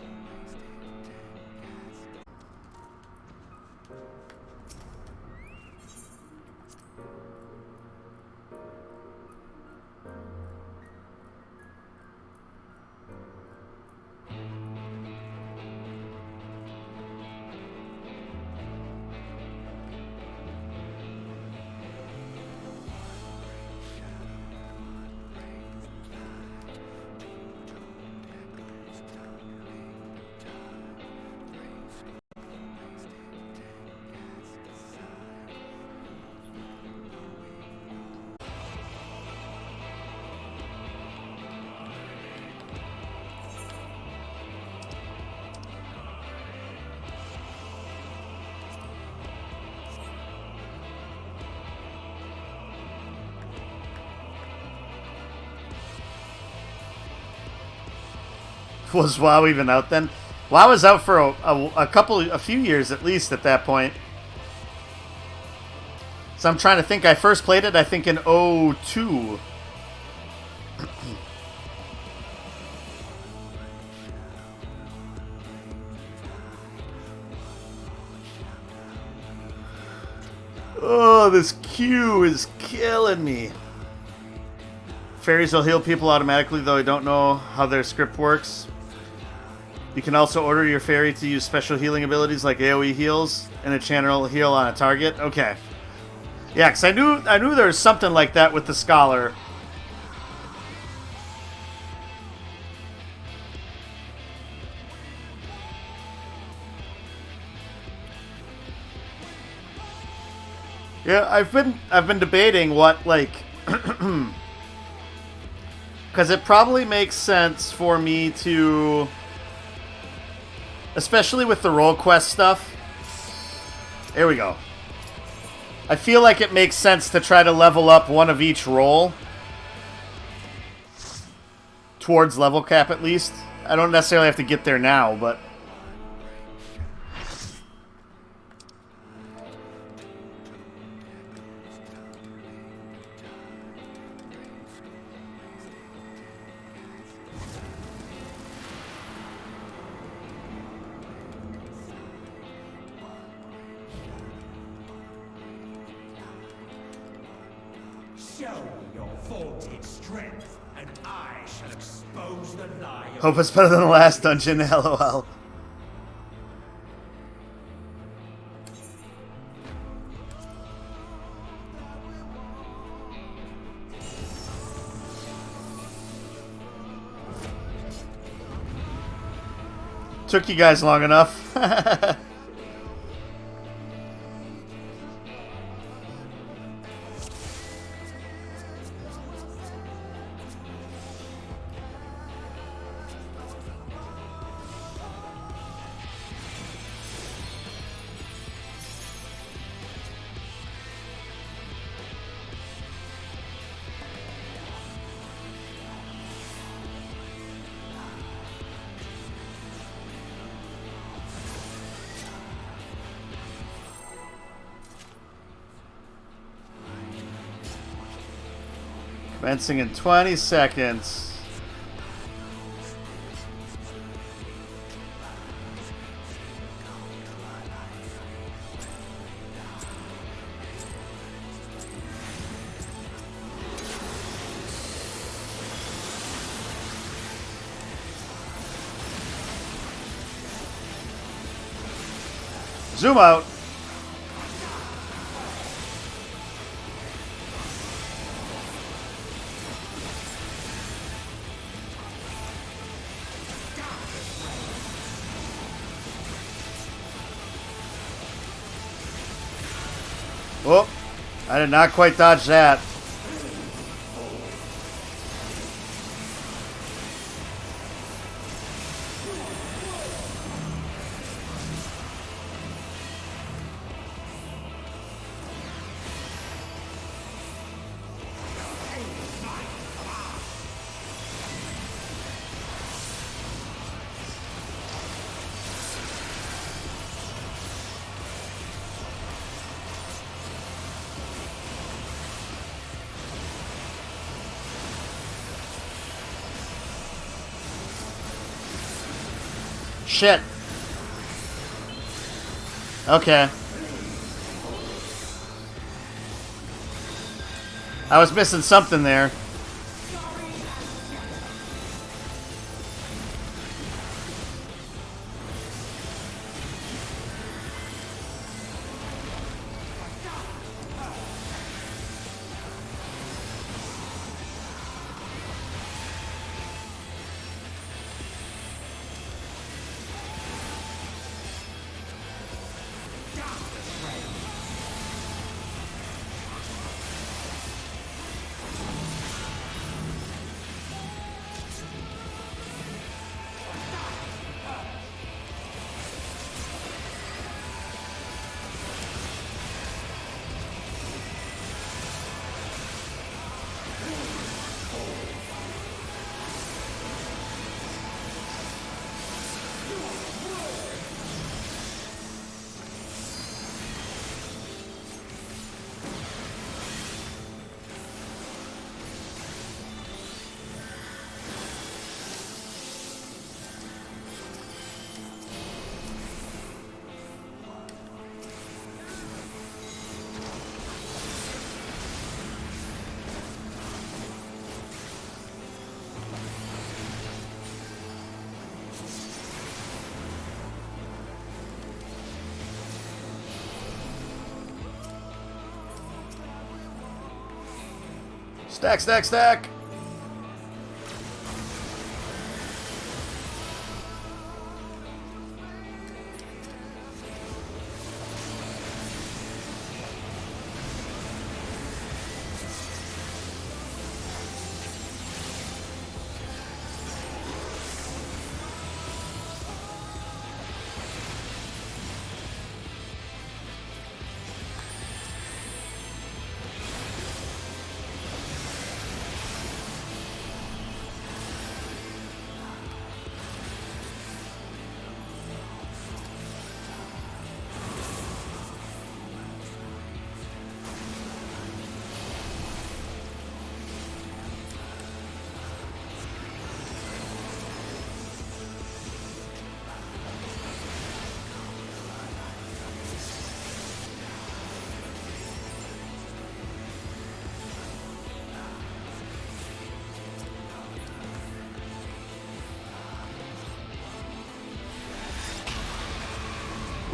Was WoW even out then? WoW was out for a few years at least at that point. So I'm trying to think. I first played it, I think, in 2002. Oh, this Q is killing me. Fairies will heal people automatically, though I don't know how their script works. You can also order your fairy to use special healing abilities like AoE heals and a channel heal on a target. Okay. Yeah, because I knew there was something like that with the Scholar. Yeah, I've been debating what, like, because it probably makes sense for me to, especially with the role quest stuff. There we go. I feel like it makes sense to try to level up one of each role towards level cap at least. I don't necessarily have to get there now, but Show me your vaunted strength, and I shall expose the lie of hope it's better than the last dungeon. LOL. Took you guys long enough. Commencing in 20 seconds. Zoom out. Oh, I did not quite dodge that. Shit. Okay. I was missing something there. Stack, stack, stack!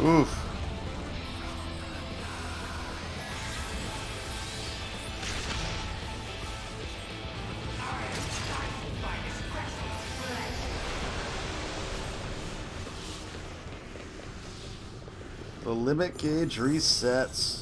Oof. The limit gauge resets.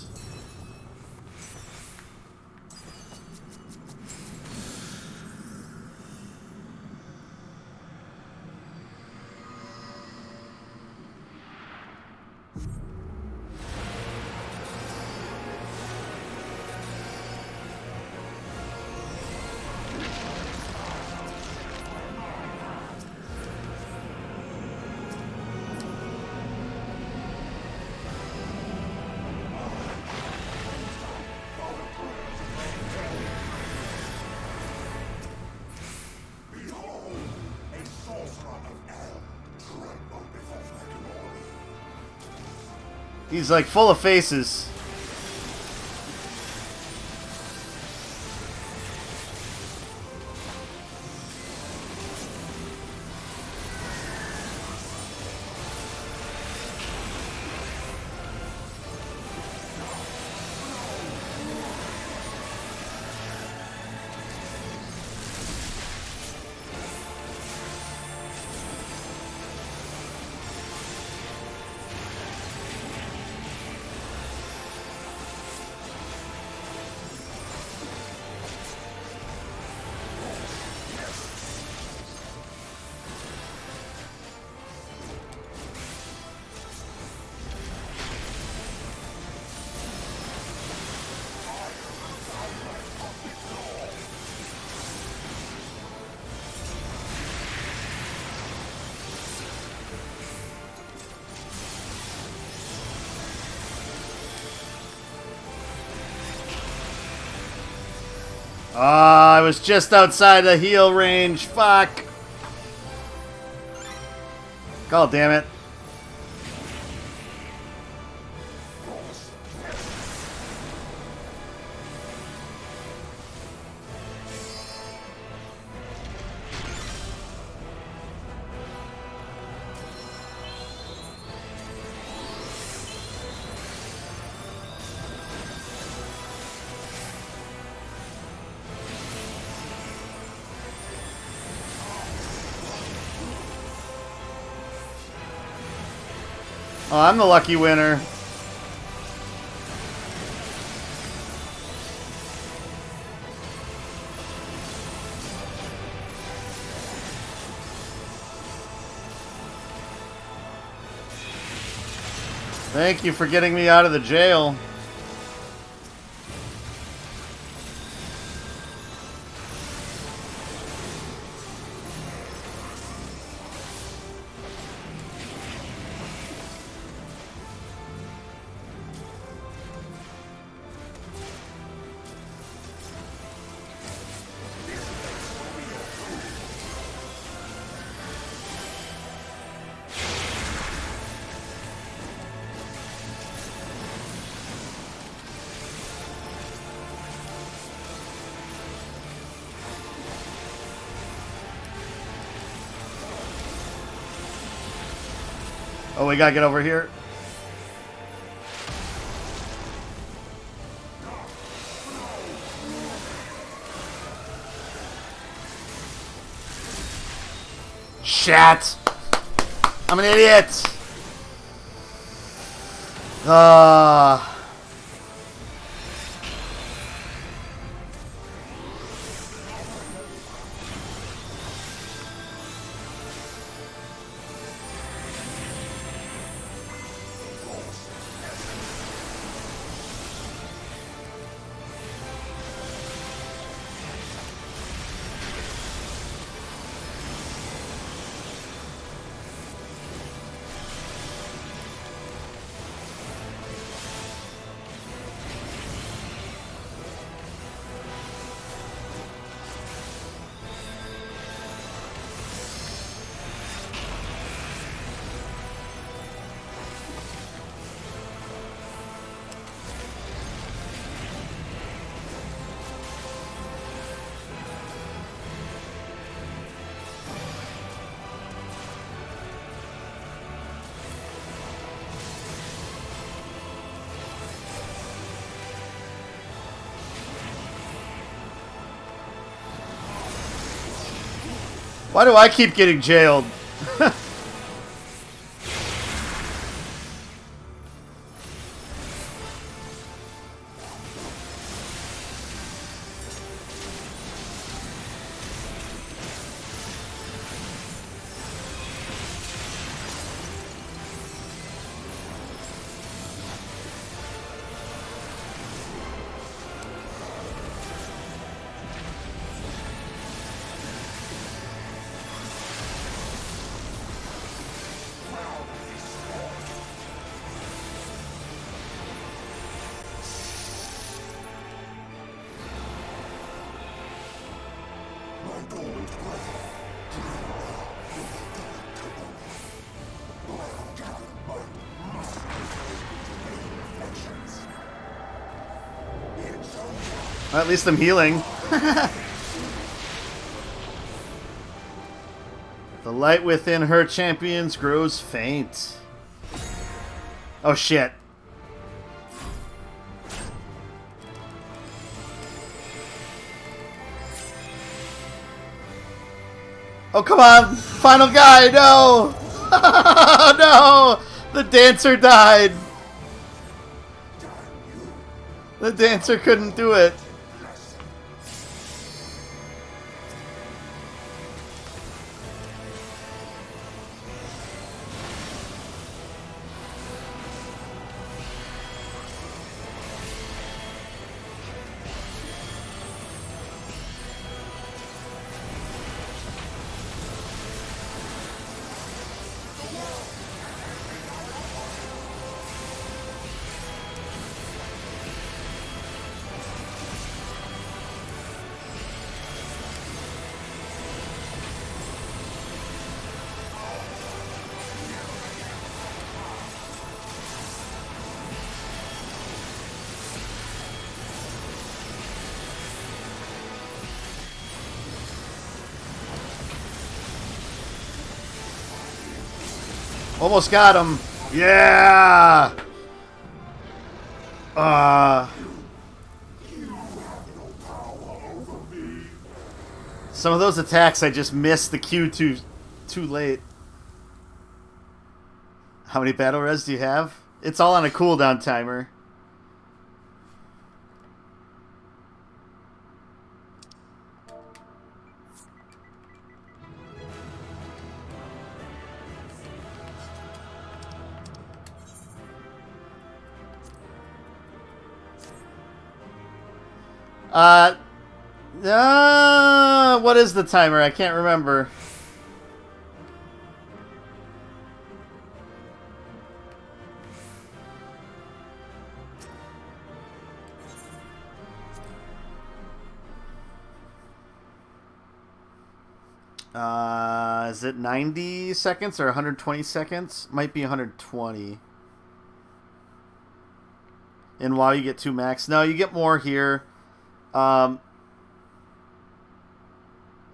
He's like full of faces. I was just outside the heal range. Fuck. God damn it. Oh, I'm the lucky winner. Thank you for getting me out of the jail. Oh, we gotta get over here. Shit! I'm an idiot! Why do I keep getting jailed? At least I'm healing. The light within her champions grows faint. Oh shit. Oh come on! Final guy, no! No! The dancer died! The dancer couldn't do it. Almost got him. Yeah. Some of those attacks I just missed the Q too late. How many battle res do you have? It's all on a cooldown timer. What is the timer? I can't remember. Is it 90 seconds or 120 seconds? Might be 120. And while you get 2 max. No, you get more here.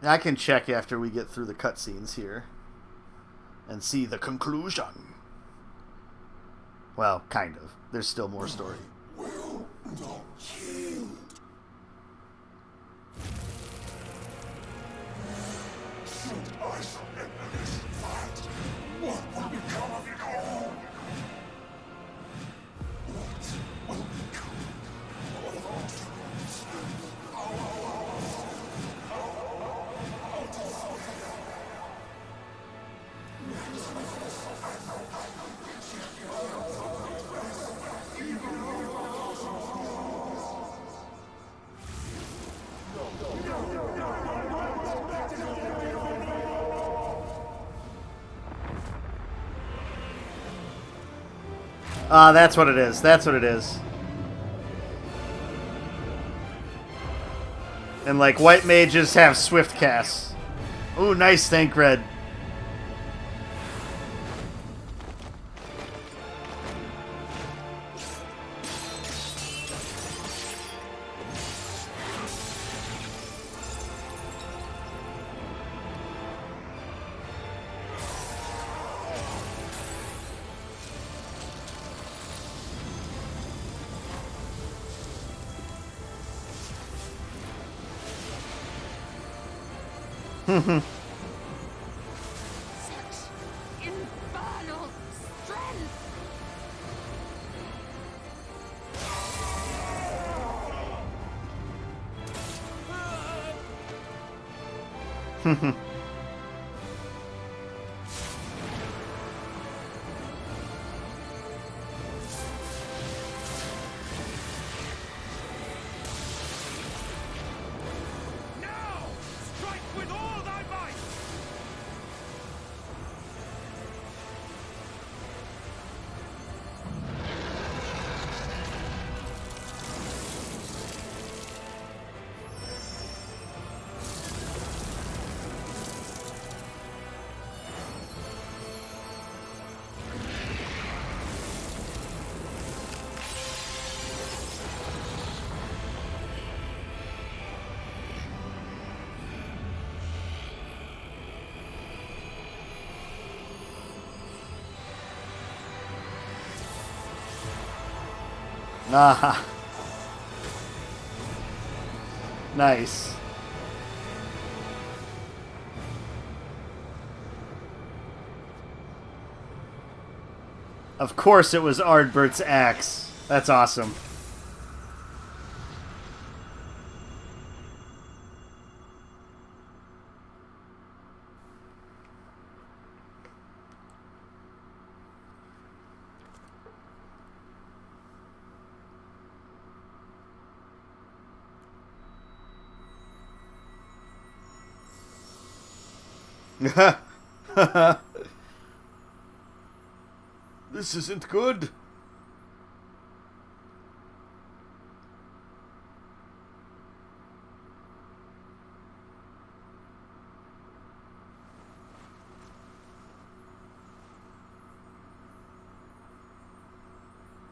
I can check after we get through the cutscenes here and see the conclusion. Well, kind of. There's still more story. Will not yield. Should I submit to this? Ah, that's what it is. That's what it is. And like white mages have swift casts. Ooh, nice thank red. Such infernal strength! Now! Strike with all thy might! Ah. Nice. Of course it was Ardbert's axe. That's awesome. This isn't good.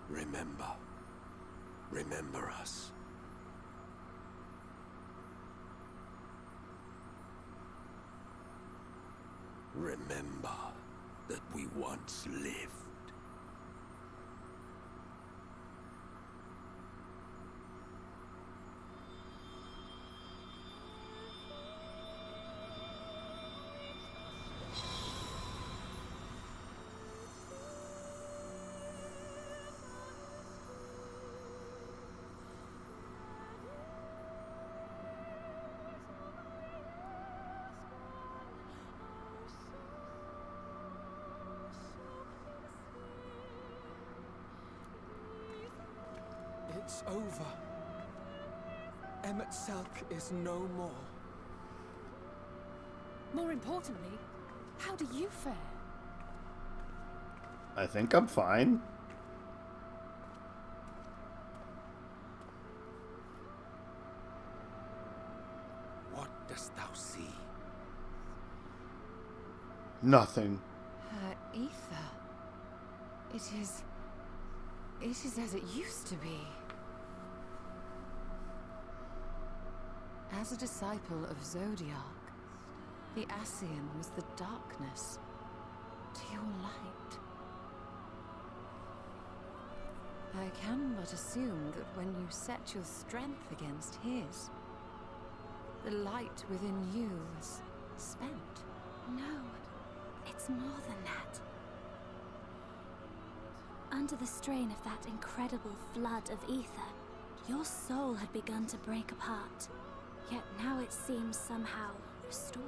Remember. Remember us. Remember that we once lived. It's over. MSQ is no more. More importantly, how do you fare? I think I'm fine. What dost thou see? Nothing. Her ether. It is as it used to be. As a disciple of Zodiac, the Ascian was the darkness to your light. I can but assume that when you set your strength against his, the light within you was spent. No, it's more than that. under the strain of that incredible flood of ether, your soul had begun to break apart. Yet now it seems somehow restored.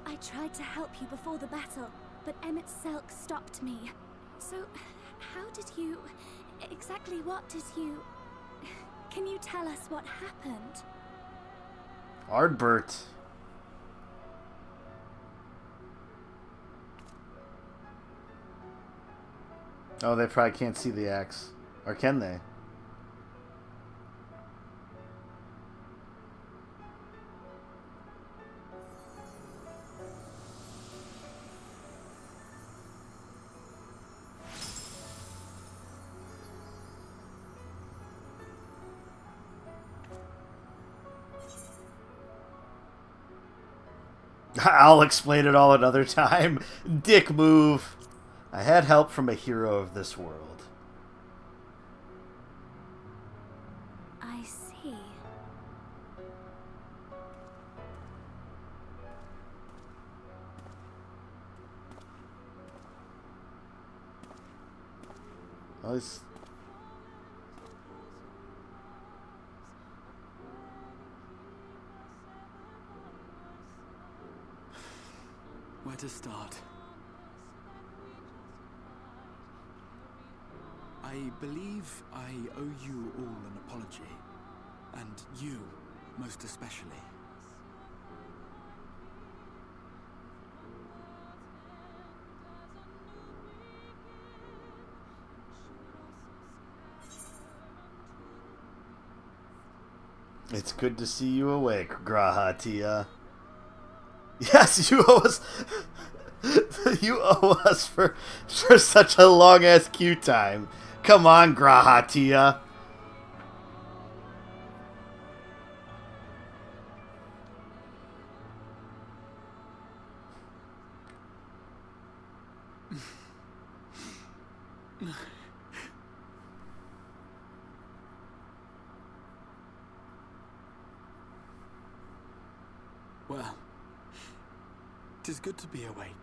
I tried to help you before the battle, but Selk stopped me. So, how did you... exactly what did you... Can you tell us what happened? Ardbert. Oh, they probably can't see the axe. Or can they? I'll explain it all another time. Dick move. I had help from a hero of this world. I see. Well, it's... Where to start? I believe I owe you all an apology. And you, most especially. It's good to see you awake, Grahatia. Yes, you owe us. You owe us for such a long ass queue time. Come on, Grahatia. Well, it is good to be awake.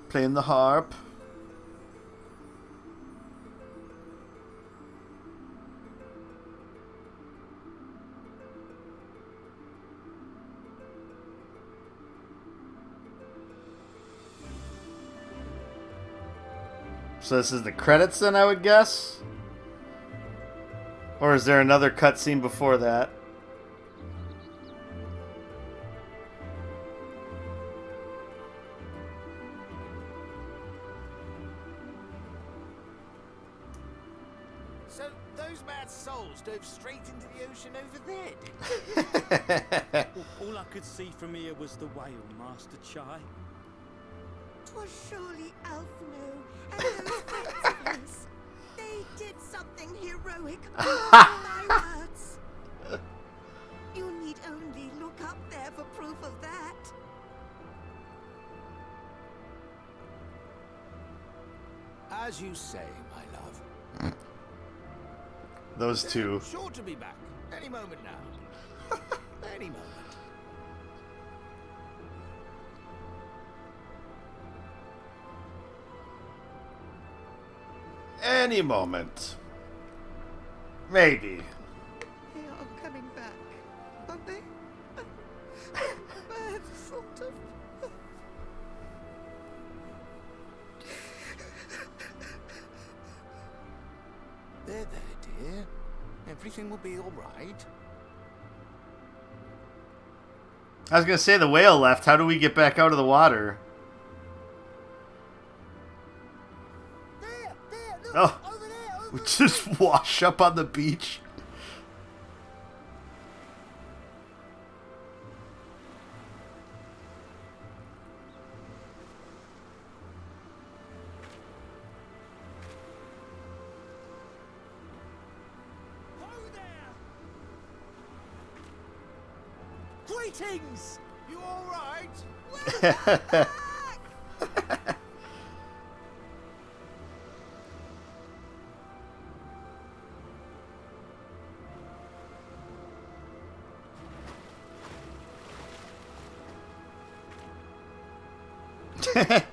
Playing the harp. So this is the credits then, I would guess? Or is there another cutscene before that? So those mad souls dove straight into the ocean over there, did All I could see from here was the whale, Master Chai. 'Twas surely Alphino and those friends of his. They did something heroic, my words. You need only look up there for proof of that. As you say, my love. Those two. Sure to be back any moment now. Any moment. Any moment. Maybe. They are coming back, aren't they? Sort of. There, dear. Everything will be all right. I was gonna say the whale left. How do we get back out of the water? There, look, Oh, over there, we just wash up on the beach. Greetings! You all right? I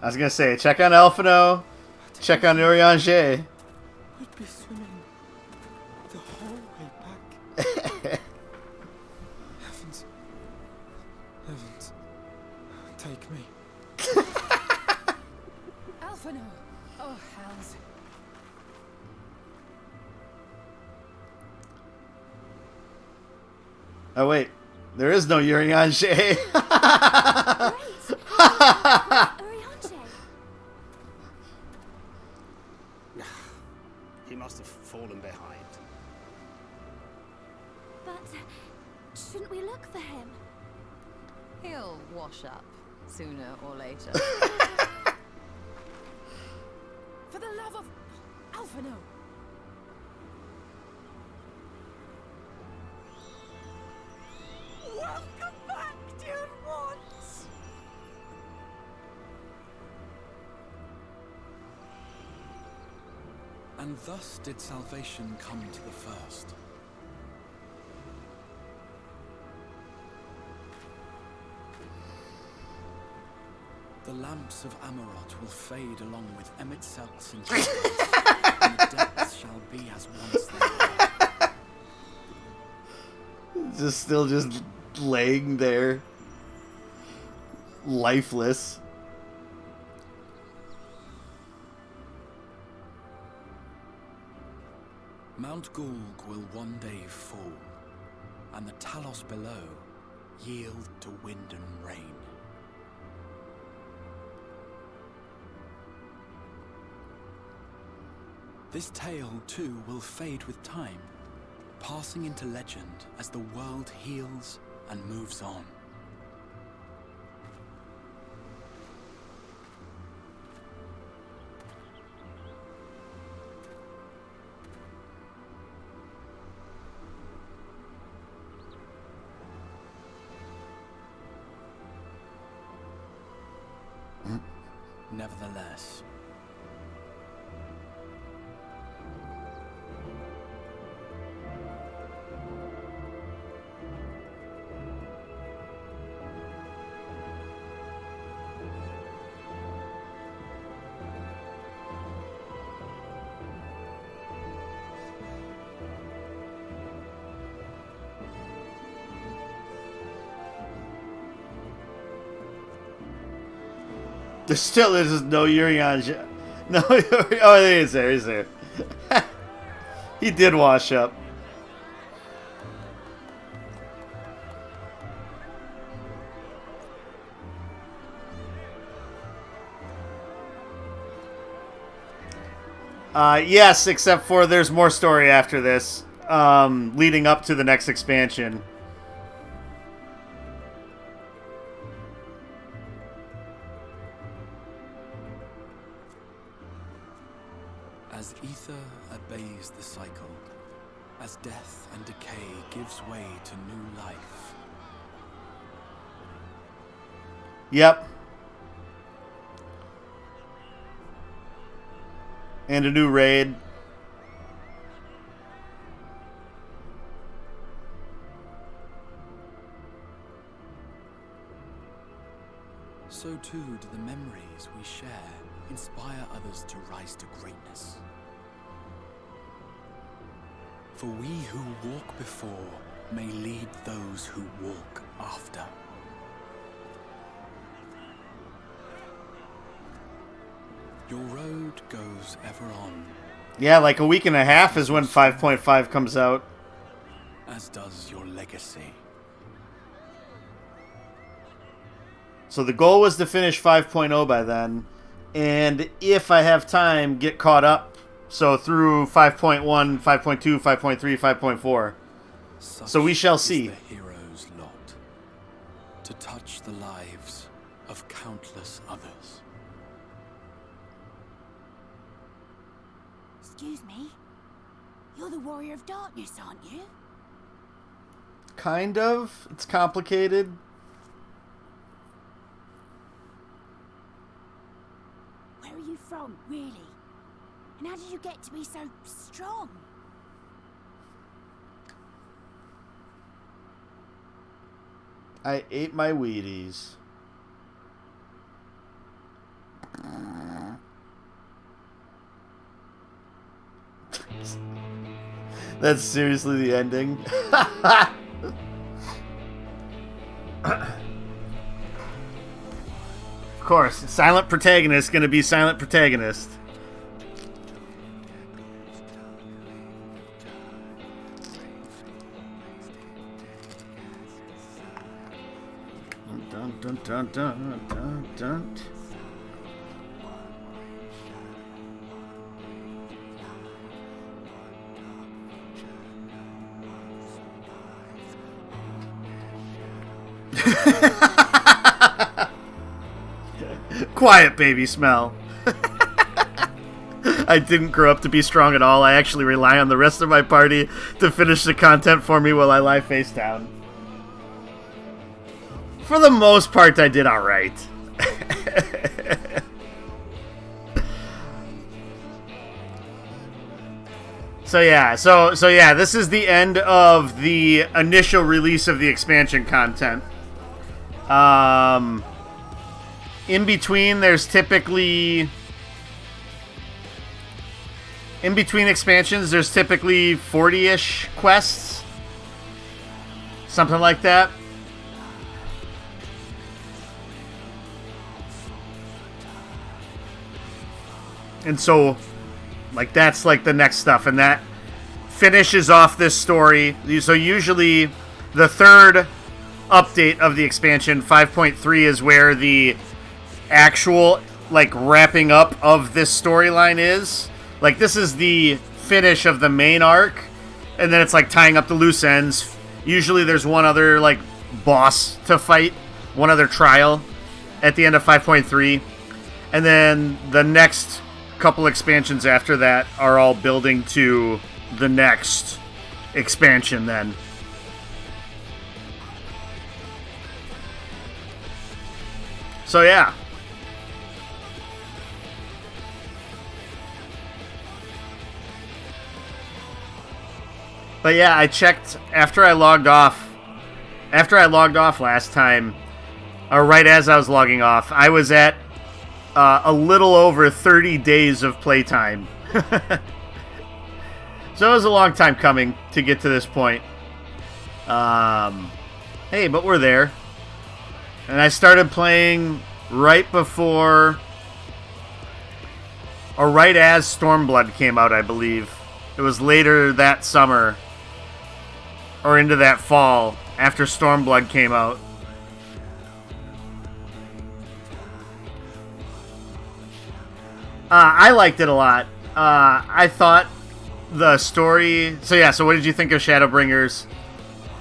was gonna say, check on Elfino, check on Urianger. We'd be swimming the whole way back. Heavens. Heavens. Take me. Alphino! Oh, hells. Oh wait, there is no Urianger. He must have fallen behind. But shouldn't we look for him? He'll wash up sooner or later. For the love of Alphino! Welcome back, dear ones! And thus did salvation come to the first. The lamps of Amarot will fade along with Emet-Selch's enchantments, and the depths shall be as once they were. Just laying there, lifeless. Mount Gulg will one day fall, and the Talos below yield to wind and rain. This tale, too, will fade with time, passing into legend as the world heals and moves on. Nevertheless, There still is no Urianger. No, oh, there he is. There he's there. He did wash up. Yes, except for there's more story after this, leading up to the next expansion. as ether obeys the cycle, as death and decay gives way to new life. Yep. And a new raid. So too do the memories we share inspire others to rise to greatness. For we who walk before may lead those who walk after. Your road goes ever on. Yeah, like a week and a half is when 5.5 comes out. As does your legacy. So the goal was to finish 5.0 by then. And if I have time, get caught up. So through 5.1, 5.2, 5.3, 5.4. So we shall see. The hero's lot, to touch the lives of countless others. Excuse me? You're the Warrior of Darkness, aren't you? Kind of. It's complicated. Where are you from, really? And how did you get to be so strong? I ate my Wheaties. That's seriously the ending? Of course, silent protagonist gonna be silent protagonist. Dun dun dun dun dun dun. Quiet, baby smell. I didn't grow up to be strong at all. I actually rely on the rest of my party to finish the content for me while I lie face down. For the most part, I did alright. So yeah, this is the end of the initial release of the expansion content. In between, there's typically... In between expansions, there's typically 40-ish quests. Something like that. And so, like, that's like the next stuff. And that finishes off this story. So usually the third update of the expansion, 5.3, is where the actual, like, wrapping up of this storyline is. Like, this is the finish of the main arc, and then it's, like, tying up the loose ends. Usually there's one other, like, boss to fight, one other trial at the end of 5.3. And then the next couple expansions after that are all building to the next expansion then. So, yeah. But yeah, I checked after I logged off. After I logged off last time, or right as I was logging off, I was at a little over 30 days of playtime. So it was a long time coming to get to this point. Hey, but we're there. And I started playing right before, or right as Stormblood came out, I believe. It was later that summer, or into that fall, after Stormblood came out. I liked it a lot. I thought the story... So yeah, so what did you think of Shadowbringers?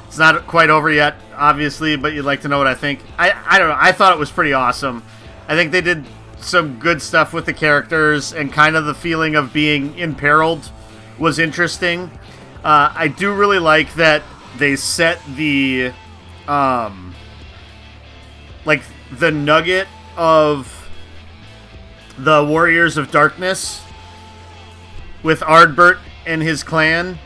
It's not quite over yet, obviously, but you'd like to know what I think. I don't know. I thought it was pretty awesome. I think they did some good stuff with the characters, and kind of the feeling of being imperiled was interesting. I do really like that they set the... like, the nugget of the Warriors of Darkness with Ardbert and his clan,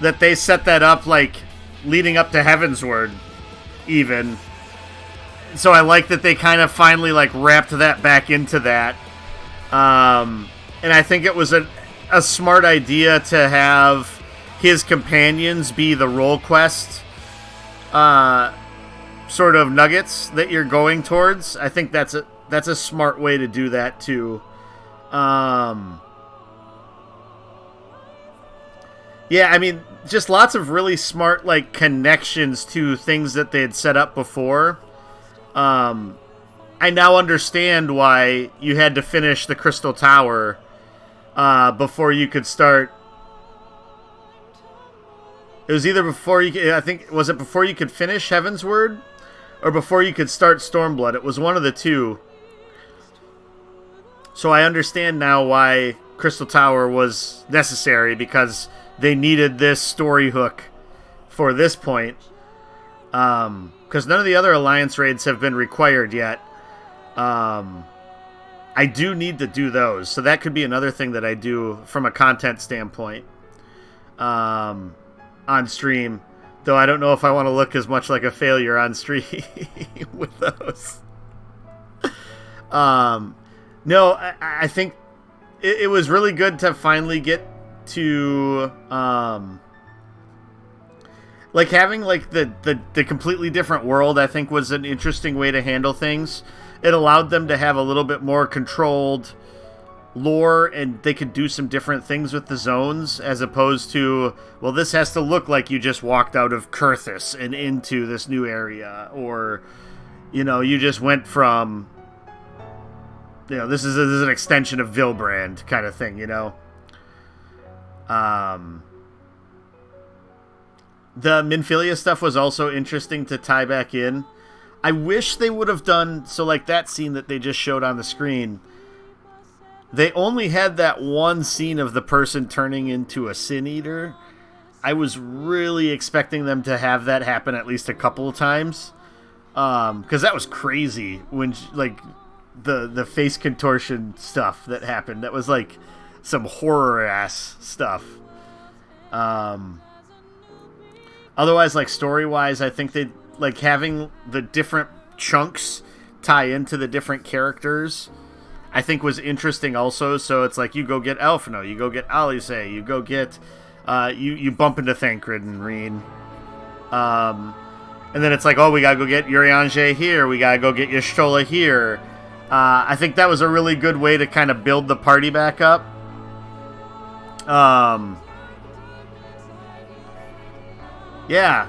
that they set that up, like, leading up to Heavensward, even. So I like that they kind of finally, like, wrapped that back into that. And I think it was a smart idea to have his companions be the role quest sort of nuggets that you're going towards. I think that's a smart way to do that, too. Yeah, I mean, just lots of really smart, like, connections to things that they had set up before. I now understand why you had to finish the Crystal Tower before you could start. It was either before you... I think... Was it before you could finish Heavensward? Or before you could start Stormblood? It was one of the two. So I understand now why Crystal Tower was necessary, because they needed this story hook for this point. Because none of the other Alliance raids have been required yet. I do need to do those. So that could be another thing that I do from a content standpoint on stream. Though I don't know if I want to look as much like a failure on stream with those. No, I think it was really good to finally get to like having like the completely different world. I think was an interesting way to handle things. It allowed them to have a little bit more controlled lore, and they could do some different things with the zones, as opposed to, well, this has to look like you just walked out of Kurthus and into this new area, or, you know, you just went from, you know, this is an extension of Vilbrand kind of thing, you know. The Minfilia stuff was also interesting to tie back in. I wish they would have done, so like that scene that they just showed on the screen, they only had that one scene of the person turning into a Sin Eater. I was really expecting them to have that happen at least a couple of times. Because that was crazy when, like, the face contortion stuff that happened. That was, like, some horror-ass stuff. Otherwise, like, story-wise, I think they, like, having the different chunks tie into the different characters, I think was interesting also. So it's like, you go get Elfino, you go get Alice, you go get, you bump into Thancred and Reen. And then it's like, oh, we gotta go get Urianger here, we gotta go get Y'shtola here. I think that was a really good way to kind of build the party back up. Yeah.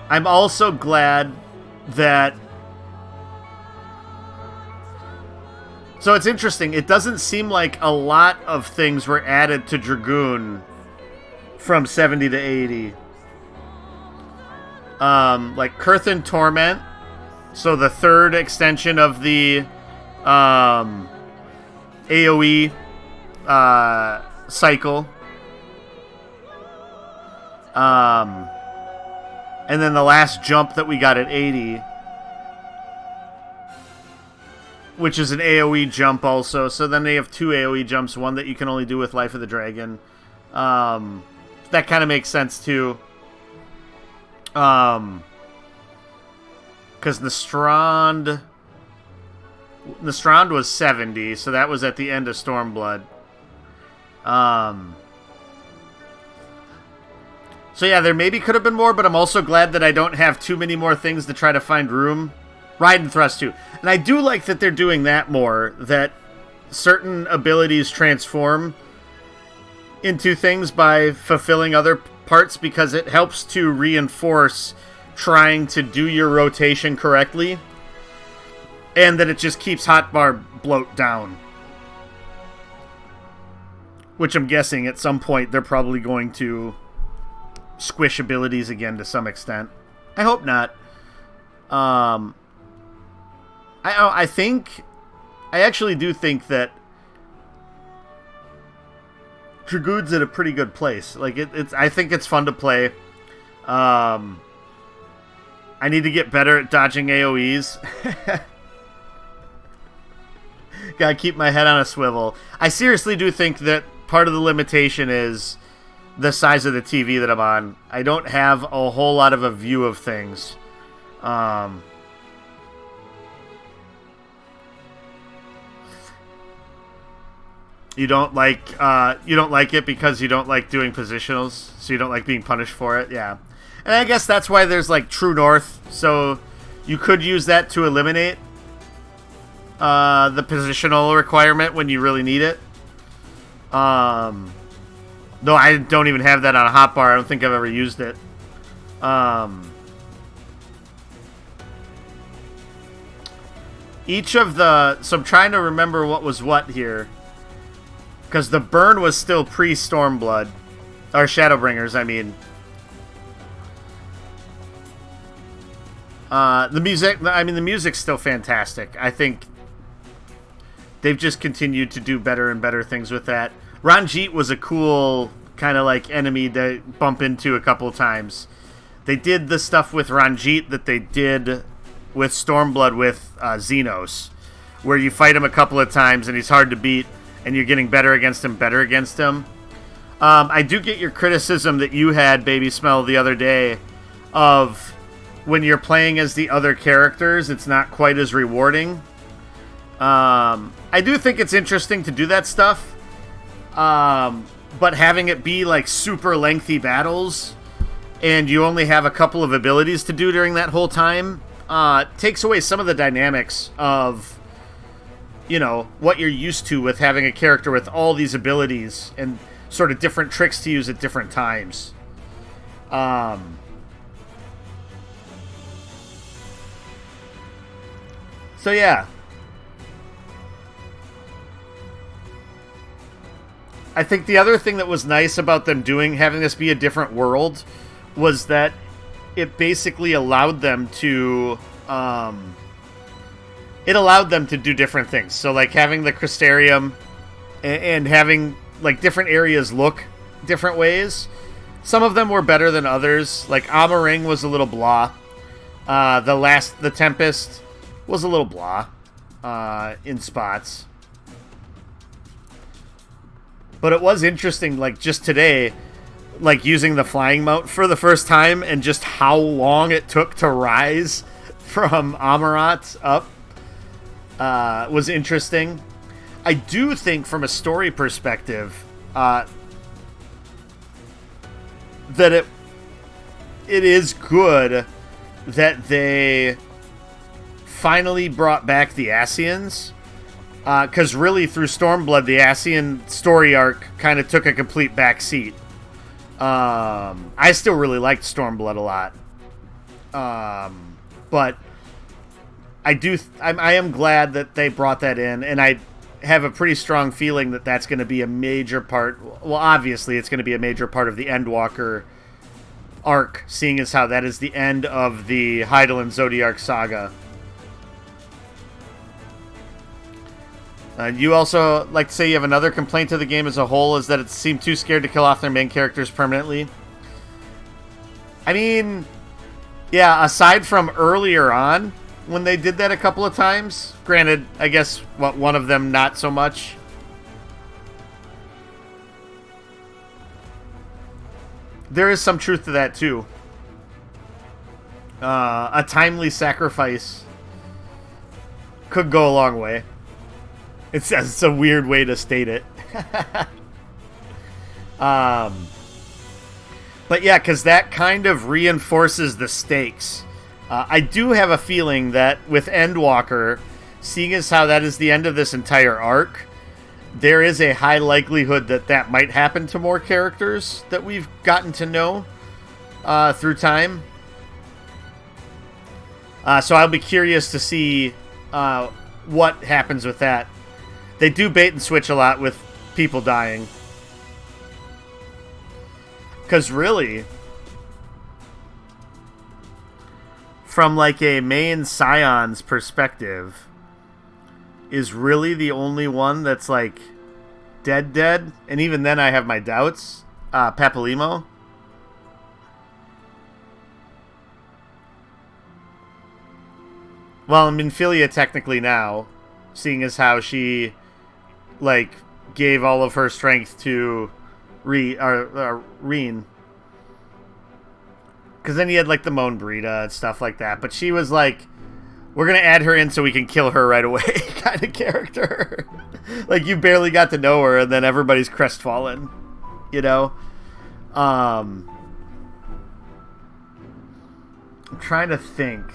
I'm also glad that... So it's interesting. It doesn't seem like a lot of things were added to Dragoon from 70 to 80. Like Kurthan Torment. So the third extension of the AoE cycle. And then the last jump that we got at 80, which is an AoE jump also. So then they have two AoE jumps, one that you can only do with Life of the Dragon. That kind of makes sense too. Because Nastrand was 70, so that was at the end of Stormblood. So yeah, there maybe could have been more, but I'm also glad that I don't have too many more things to try to find room. Ride and Thrust too. And I do like that they're doing that more, that certain abilities transform into things by fulfilling other parts, because it helps to reinforce trying to do your rotation correctly, and that it just keeps hotbar bloat down. Which I'm guessing at some point they're probably going to squish abilities again to some extent. I hope not. I actually do think that Dragoon's in a pretty good place. Like I think it's fun to play. I need to get better at dodging AoEs. Gotta keep my head on a swivel. I seriously do think that part of the limitation is the size of the TV that I'm on. I don't have a whole lot of a view of things. You don't like it because you don't like doing positionals, so you don't like being punished for it. Yeah, and I guess that's why there's like True North. So you could use that to eliminate the positional requirement when you really need it. Though I don't even have that on a hotbar. I don't think I've ever used it. Each of the... So I'm trying to remember what was what here. Because the burn was still pre-Stormblood. Or Shadowbringers, I mean. The music... I mean, the music's still fantastic. I think they've just continued to do better and better things with that. Ranjit was a cool kind of like enemy to bump into a couple of times. They did the stuff with Ranjit that they did with Stormblood with Xenos, where you fight him a couple of times and he's hard to beat, and you're getting better against him. I do get your criticism that you had, Baby Smell, the other day of when you're playing as the other characters, it's not quite as rewarding. I do think it's interesting to do that stuff, but having it be like super lengthy battles and you only have a couple of abilities to do during that whole time takes away some of the dynamics of, you know, what you're used to with having a character with all these abilities and sort of different tricks to use at different times. So yeah. I think the other thing that was nice about them having this be a different world was that it basically allowed them to do different things. So like having the Crystarium and having like different areas look different ways. Some of them were better than others. Like Amaring was a little blah. The Tempest was a little blah in spots. But it was interesting, like, just today, like, using the flying mount for the first time and just how long it took to rise from Amarat up was interesting. I do think, from a story perspective, that it is good that they finally brought back the Ascians. Because really, through Stormblood, the Ascian story arc kind of took a complete backseat. I still really liked Stormblood a lot. But I am glad that they brought that in, and I have a pretty strong feeling that that's going to be a major part. Well, obviously, it's going to be a major part of the Endwalker arc, seeing as how that is the end of the Hydaelyn Zodiark saga. You also like to say you have another complaint to the game as a whole, is that it seemed too scared to kill off their main characters permanently. I mean, yeah, aside from earlier on, when they did that a couple of times. Granted, I guess, one of them not so much. There is some truth to that, too. A timely sacrifice could go a long way. It's a weird way to state it. But yeah, because that kind of reinforces the stakes. I do have a feeling that with Endwalker, seeing as how that is the end of this entire arc, there is a high likelihood that that might happen to more characters that we've gotten to know through time. So I'll be curious to see what happens with that. They do bait and switch a lot with people dying. Because really, from like a main Scion's perspective, is really the only one that's like dead. And even then I have my doubts. Papalymo. Well, Minfilia technically now, seeing as how she like gave all of her strength to Reen. Because then you had like the Moan Brita and stuff like that. But she was like, we're going to add her in so we can kill her right away kind of character. Like you barely got to know her and then everybody's crestfallen. You know? I'm trying to think.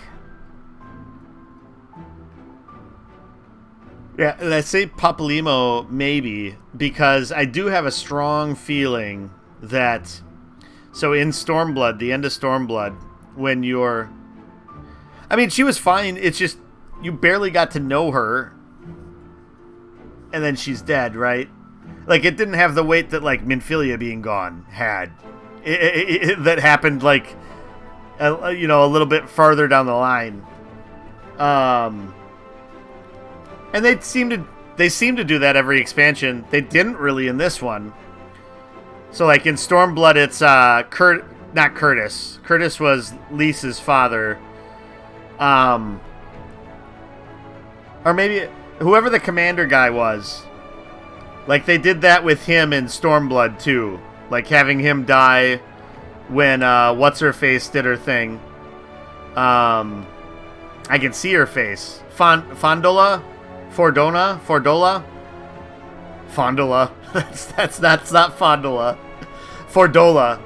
Yeah, and I say Papalymo maybe because I do have a strong feeling that, so in Stormblood, the end of Stormblood, when you're, I mean, she was fine. It's just you barely got to know her, and then she's dead, right? Like it didn't have the weight that like Minfilia being gone had. That happened like, you know, a little bit farther down the line. And they seem to do that every expansion. They didn't really in this one. So like in Stormblood, it's not Curtis. Curtis was Lisa's father. Or maybe whoever the commander guy was. Like they did that with him in Stormblood too. Like having him die when what's-her-face did her thing. I can see her face. Fondola? Fordola? Fondola. that's not Fondola. Fordola.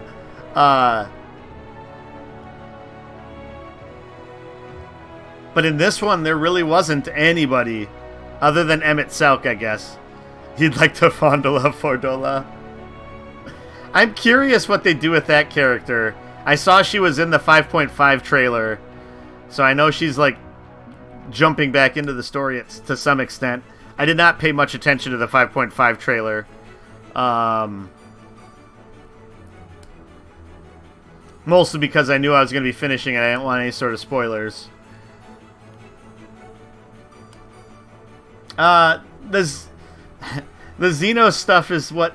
But in this one, there really wasn't anybody other than Emmett Selk, I guess. You'd like to Fondola Fordola? I'm curious what they do with that character. I saw she was in the 5.5 trailer, so I know she's like jumping back into the story to some extent. I did not pay much attention to the 5.5 trailer. Mostly because I knew I was going to be finishing and I didn't want any sort of spoilers. The Xenos stuff is what...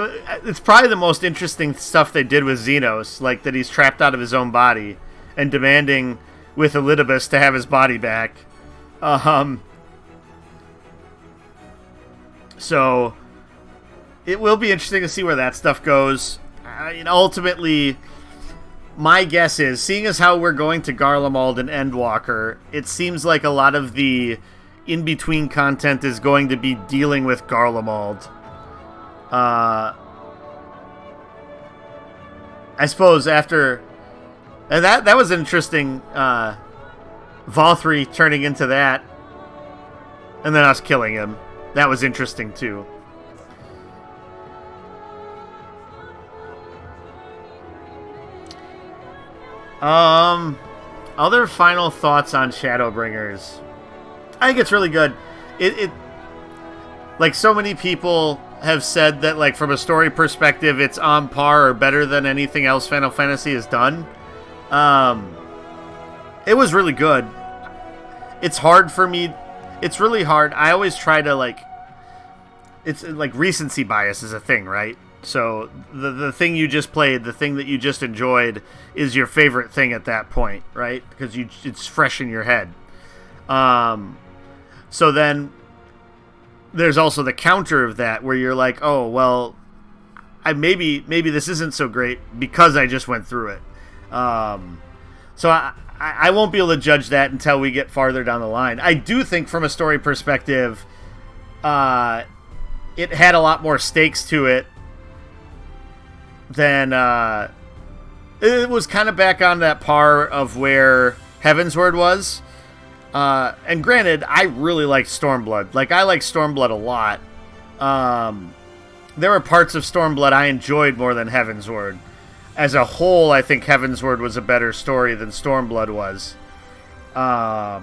It's probably the most interesting stuff they did with Xenos, like that he's trapped out of his own body and demanding with Elidibus to have his body back. So it will be interesting to see where that stuff goes. Ultimately, my guess is, seeing as how we're going to Garlemald and Endwalker, it seems like a lot of the in-between content is going to be dealing with Garlemald. I suppose after... And that was interesting, Valthry turning into that, and then us killing him. That was interesting, too. Other final thoughts on Shadowbringers. I think it's really good. It like, so many people have said that, like, from a story perspective, it's on par or better than anything else Final Fantasy has done. It was really good. It's hard for me. It's really hard. I always try to, like... It's, like, recency bias is a thing, right? So, the thing you just played, the thing that you just enjoyed, is your favorite thing at that point, right? Because it's fresh in your head. So then, there's also the counter of that, where you're like, oh, well, maybe this isn't so great because I just went through it. So I won't be able to judge that until we get farther down the line. I do think from a story perspective, it had a lot more stakes to it than... it was kind of back on that par of where Heavensward was. And granted, I really liked Stormblood. Like, I like Stormblood a lot. There were parts of Stormblood I enjoyed more than Heavensward. As a whole, I think Heavensward was a better story than Stormblood was. I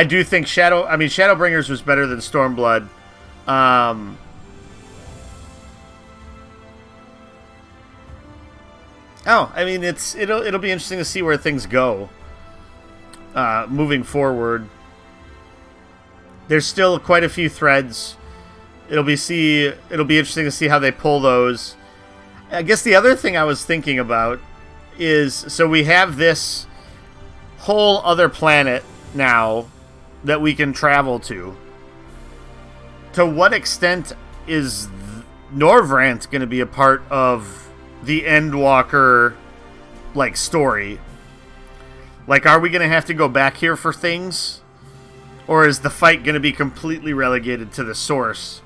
do think Shadowbringers was better than Stormblood. It'll be interesting to see where things go. Moving forward. There's still quite a few threads. It'll be interesting to see how they pull those. I guess the other thing I was thinking about is, so we have this whole other planet now that we can travel to. To what extent is Norvrant going to be a part of the Endwalker, like, story? Like, are we going to have to go back here for things? Or is the fight going to be completely relegated to the source?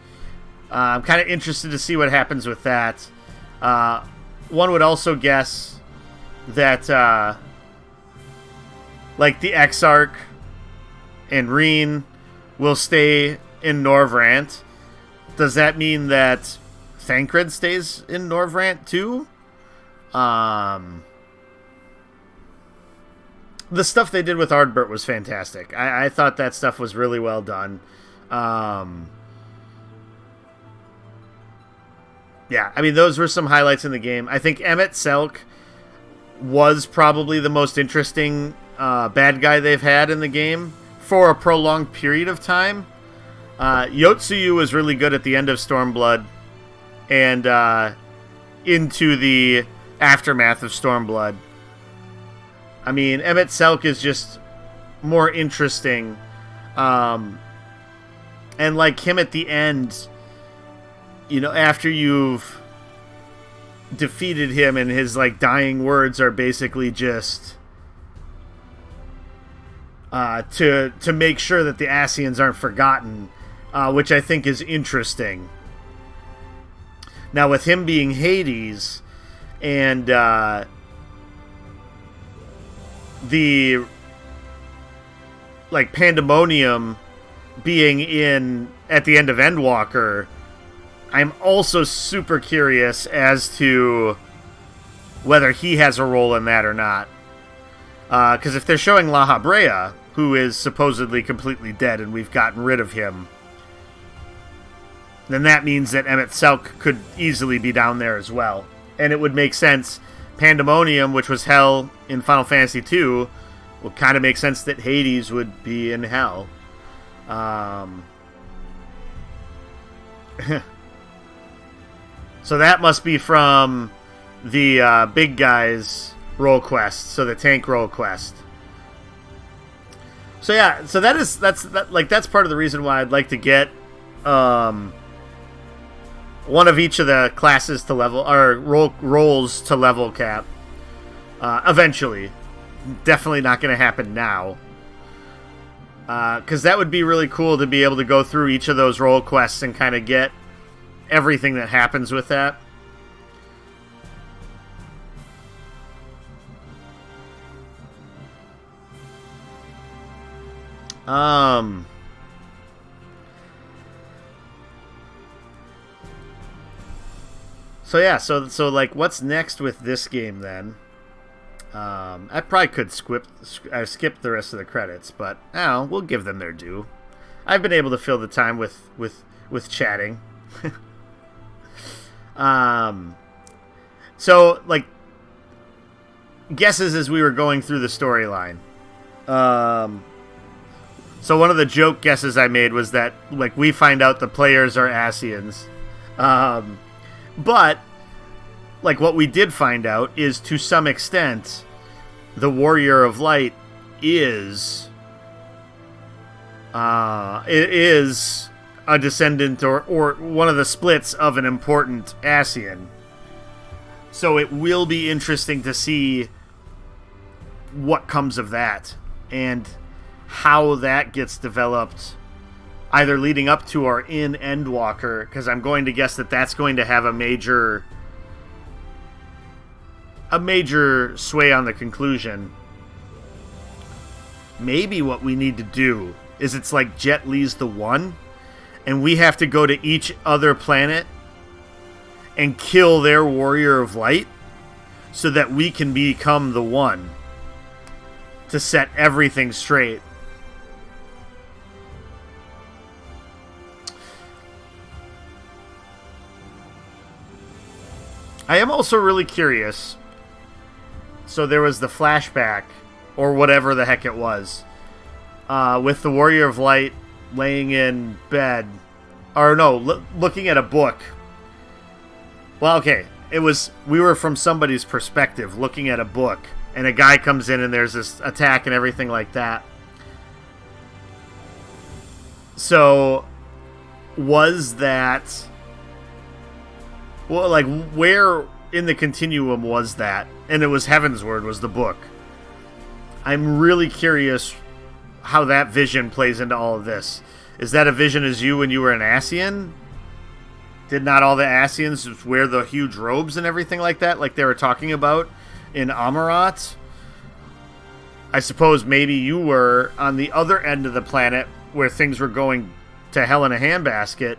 I'm kind of interested to see what happens with that. One would also guess that, like, the Exarch and Reen will stay in Norvrant. Does that mean that Thancred stays in Norvrant, too? The stuff they did with Ardbert was fantastic. I thought that stuff was really well done. Yeah, I mean, those were some highlights in the game. I think Emmett Selk was probably the most interesting bad guy they've had in the game for a prolonged period of time. Yotsuyu was really good at the end of Stormblood and into the aftermath of Stormblood. I mean, Emmett Selk is just more interesting. And like him at the end, you know, after you've defeated him, and his like dying words are basically just to make sure that the Ascians aren't forgotten, which I think is interesting. Now, with him being Hades and the like Pandemonium being in at the end of Endwalker, I'm also super curious as to whether he has a role in that or not. Because if they're showing La Habrea, who is supposedly completely dead and we've gotten rid of him, then that means that Emet-Selch could easily be down there as well. And it would make sense. Pandemonium, which was Hell in Final Fantasy II, would kind of make sense that Hades would be in Hell. So that must be from the big guy's role quest, so the tank role quest. So yeah, so that's part of the reason why I'd like to get one of each of the classes to level, or roles to level cap eventually. Definitely not going to happen now, because that would be really cool to be able to go through each of those role quests and kind of get everything that happens with that. So yeah, so like, what's next with this game then? I probably could skip the rest of the credits, but we'll give them their due. I've been able to fill the time with chatting. So like, guesses as we were going through the storyline. So one of the joke guesses I made was that like we find out the players are Ascians. But like, what we did find out is, to some extent, the Warrior of Light is a descendant or one of the splits of an important Ascian. So it will be interesting to see what comes of that and how that gets developed, either leading up to or in Endwalker, because I'm going to guess that that's going to have a major sway on the conclusion. Maybe what we need to do is, it's like Jet Li's the One, and we have to go to each other planet and kill their Warrior of Light so that we can become the One to set everything straight. I am also really curious. So there was the flashback, or whatever the heck it was, with the Warrior of Light laying in bed, or no, looking at a book. Well, okay, we were from somebody's perspective, looking at a book, and a guy comes in and there's this attack and everything like that. So, was that... Well, like, where in the continuum was that? And it was Heavensward was the book. I'm really curious how that vision plays into all of this. Is that a vision as you when you were an Ascian? Did not all the Ascians wear the huge robes and everything like that, like they were talking about in Amarat? I suppose maybe you were on the other end of the planet where things were going to hell in a handbasket,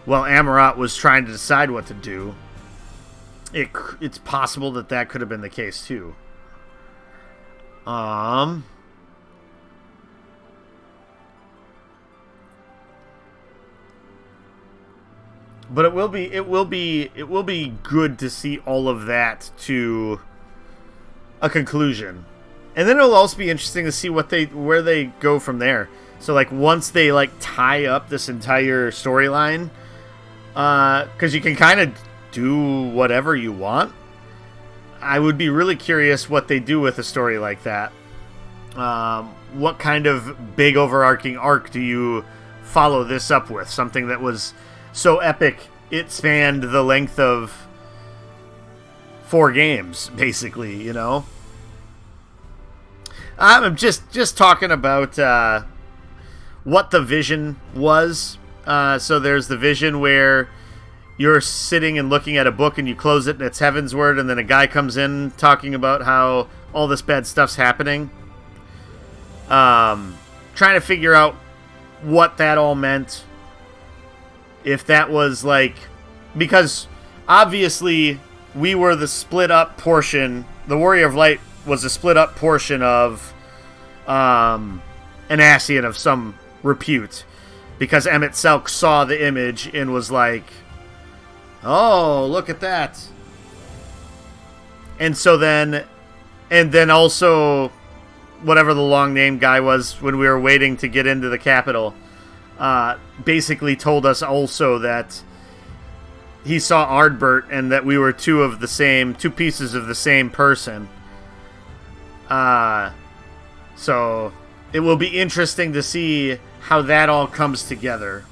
while Amarat was trying to decide what to do. It's possible that could have been the case too. But it will be good to see all of that to a conclusion. And then it'll also be interesting to see where they go from there. So like, once they like tie up this entire storyline, because you can kind of do whatever you want. I would be really curious what they do with a story like that. What kind of big overarching arc do you follow this up with? Something that was so epic it spanned the length of 4 games, basically, you know? I'm just talking about what the vision was. So there's the vision where you're sitting and looking at a book and you close it and it's Heaven's Word, and then a guy comes in talking about how all this bad stuff's happening. Trying to figure out what that all meant. If that was like... Because obviously we were the split up portion. The Warrior of Light was a split up portion of an Ascian of some repute. Because Emet-Selch saw the image and was like, oh, look at that. And so then... And then also, whatever the long-named guy was when we were waiting to get into the capital, basically told us also that he saw Ardbert and that we were two pieces of the same person. So it will be interesting to see how that all comes together.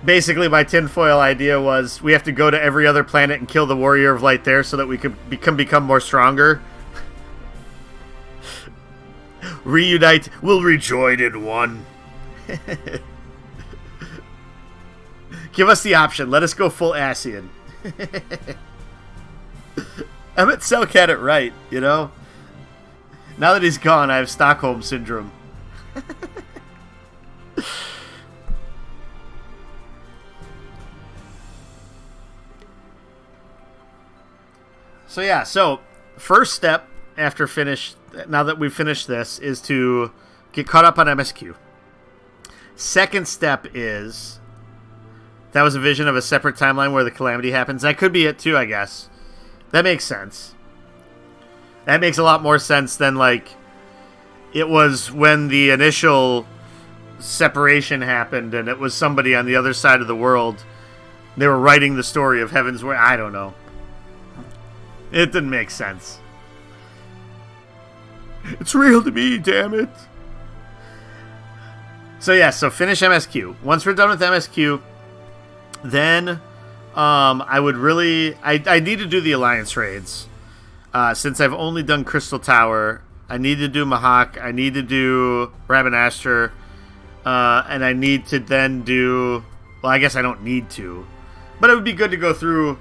Basically, my tinfoil idea was we have to go to every other planet and kill the Warrior of Light there so that we could become more stronger. Reunite. We'll rejoin in one. Give us the option. Let us go full Ascian. Emet-Selch had it right, you know? Now that he's gone, I have Stockholm Syndrome. So yeah, first step now that we've finished this, is to get caught up on MSQ. Second step is, that was a vision of a separate timeline where the calamity happens. That could be it too, I guess. That makes sense. That makes a lot more sense than, like, it was when the initial separation happened and it was somebody on the other side of the world. They were writing the story of Heaven's Way. I don't know. It didn't make sense. It's real to me, damn it. So yeah, finish MSQ. Once we're done with MSQ, then I would really... I need to do the Alliance raids. Since I've only done Crystal Tower, I need to do Mahak, I need to do Rabanastre, and I need to then do... Well, I guess I don't need to. But it would be good to go through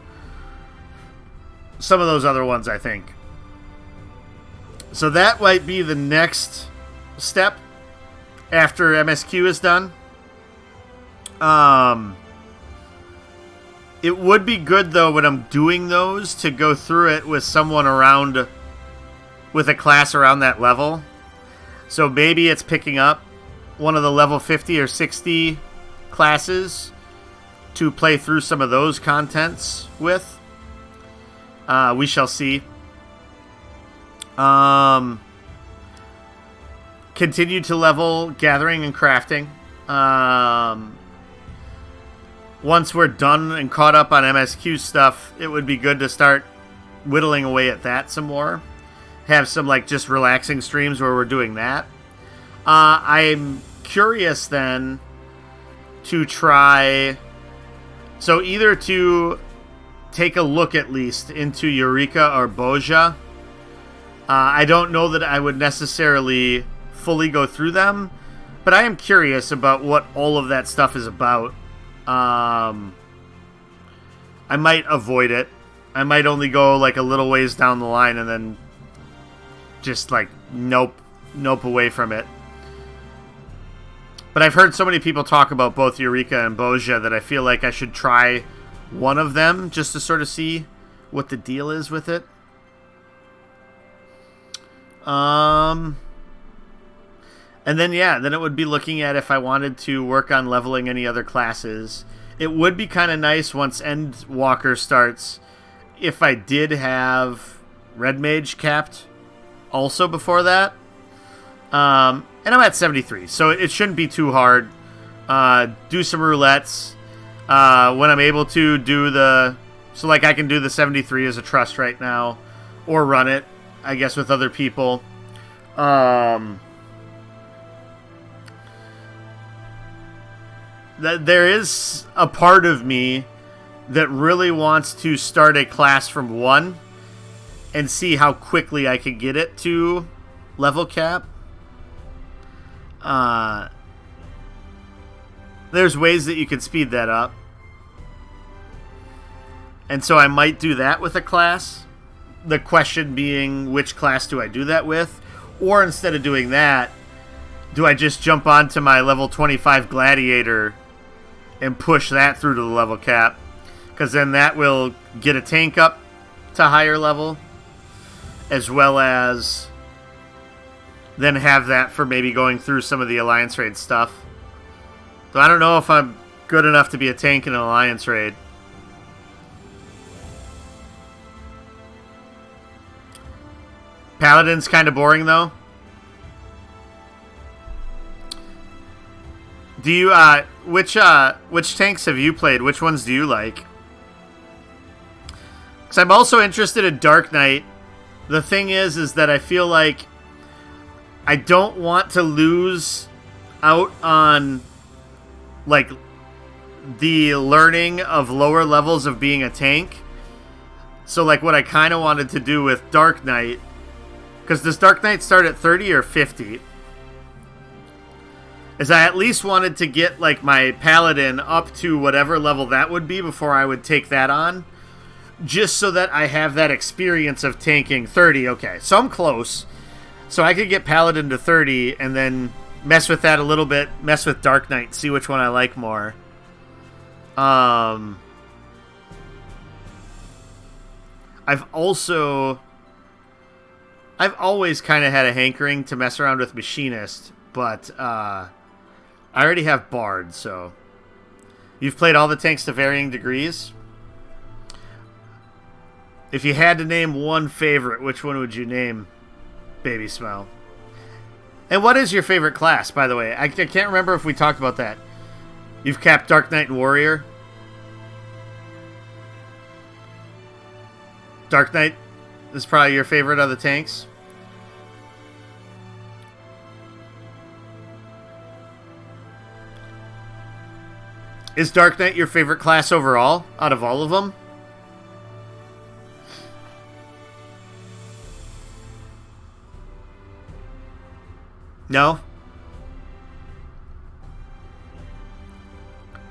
some of those other ones, I think. So that might be the next step after MSQ is done. It would be good, though, when I'm doing those, to go through it with someone around, with a class around that level. So maybe it's picking up one of the level 50 or 60 classes to play through some of those contents with. We shall see. Continue to level gathering and crafting. Once we're done and caught up on MSQ stuff, it would be good to start whittling away at that some more. Have some, like, just relaxing streams where we're doing that. I'm curious then to try... So either to take a look at least into Eureka or Boja. I don't know that I would necessarily fully go through them, but I am curious about what all of that stuff is about. I might avoid it. I might only go like a little ways down the line and then just like nope away from it. But I've heard so many people talk about both Eureka and Boja that I feel like I should try one of them just to sort of see what the deal is with it. And then, yeah, then it would be looking at if I wanted to work on leveling any other classes. It would be kind of nice once Endwalker starts if I did have Red Mage capped also before that. And I'm at 73, so it shouldn't be too hard. Do some roulettes. When I'm able to do the... So, like, I can do the 73 as a trust right now. Or run it, I guess, with other people. there is a part of me that really wants to start a class from 1 and see how quickly I can get it to level cap. There's ways that you can speed that up. And so I might do that with a class. The question being, which class do I do that with? Or instead of doing that, do I just jump onto my level 25 Gladiator and push that through to the level cap? Because then that will get a tank up to higher level, as well as then have that for maybe going through some of the Alliance Raid stuff. So I don't know if I'm good enough to be a tank in an Alliance Raid. Paladin's kind of boring, though. Do you, which tanks have you played? Which ones do you like? Because I'm also interested in Dark Knight. The thing is that I feel like I don't want to lose out on, like, the learning of lower levels of being a tank. So, like, what I kind of wanted to do with Dark Knight, because does Dark Knight start at 30 or 50? Is I at least wanted to get, like, my Paladin up to whatever level that would be before I would take that on. Just so that I have that experience of tanking 30. Okay, so I'm close. So I could get Paladin to 30 and then mess with that a little bit. Mess with Dark Knight, see which one I like more. I've always kind of had a hankering to mess around with Machinist, but I already have Bard, so... You've played all the tanks to varying degrees? If you had to name one favorite, which one would you name, Baby Smell? And what is your favorite class, by the way? I can't remember if we talked about that. You've capped Dark Knight and Warrior? Dark Knight is probably your favorite of the tanks? Is Dark Knight your favorite class overall, out of all of them? No?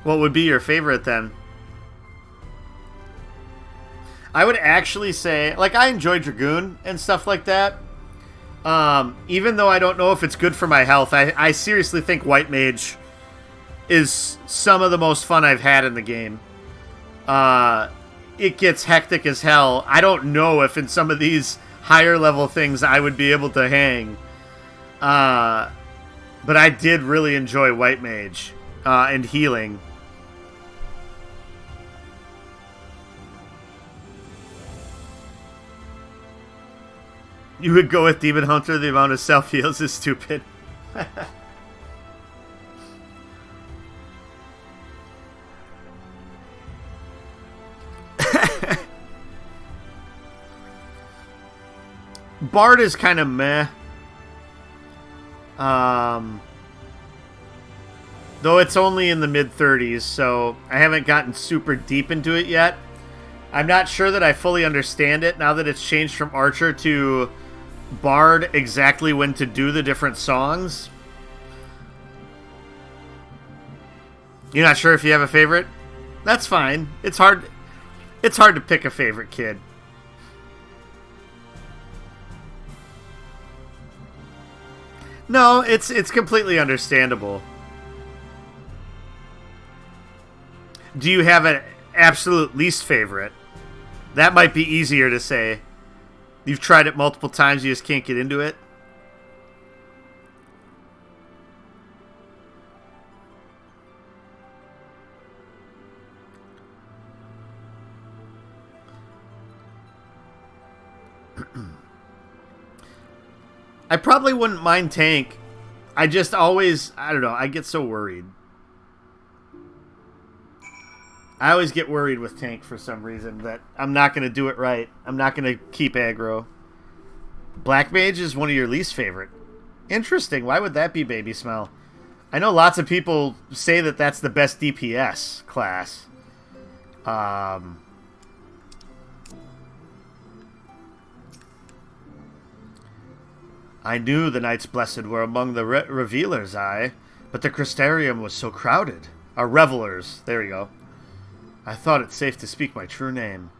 What would be your favorite then? I would actually say, like, I enjoy Dragoon and stuff like that. Even though I don't know if it's good for my health, I seriously think White Mage is some of the most fun I've had in the game. It gets hectic as hell. I don't know if in some of these higher level things I would be able to hang. But I did really enjoy White Mage and healing. You would go with Demon Hunter, the amount of self-heals is stupid. Bard is kind of meh. Though it's only in the mid-30s, so I haven't gotten super deep into it yet. I'm not sure that I fully understand it now that it's changed from Archer to Bard, exactly when to do the different songs. You're not sure if you have a favorite? That's fine. It's hard to pick a favorite, kid. No, it's completely understandable. Do you have an absolute least favorite? That might be easier to say. You've tried it multiple times, you just can't get into it. I probably wouldn't mind tank. I just always, I don't know, I get so worried. I always get worried with tank for some reason that I'm not going to do it right. I'm not going to keep aggro. Black Mage is one of your least favorite. Interesting. Why would that be, Baby Smell? I know lots of people say that that's the best DPS class. I knew the Knights Blessed were among the revealers, but the Crystarium was so crowded. Revelers, there we go. I thought it safe to speak my true name.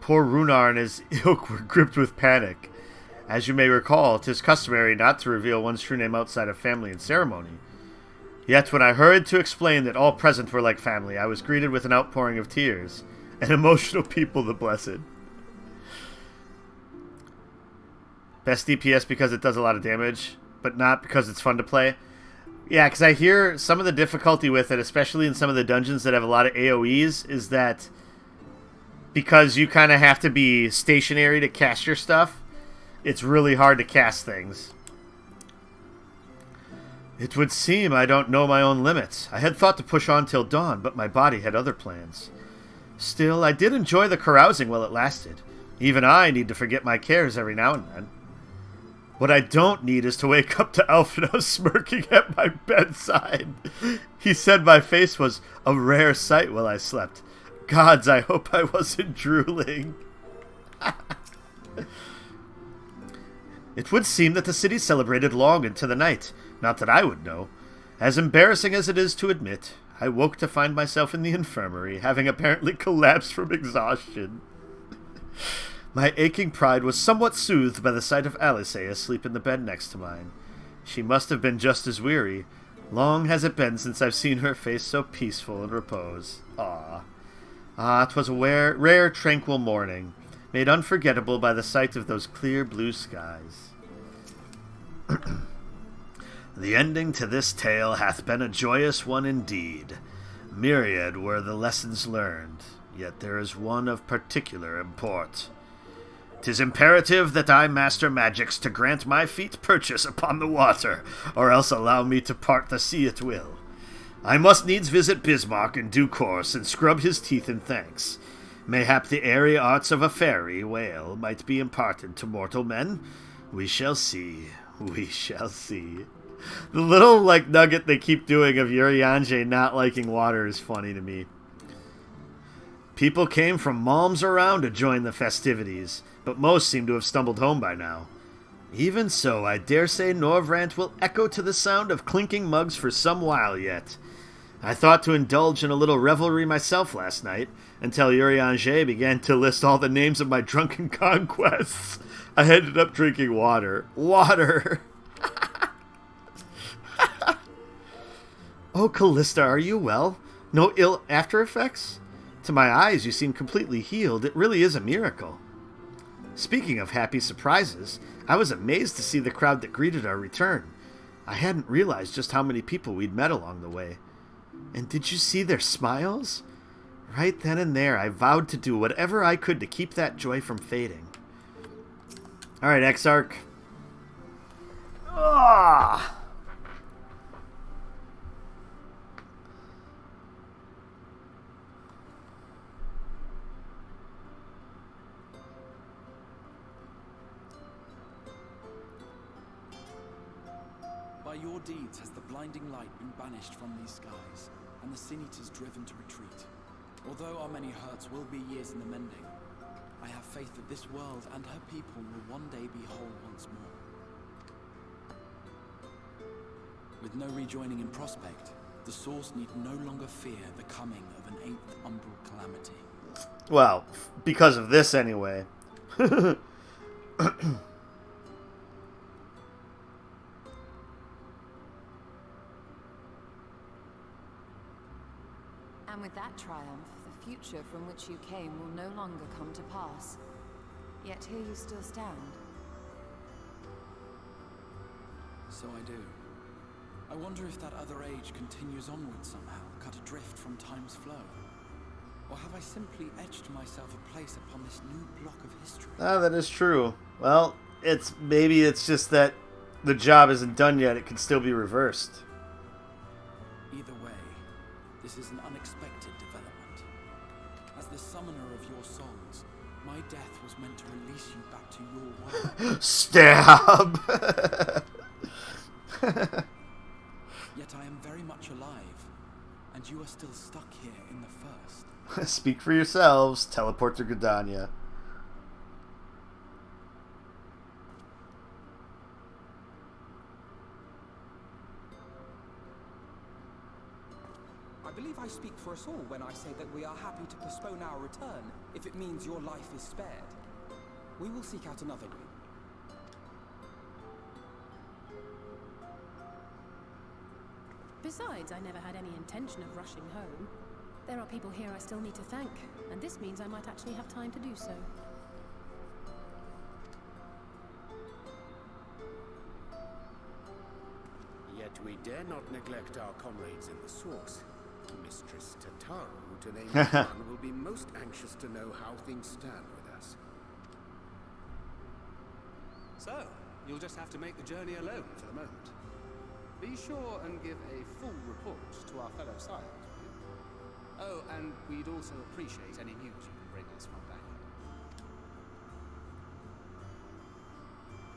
Poor Runar and his ilk were gripped with panic. As you may recall, 'tis customary not to reveal one's true name outside of family and ceremony. Yet when I hurried to explain that all present were like family, I was greeted with an outpouring of tears. An emotional people, the Blessed. Best DPS because it does a lot of damage, but not because it's fun to play. Yeah, because I hear some of the difficulty with it, especially in some of the dungeons that have a lot of AoEs, is that because you kind of have to be stationary to cast your stuff, it's really hard to cast things. It would seem I don't know my own limits. I had thought to push on till dawn, but my body had other plans. Still, I did enjoy the carousing while it lasted. Even I need to forget my cares every now and then. What I don't need is to wake up to Alphinaud smirking at my bedside. He said my face was a rare sight while I slept. Gods, I hope I wasn't drooling. It would seem that the city celebrated long into the night. Not that I would know. As embarrassing as it is to admit, I woke to find myself in the infirmary, having apparently collapsed from exhaustion. My aching pride was somewhat soothed by the sight of Alice asleep in the bed next to mine. She must have been just as weary. Long has it been since I've seen her face so peaceful in repose. Ah, 'twas a rare, tranquil morning, made unforgettable by the sight of those clear blue skies. The ending to this tale hath been a joyous one indeed. Myriad were the lessons learned, yet there is one of particular import. 'Tis imperative that I master magics to grant my feet purchase upon the water, or else allow me to part the sea at will. I must needs visit Bismarck in due course, and scrub his teeth in thanks. Mayhap the airy arts of a fairy whale might be imparted to mortal men. We shall see. We shall see. The little, nugget they keep doing of Urianger not liking water is funny to me. People came from malms around to join the festivities, but most seem to have stumbled home by now. Even so, I dare say Norvrant will echo to the sound of clinking mugs for some while yet. I thought to indulge in a little revelry myself last night, until Urianger began to list all the names of my drunken conquests. I ended up drinking water. Water! Oh, Callista, are you well? No ill after effects? To my eyes, you seem completely healed. It really is a miracle. Speaking of happy surprises, I was amazed to see the crowd that greeted our return. I hadn't realized just how many people we'd met along the way. And did you see their smiles? Right then and there, I vowed to do whatever I could to keep that joy from fading. Alright, Exarch. Ah! By your deeds has the blinding light been banished from these skies, and the Sin Eaters driven to retreat. Although our many hurts will be years in the mending, I have faith that this world and her people will one day be whole once more. With no rejoining in prospect, the Source need no longer fear the coming of an 8th umbral calamity. Well, because of this anyway. And with that triumph, the future from which you came will no longer come to pass. Yet here you still stand. So I do. I wonder if that other age continues onward somehow, cut adrift from time's flow. Or have I simply etched myself a place upon this new block of history? Ah, that is true. Well, maybe it's just that the job isn't done yet. It can still be reversed. Either way, this is an unexpected development. As the summoner of your souls, my death was meant to release you back to your world. Stab! Yet I am alive, and you are still stuck here in the first. Speak for yourselves. Teleport to Gridania. I believe I speak for us all when I say that we are happy to postpone our return if it means your life is spared. We will seek out another route. Besides, I never had any intention of rushing home. There are people here I still need to thank, and this means I might actually have time to do so. Yet we dare not neglect our comrades in the source. Mistress Tataru, to name one, will be most anxious to know how things stand with us. So, you'll just have to make the journey alone for the moment. Be sure and give a full report to our fellow scions, will you? Oh, and we'd also appreciate any news you can bring us from back home.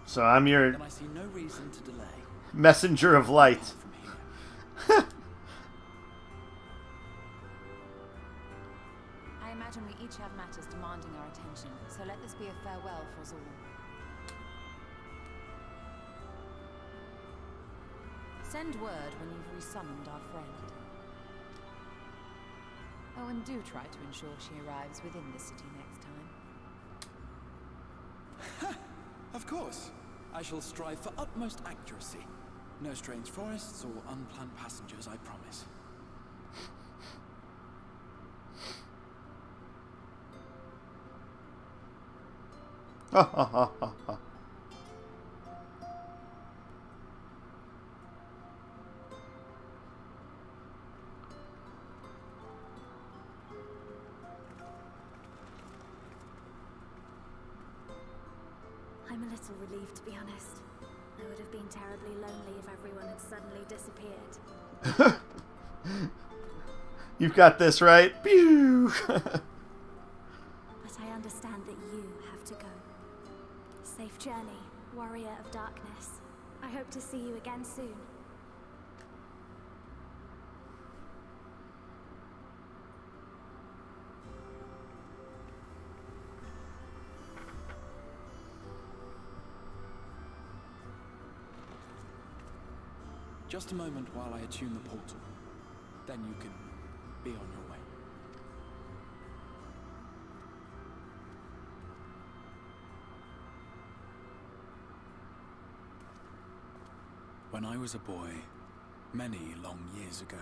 So I'm your Then I see no reason to delay. messenger of light. I imagine we each have matters demanding our attention, so let this be a farewell for us all. Send word when you've resummoned our friend. Oh, and do try to ensure she arrives within the city next time. Of course. I shall strive for utmost accuracy. No strange forests or unplanned passengers, I promise. Ha ha ha ha ha. I'm a little relieved, to be honest. I would have been terribly lonely if everyone had suddenly disappeared. You've got this, right? Pew! But I understand that you have to go. Safe journey, warrior of darkness. I hope to see you again soon. Just a moment while I attune the portal. Then you can be on your way. When I was a boy, many long years ago,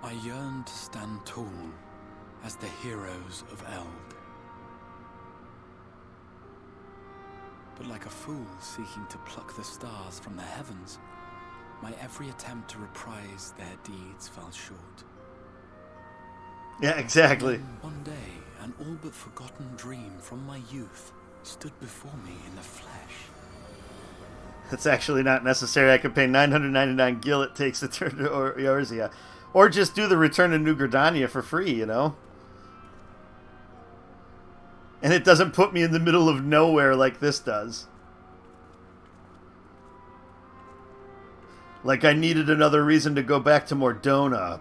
I yearned to stand tall as the heroes of Eld. But like a fool seeking to pluck the stars from the heavens, my every attempt to reprise their deeds fell short. Yeah, exactly. Then one day, an all but forgotten dream from my youth stood before me in the flesh. That's actually not necessary. I could pay 999 gil it takes to turn to Eorzea. Or just do the Return to New Gridania for free, you know? And it doesn't put me in the middle of nowhere like this does. Like I needed another reason to go back to Mordona.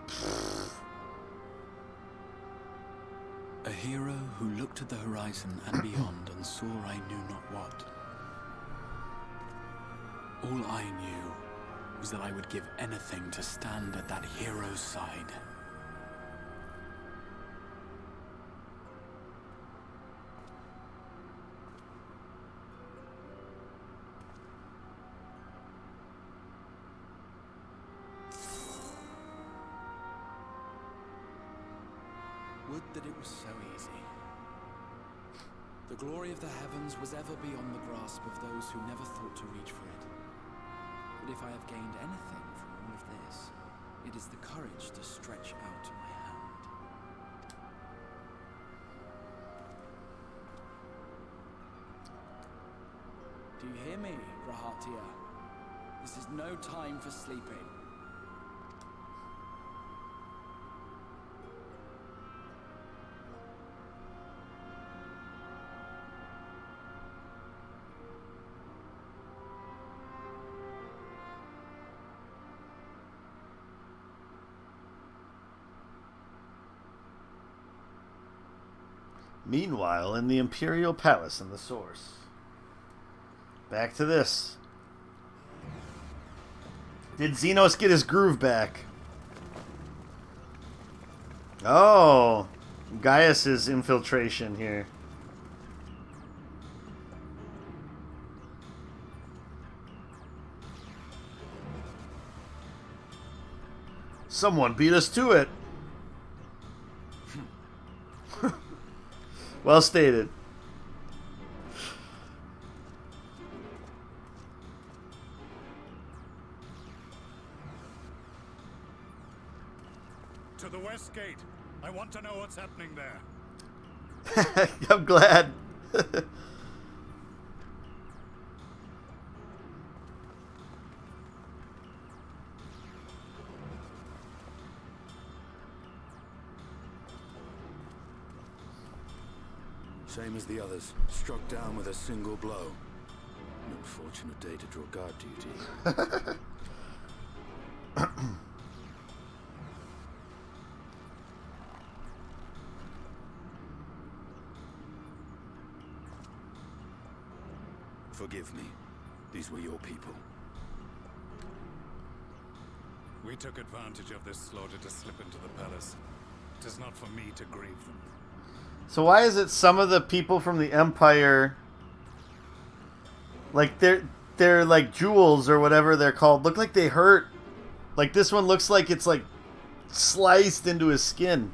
A hero who looked at the horizon and beyond and saw I knew not what. All I knew was that I would give anything to stand at that hero's side. Would that it was so easy. The glory of the heavens was ever beyond the grasp of those who never thought to reach for it. But if I have gained anything from all of this, it is the courage to stretch out my hand. Do you hear me, Rahatia? This is no time for sleeping. Meanwhile, in the Imperial Palace in the Source. Back to this. Did Xenos get his groove back? Oh, Gaius's infiltration here. Someone beat us to it. Well stated. To the west gate. I want to know what's happening there. I'm glad. Same as the others, struck down with a single blow. An unfortunate day to draw guard duty. Forgive me. These were your people. We took advantage of this slaughter to slip into the palace. It is not for me to grieve them. So why is it some of the people from the Empire, like they're like jewels or whatever they're called, look like they hurt? Like this one looks like it's like sliced into his skin.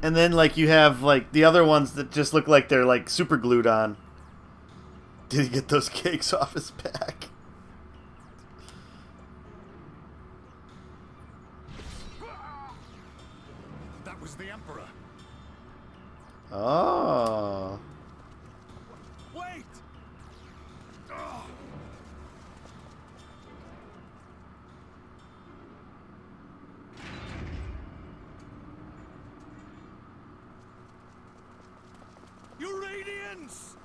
And then like you have like the other ones that just look like they're like super glued on. Did he get those cakes off his back? That was the Emperor. Oh. Wait! Oh. Uranians!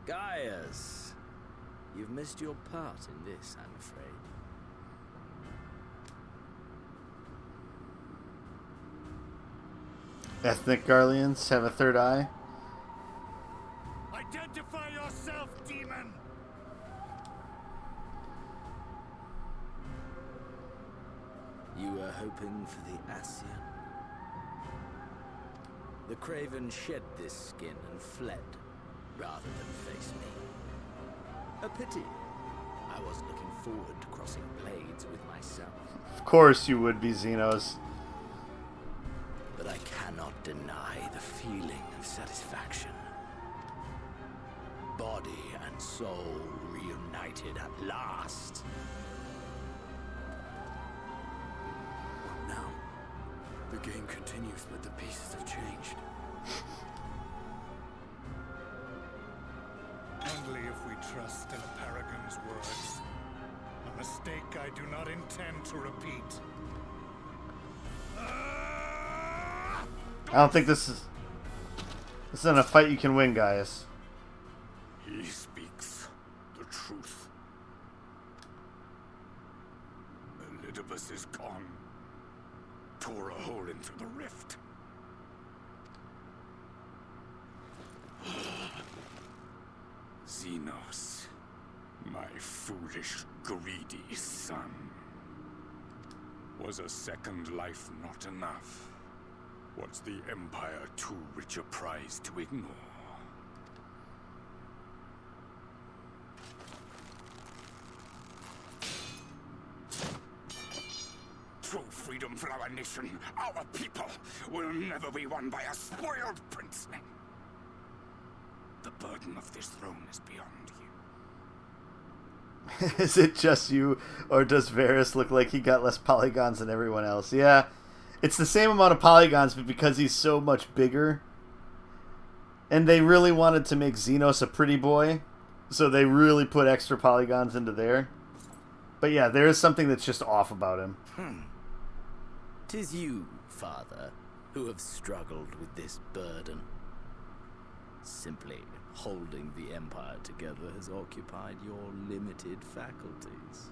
Gaius, you've missed your part in this, I'm afraid. Ethnic Garleans have a third eye. Identify yourself, demon! You were hoping for the Ascian. The Craven shed this skin and fled, rather than face me. A pity. I was looking forward to crossing blades with myself. Of course you would be, Xenos. But I cannot deny the feeling of satisfaction. Body and soul reunited at last. What now? The game continues, but the pieces have changed. Only if we trust in Paragon's words. A mistake I do not intend to repeat. I don't think this isn't a fight you can win, Gaius. He speaks the truth. Elidibus is gone. Tore a hole into the rift. Xenos, my foolish, greedy son. Was a second life not enough? Was the Empire too rich a prize to ignore? True freedom for our nation, our people, will never be won by a spoiled princeling. The burden of this throne is beyond you. Is it just you, or does Varys look like he got less polygons than everyone else? Yeah, it's the same amount of polygons, but because he's so much bigger. And they really wanted to make Xenos a pretty boy, so they really put extra polygons into there. But yeah, there is something that's just off about him. 'Tis you, father, who have struggled with this burden. Simply holding the Empire together has occupied your limited faculties.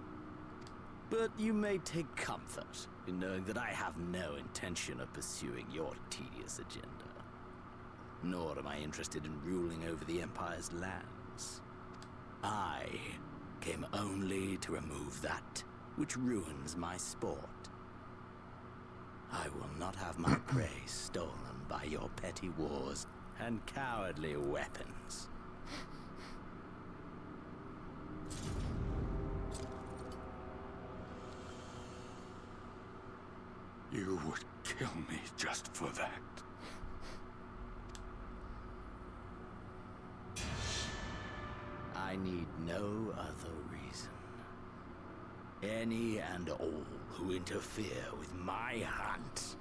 But you may take comfort in knowing that I have no intention of pursuing your tedious agenda. Nor am I interested in ruling over the Empire's lands. I came only to remove that which ruins my sport. I will not have my prey stolen by your petty wars and cowardly weapons. You would kill me just for that. I need no other reason. Any and all who interfere with my hunt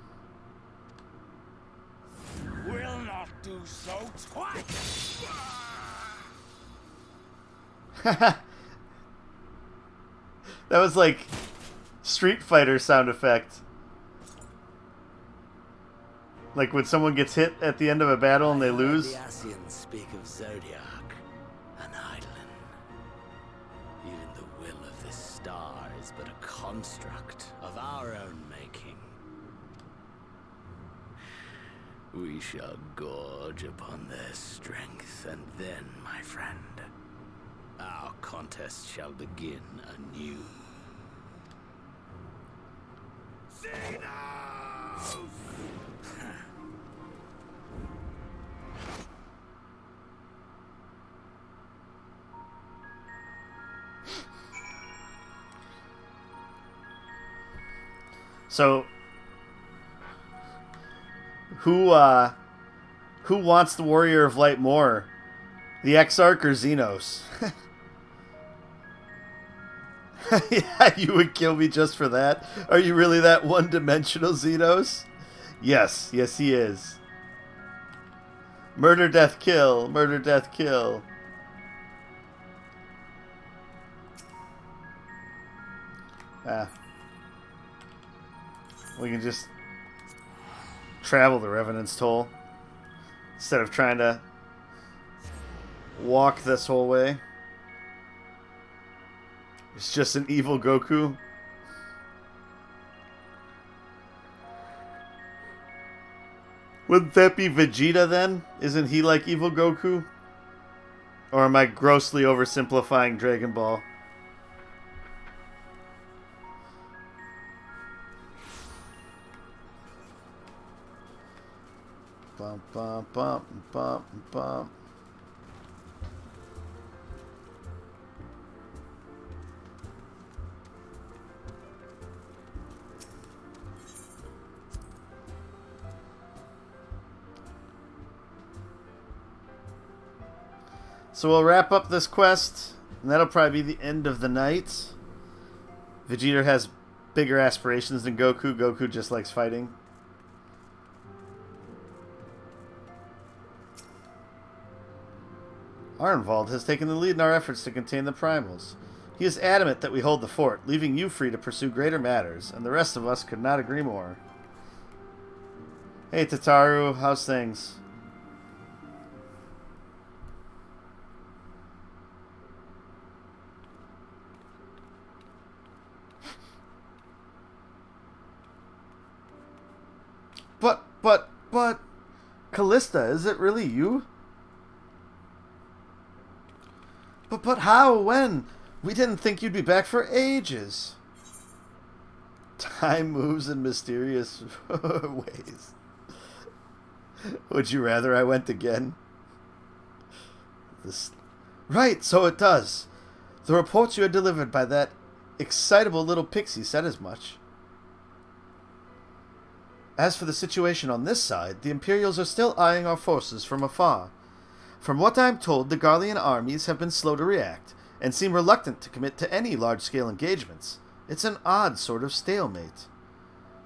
will not do so twice! That was like Street Fighter sound effect. Like when someone gets hit at the end of a battle and they lose. The Asians speak of Zodiac, an Eidolon. Even the will of this star is but a construct of our own making. We shall gorge upon their strength, and then, my friend, our contest shall begin anew. Xenos! So, who wants the Warrior of Light more? The Exarch or Xenos? Yeah, you would kill me just for that? Are you really that one-dimensional, Xenos? Yes, yes he is. Murder, death, kill. Murder, death, kill. We can just travel the Revenant's Toll instead of trying to walk this whole way. It's just an evil Goku. Wouldn't that be Vegeta then? Isn't he like evil Goku? Or am I grossly oversimplifying Dragon Ball? Bum, bum, bum, bum, bum. So we'll wrap up this quest, and that'll probably be the end of the night. Vegeta has bigger aspirations than Goku. Goku just likes fighting. Arnvald has taken the lead in our efforts to contain the primals. He is adamant that we hold the fort, leaving you free to pursue greater matters, and the rest of us could not agree more. Hey Tataru, how's things? But, Callista, is it really you? But how? When? We didn't think you'd be back for ages. Time moves in mysterious ways. Would you rather I went again? Right, so it does. The reports you had delivered by that excitable little pixie said as much. As for the situation on this side, the Imperials are still eyeing our forces from afar. From what I am told, the Garlean armies have been slow to react, and seem reluctant to commit to any large-scale engagements. It's an odd sort of stalemate.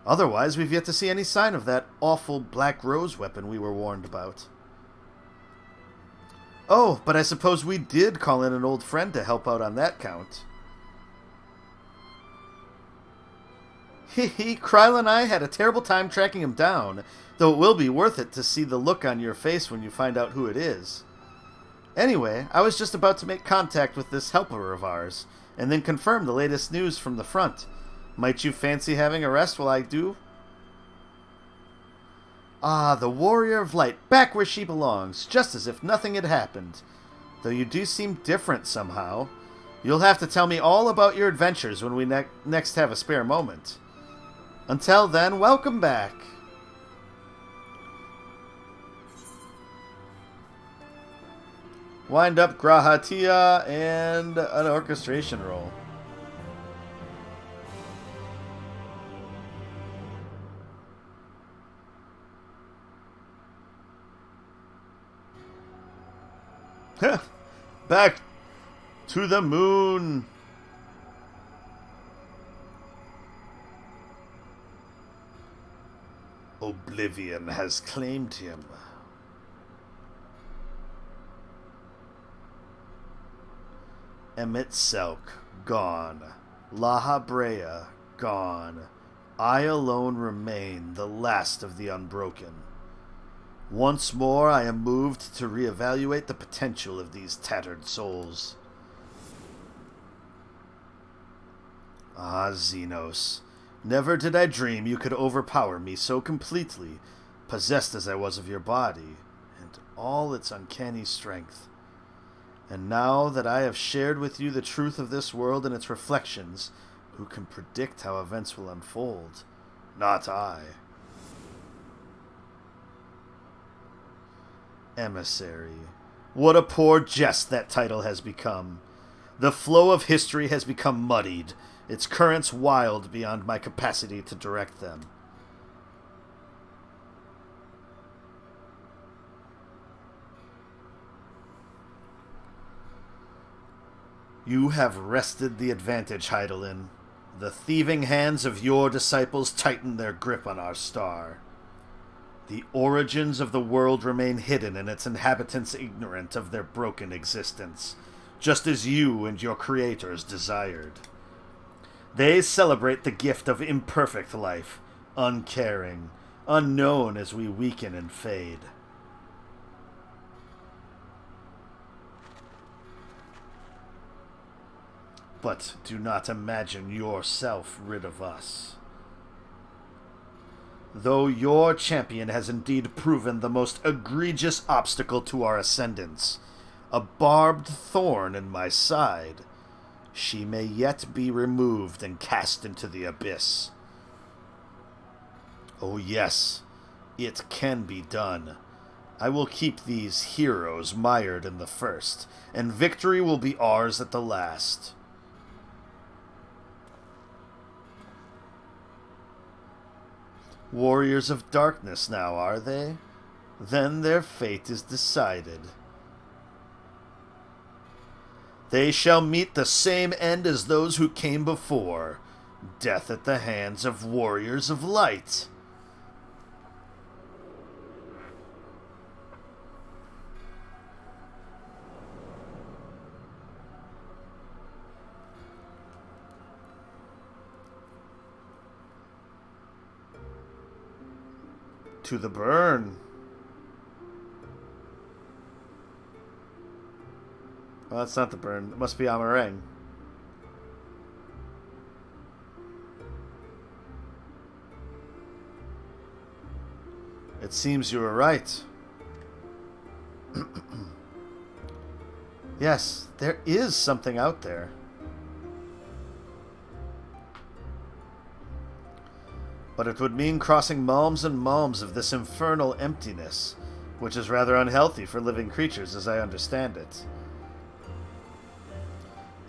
Otherwise, we've yet to see any sign of that awful Black Rose weapon we were warned about. Oh, but I suppose we did call in an old friend to help out on that count. Hee, Kryl and I had a terrible time tracking him down, though it will be worth it to see the look on your face when you find out who it is. Anyway, I was just about to make contact with this helper of ours, and then confirm the latest news from the front. Might you fancy having a rest while I do? Ah, the Warrior of Light, back where she belongs, just as if nothing had happened. Though you do seem different somehow. You'll have to tell me all about your adventures when we next have a spare moment. Until then, welcome back. Wind up Grahatia and an orchestration roll. Back to the moon. Oblivion has claimed him. Emet-Selch, gone. La Brea, gone. I alone remain, the last of the unbroken. Once more I am moved to reevaluate the potential of these tattered souls. Ah, Xenos, never did I dream you could overpower me so completely, possessed as I was of your body, and all its uncanny strength. And now that I have shared with you the truth of this world and its reflections, who can predict how events will unfold? Not I. Emissary. What a poor jest that title has become. The flow of history has become muddied, its currents wild beyond my capacity to direct them. You have wrested the advantage, Hydaelyn. The thieving hands of your disciples tighten their grip on our star. The origins of the world remain hidden and its inhabitants ignorant of their broken existence, just as you and your creators desired. They celebrate the gift of imperfect life, uncaring, unknown as we weaken and fade. But do not imagine yourself rid of us. Though your champion has indeed proven the most egregious obstacle to our ascendance, a barbed thorn in my side, she may yet be removed and cast into the abyss. Oh yes, it can be done. I will keep these heroes mired in the first, and victory will be ours at the last. Warriors of darkness now, are they? Then their fate is decided. They shall meet the same end as those who came before, death at the hands of warriors of light. To the burn. Well, that's not the burn. It must be Amareng. It seems you were right. Yes, there is something out there. But it would mean crossing malms and malms of this infernal emptiness, which is rather unhealthy for living creatures as I understand it.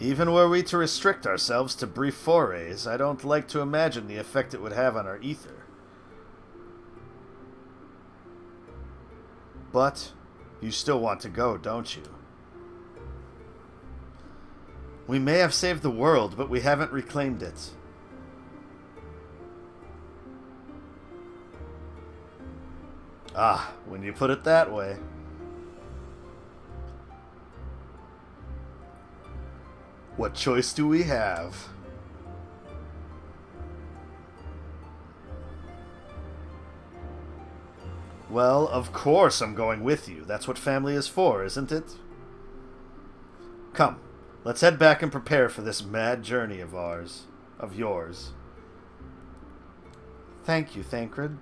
Even were we to restrict ourselves to brief forays, I don't like to imagine the effect it would have on our ether. But you still want to go, don't you? We may have saved the world, but we haven't reclaimed it. Ah, when you put it that way. What choice do we have? Well, of course I'm going with you. That's what family is for, isn't it? Come, let's head back and prepare for this mad journey of yours. Thank you, Thancred.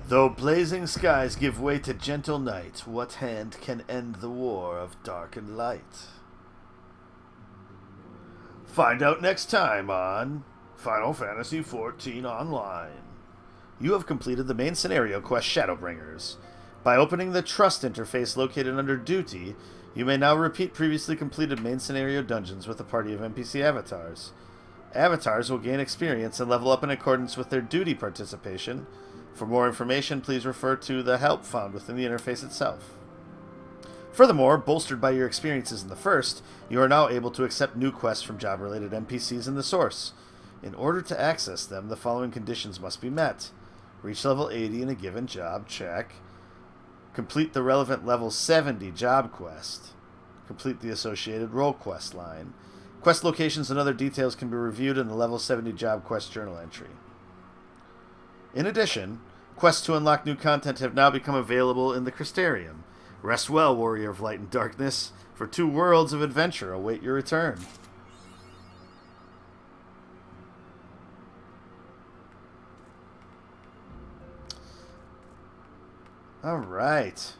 Though blazing skies give way to gentle night, what hand can end the war of dark and light? Find out next time on Final Fantasy XIV Online. You have completed the main scenario quest Shadowbringers. By opening the Trust interface located under Duty, you may now repeat previously completed main scenario dungeons with a party of NPC avatars. Avatars will gain experience and level up in accordance with their duty participation. For more information, please refer to the help found within the interface itself. Furthermore, bolstered by your experiences in the first, you are now able to accept new quests from job-related NPCs in the source. In order to access them, the following conditions must be met. Reach level 80 in a given job, check. Complete the relevant level 70 job quest. Complete the associated role quest line. Quest locations and other details can be reviewed in the level 70 job quest journal entry. In addition, quests to unlock new content have now become available in the Crystarium. Rest well, Warrior of Light and Darkness, for 2 worlds of adventure await your return. Alright.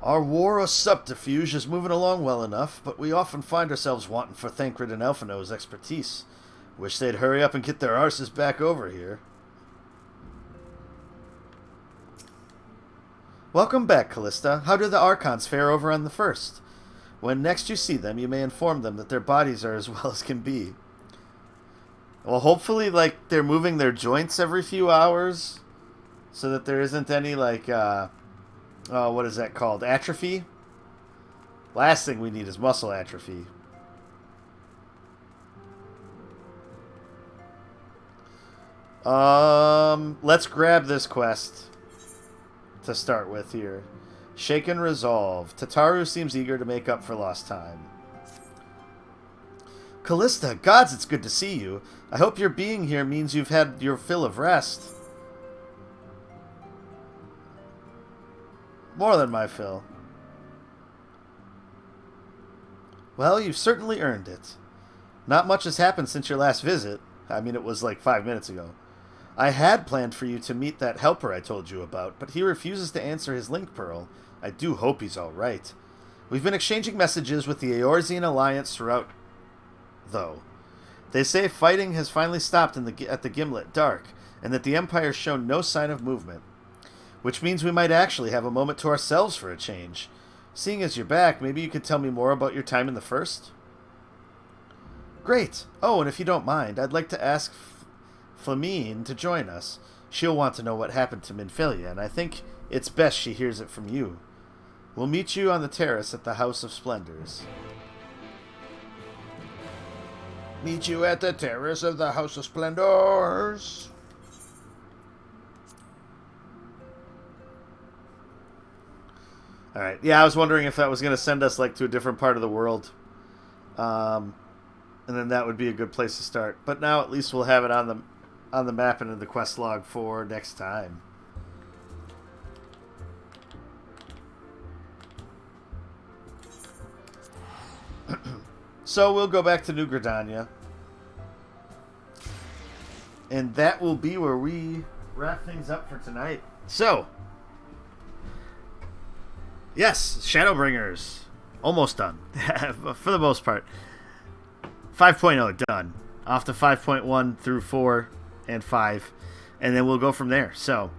Our war of subterfuge is moving along well enough, but we often find ourselves wanting for Thancred and Elfino's expertise. Wish they'd hurry up and get their arses back over here. Welcome back, Callista. How do the Archons fare over on the first? When next you see them, you may inform them that their bodies are as well as can be. Well, hopefully, like, they're moving their joints every few hours, so that there isn't any, like, what is that called? Atrophy? Last thing we need is muscle atrophy. Let's grab this quest to start with here. Shaken Resolve. Tataru seems eager to make up for lost time. Callista, gods, it's good to see you. I hope your being here means you've had your fill of rest. More than my fill. Well, you've certainly earned it. Not much has happened since your last visit. I mean, it was like 5 minutes ago. I had planned for you to meet that helper I told you about, but he refuses to answer his link pearl. I do hope he's alright. We've been exchanging messages with the Eorzean Alliance throughout, though. They say fighting has finally stopped at the Gimlet Dark, and that the Empire's shown no sign of movement. Which means we might actually have a moment to ourselves for a change. Seeing as you're back, maybe you could tell me more about your time in the first? Great! Oh, and if you don't mind, I'd like to ask Flamine to join us. She'll want to know what happened to Minfilia, and I think it's best she hears it from you. We'll meet you on the terrace at the House of Splendors. Meet you at the terrace of the House of Splendors. Alright, yeah, I was wondering if that was going to send us, like, to a different part of the world. And then that would be a good place to start. But now at least we'll have it on the map and in the quest log for next time. So we'll go back to New Gridania. And that will be where we wrap things up for tonight. So, yes, Shadowbringers. Almost done. For the most part. 5.0 done. Off to 5.1 through 4 and 5. And then we'll go from there. So,